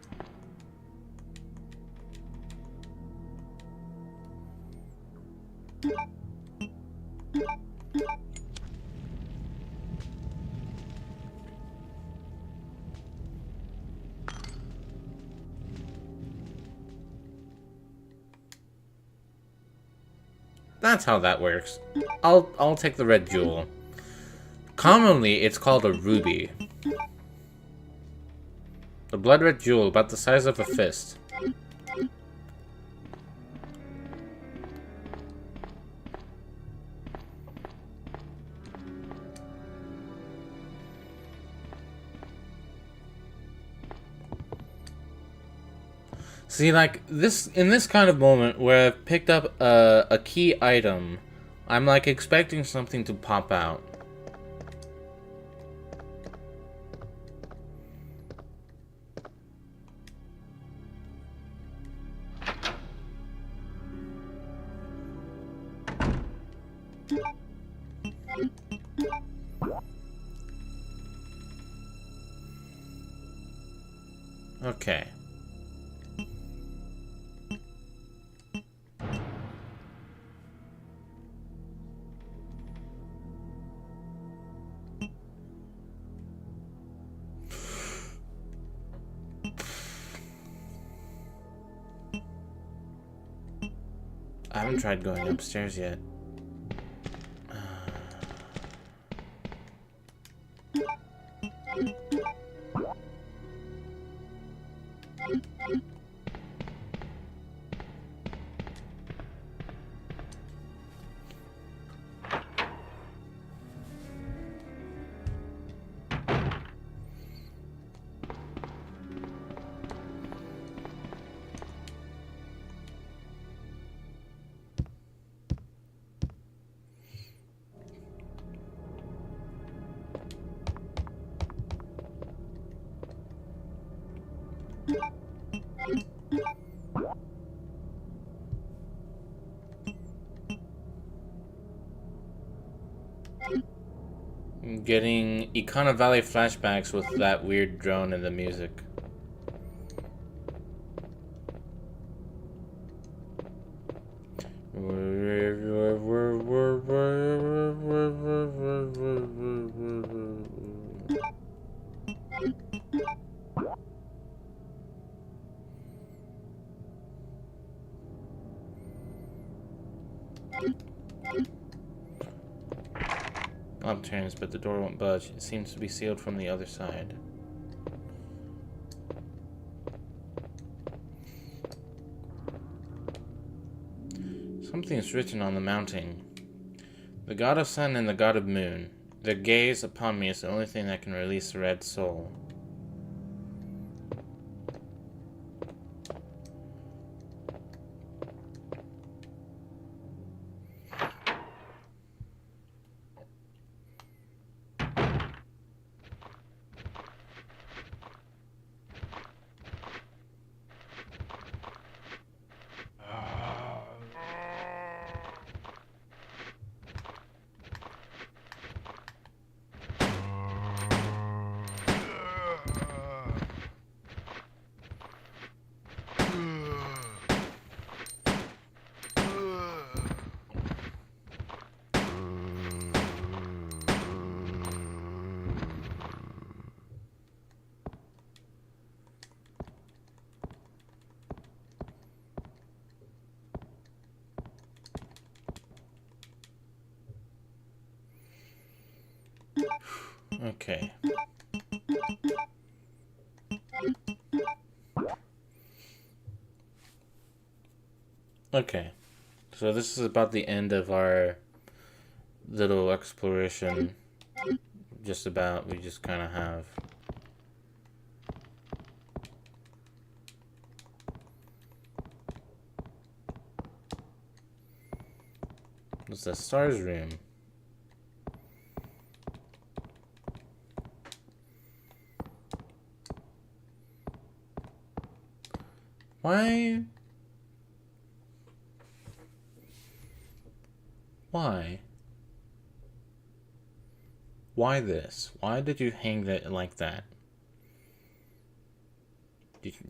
That's how that works. I'll take the red jewel. Commonly, it's called a ruby. The blood red jewel, about the size of a fist. See, like, in this kind of moment where I've picked up a key item, I'm, like, expecting something to pop out. Okay. I haven't tried going upstairs yet. I'm getting Icona Valley flashbacks with that weird drone and the music. Knob turns, but the door won't budge. It seems to be sealed from the other side. Something is written on the mounting. The god of sun and the god of moon. Their gaze upon me is the only thing that can release the red soul. Okay. Okay. So this is about the end of our little exploration. Just about, we just kind of have. It's the stars room. Why? Why? Why this? Why did you hang that like that?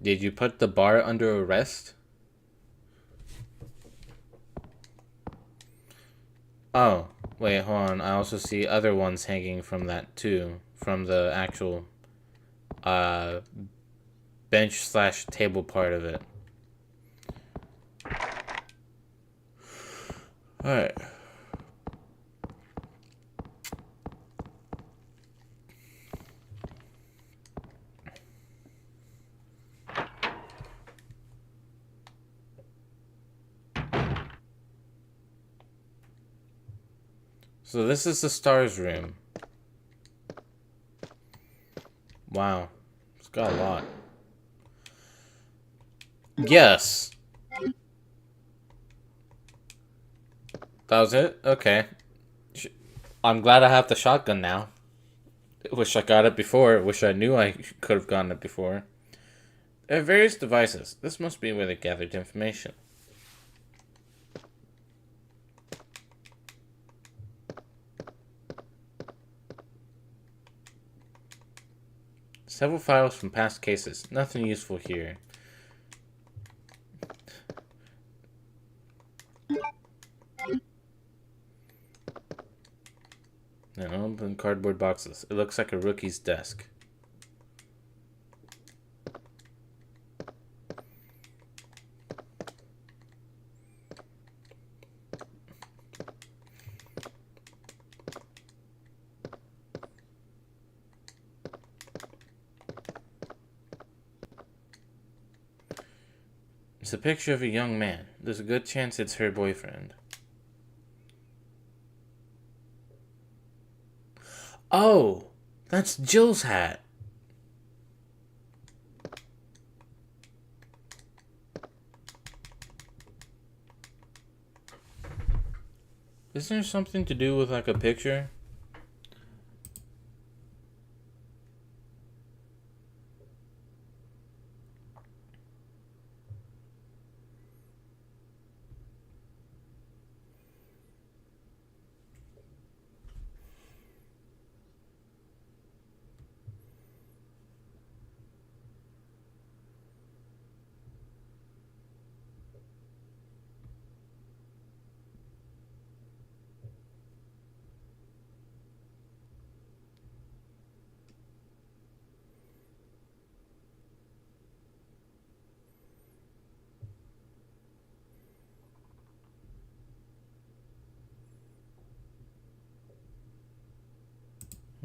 Did you put the bar under arrest? Oh, wait, hold on. I also see other ones hanging from that too. From the actual bench slash table part of it. Alright. So this is the stars room. Wow. It's got a lot. Yes. That was it? Okay. I'm glad I have the shotgun now. Wish I got it before. Wish I knew I could have gotten it before. There are various devices. This must be where they gathered information. Several files from past cases. Nothing useful here. And open cardboard boxes. It looks like a rookie's desk. It's a picture of a young man. There's a good chance it's her boyfriend. Oh, that's Jill's hat. Isn't there something to do with like a picture?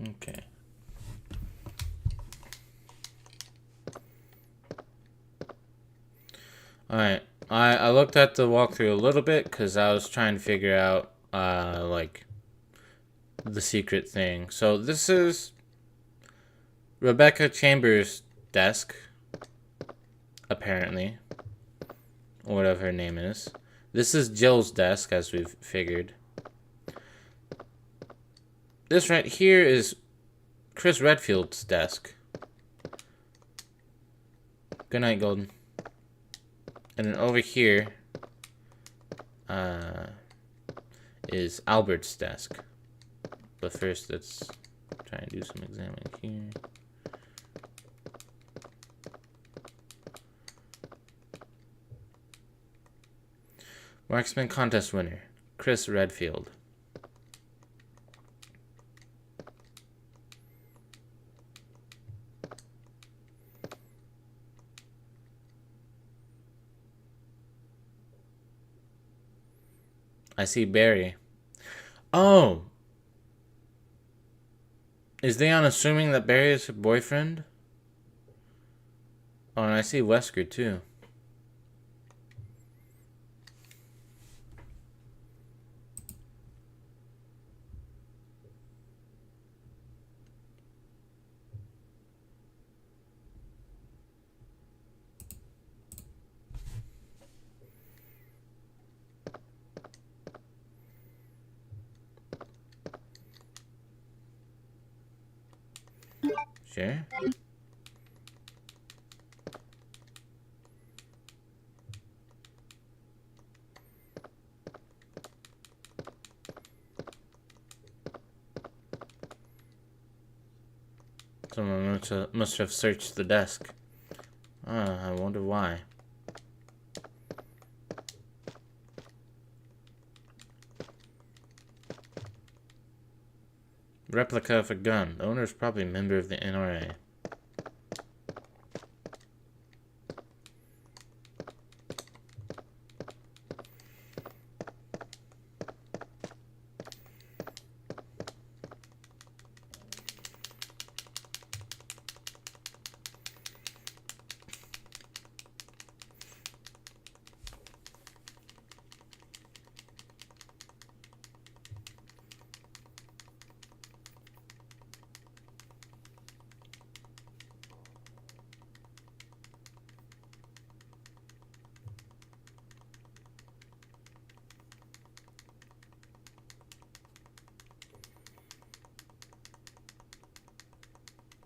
Okay. Alright. I looked at the walkthrough a little bit because I was trying to figure out like the secret thing. So this is Rebecca Chambers' desk, apparently. Or whatever her name is. This is Jill's desk, as we've figured. This right here is Chris Redfield's desk. Good night, Golden. And then over here is Albert's desk. But first, let's try and do some examining here. Marksman contest winner, Chris Redfield. I see Barry. Oh! Is Leon assuming that Barry is her boyfriend? Oh, and I see Wesker too. Sure. Someone must have searched the desk. I wonder why. Replica of a gun. The owner is probably a member of the NRA.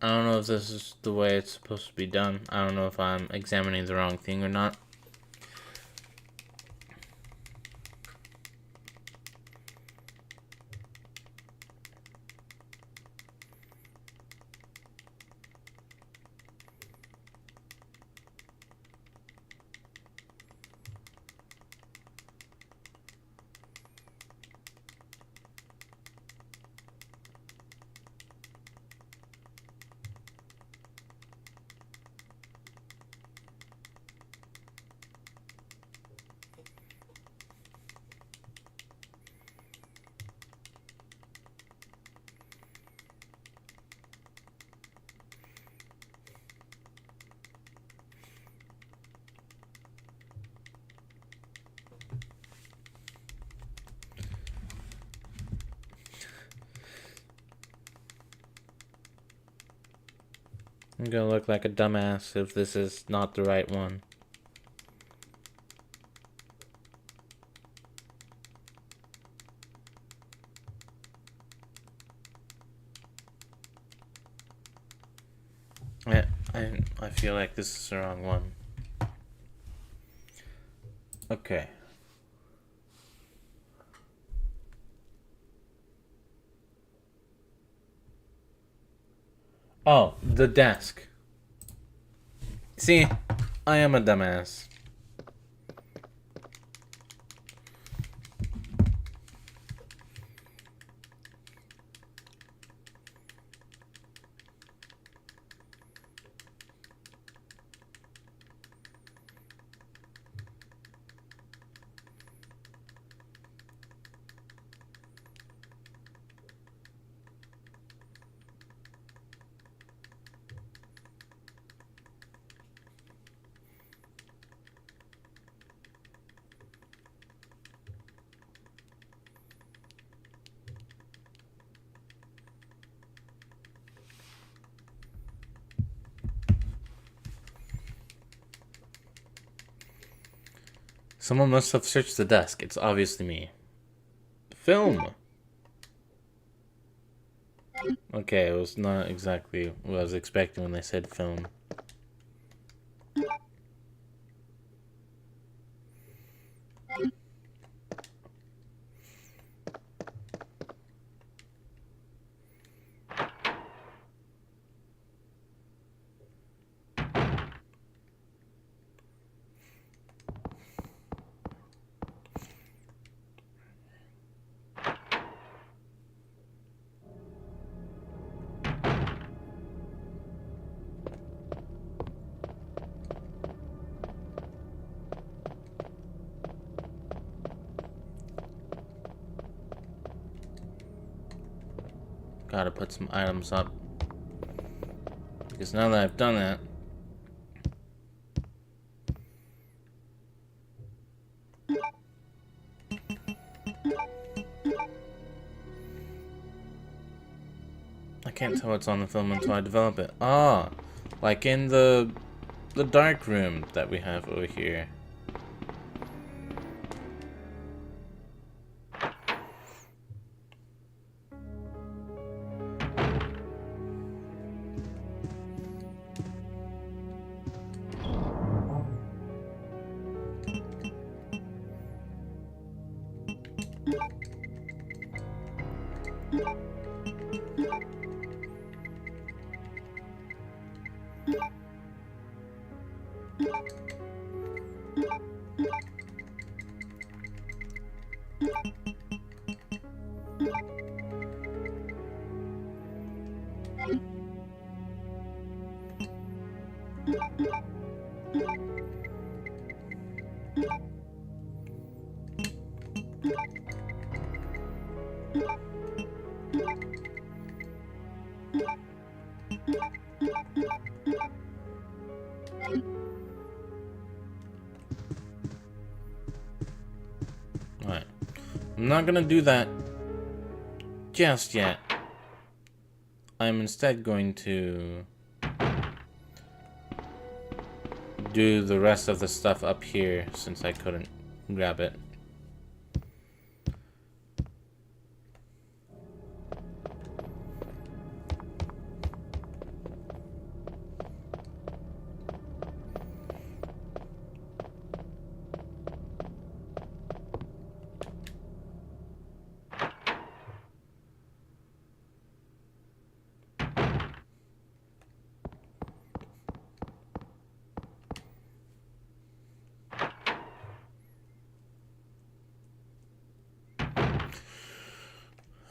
I don't know if this is the way it's supposed to be done. I don't know if I'm examining the wrong thing or not. I'm gonna look like a dumbass if this is not the right one. I feel like this is the wrong one. Okay. Oh, the desk. See, I am a dumbass. Someone must have searched the desk. It's obviously me. Film! Okay, it was not exactly what I was expecting when they said film. Gotta put some items up. Because now that I've done that, I can't tell what's on the film until I develop it. Ah, like in the dark room that we have over here. Alright. I'm not gonna do that just yet. I'm instead going to do the rest of the stuff up here since I couldn't grab it.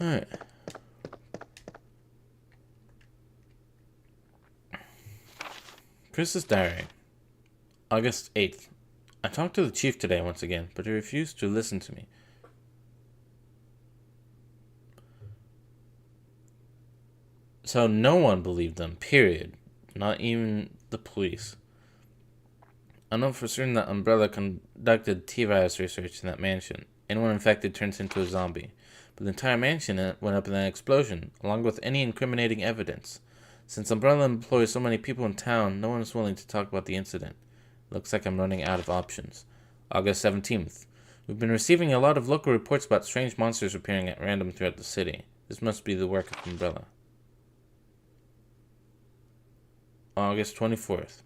Alright. Chris's diary. August 8th. I talked to the chief today once again, but he refused to listen to me. So no one believed them, period. Not even the police. I know for certain that Umbrella conducted T-virus research in that mansion. Anyone infected turns into a zombie. But the entire mansion went up in that explosion, along with any incriminating evidence. Since Umbrella employs so many people in town, no one is willing to talk about the incident. Looks like I'm running out of options. August 17th. We've been receiving a lot of local reports about strange monsters appearing at random throughout the city. This must be the work of Umbrella. August 24th.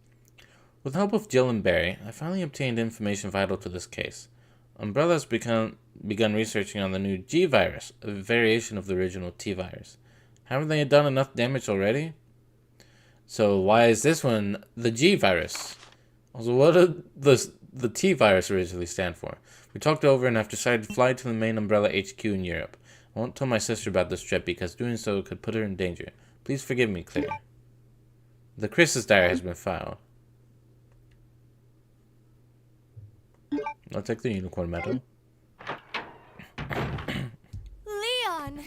With the help of Jill and Barry, I finally obtained information vital to this case. Umbrella has begun researching on the new G virus, a variation of the original T virus. Haven't they done enough damage already? So why is this one the G virus? Also, what did the T virus originally stand for? We talked over and I've decided to fly to the main Umbrella HQ in Europe. I won't tell my sister about this trip because doing so could put her in danger. Please forgive me, Claire. The Chris's diary has been filed. I'll take the unicorn medal. Leon!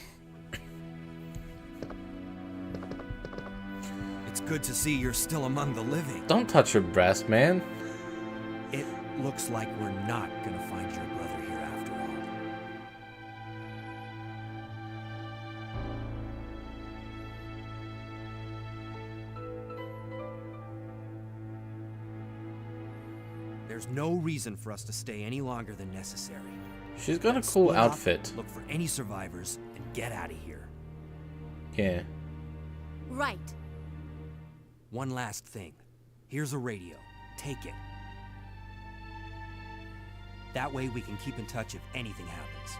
It's good to see you're still among the living. Don't touch her breast, man. It looks like we're not gonna find your brother here after all. There's no reason for us to stay any longer than necessary. She's got a Let's cool split up, outfit. Look for any survivors, and get out of here. Yeah. Right. One last thing. Here's a radio. Take it. That way we can keep in touch if anything happens.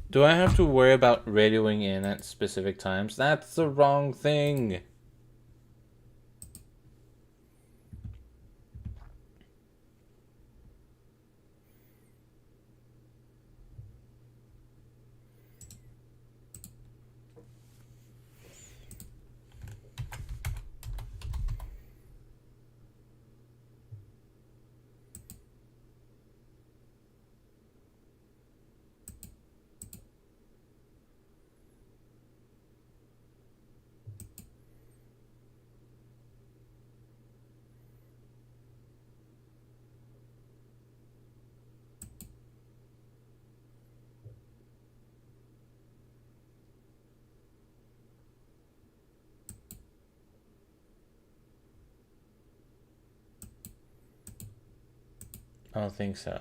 Do I have to worry about radioing in at specific times? That's the wrong thing. I don't think so.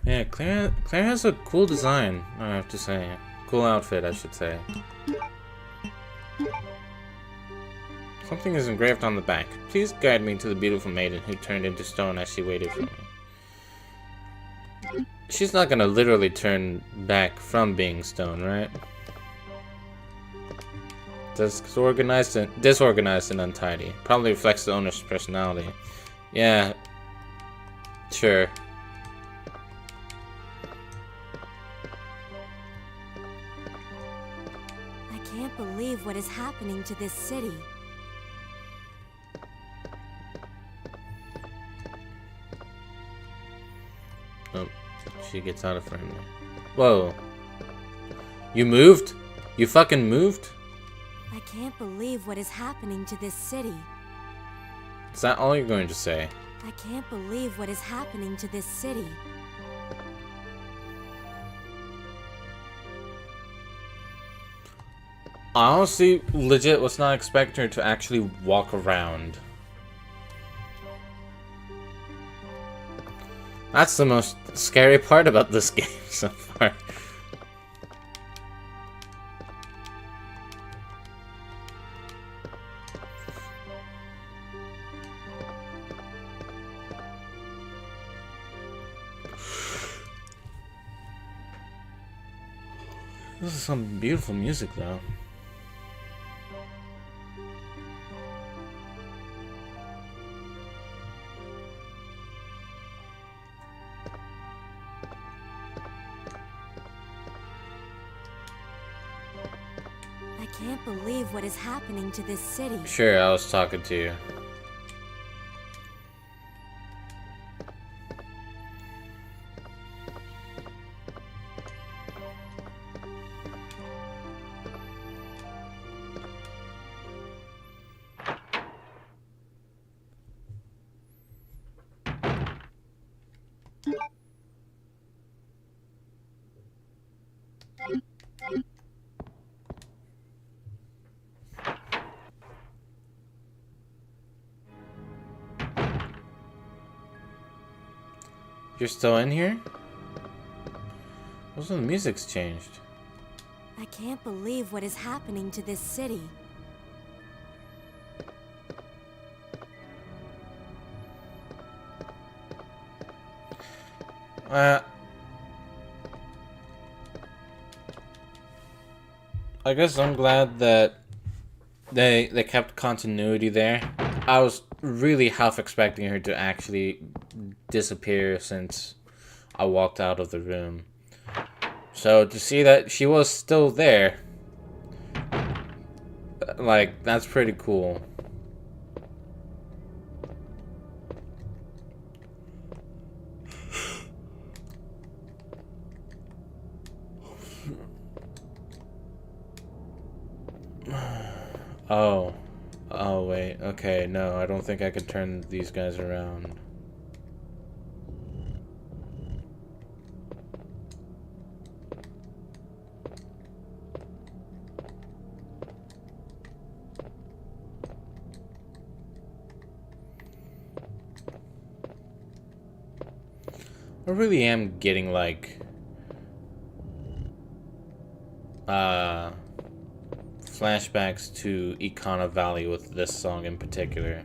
Yeah, Claire has a cool design, I have to say. Cool outfit, I should say. Something is engraved on the back. Please guide me to the beautiful maiden who turned into stone as she waited for me. She's not gonna literally turn back from being stone, right? Disorganized and untidy. Probably reflects the owner's personality. Yeah. Sure. I can't believe what is happening to this city. Oh, she gets out of frame there. Whoa. You moved? You fucking moved? I can't believe what is happening to this city. Is that all you're going to say? I can't believe what is happening to this city. I honestly, legit was not expecting her to actually walk around. That's the most scary part about this game so far. This is some beautiful music, though. I can't believe what is happening to this city. Sure, I was talking to you. You're still in here? Also, the music's changed. I can't believe what is happening to this city. I guess I'm glad that they kept continuity there. I was really half expecting her to actually disappear since I walked out of the room. So to see that she was still there, like, that's pretty cool. Oh. Oh, wait. Okay, no, I don't think I could turn these guys around. really am getting like flashbacks to Econo Valley with this song in particular.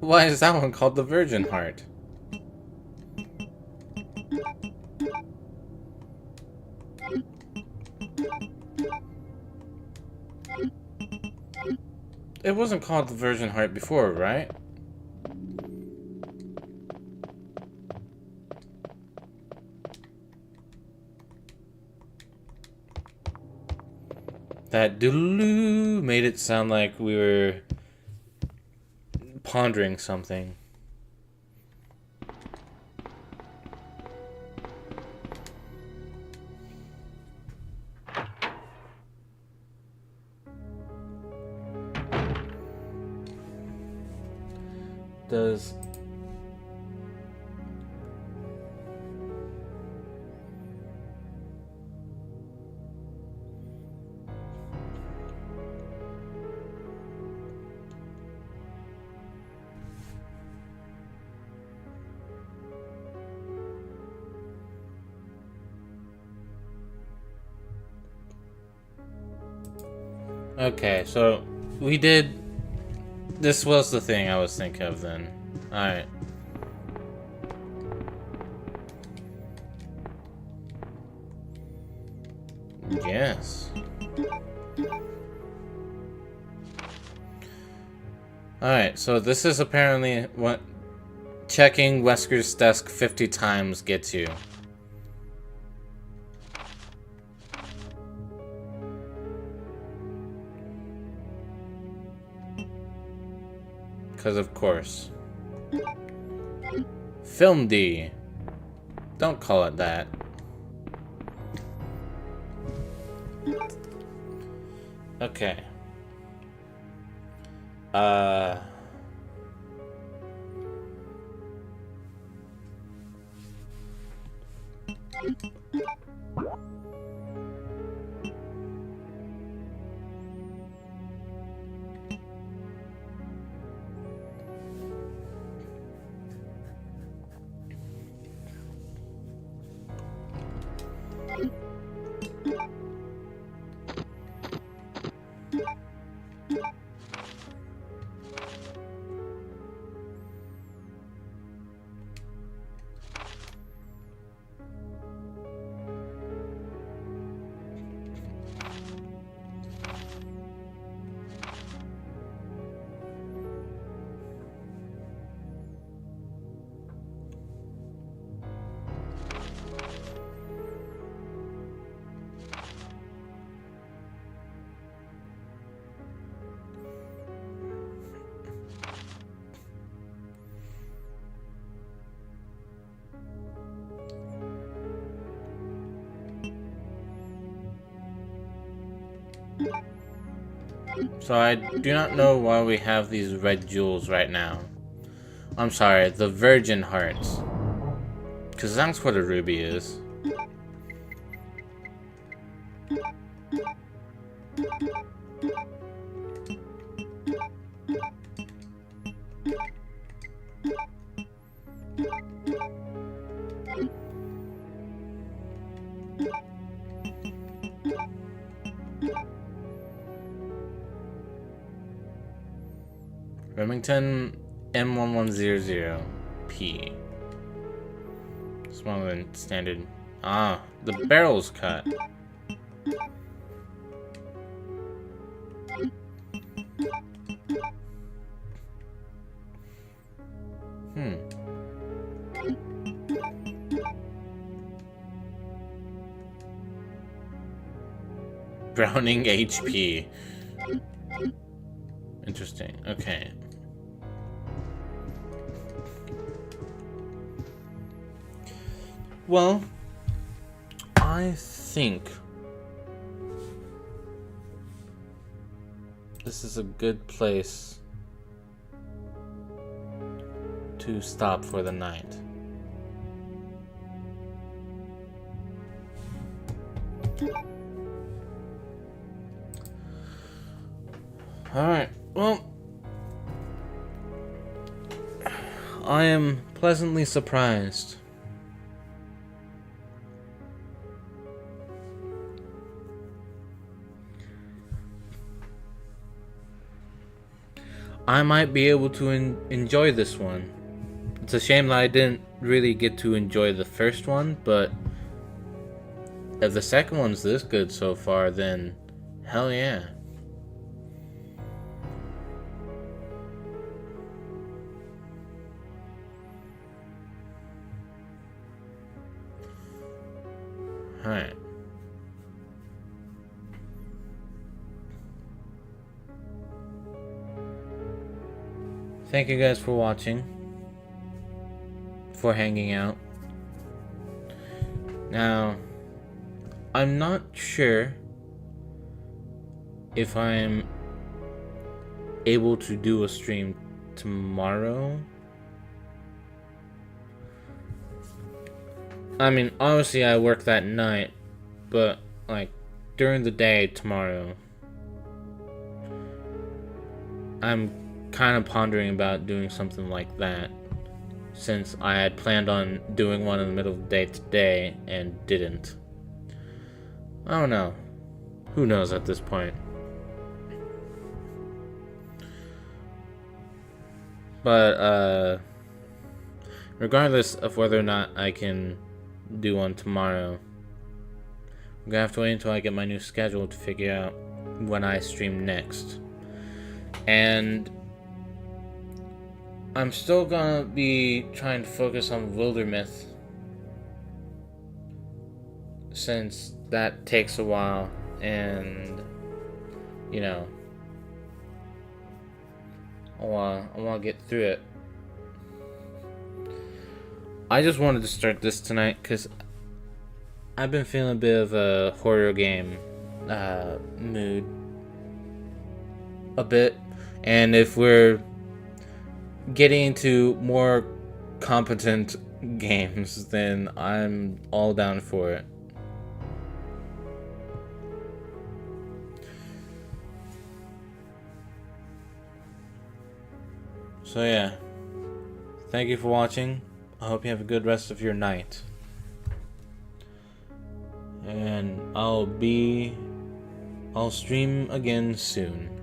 Why is that one called the Virgin Heart? It wasn't called the Virgin Heart before, right? That doodaloo made it sound like we were pondering something. Does okay, so we did. This was the thing I was thinking of then. Alright. Yes. Alright, so this is apparently what checking Wesker's desk 50 times gets you. Because of course. Film D. Don't call it that. Okay. So I do not know why we have these red jewels right now. I'm sorry, the Virgin Hearts. Because that's what a ruby is. Remington M1100P. Smaller than standard. Ah, the barrel's cut. Browning HP. Interesting. Okay. Well, I think this is a good place to stop for the night. Alright, well, I am pleasantly surprised. I might be able to enjoy this one. It's a shame that I didn't really get to enjoy the first one, but if the second one's this good so far, then hell yeah. Alright. Thank you guys for watching, for hanging out. Now, I'm not sure if I'm able to do a stream tomorrow. I mean, obviously I work that night, but like during the day tomorrow, I'm kind of pondering about doing something like that, since I had planned on doing one in the middle of the day today and didn't. I don't know. Who knows at this point? But regardless of whether or not I can do one tomorrow, I'm gonna have to wait until I get my new schedule to figure out when I stream next. And I'm still gonna be trying to focus on Wildermyth, since that takes a while, and you know, I wanna get through it. I just wanted to start this tonight because I've been feeling a bit of a horror game mood a bit, and if we're getting into more competent games, then I'm all down for it. So yeah, thank you for watching. I hope you have a good rest of your night. And I'll stream again soon.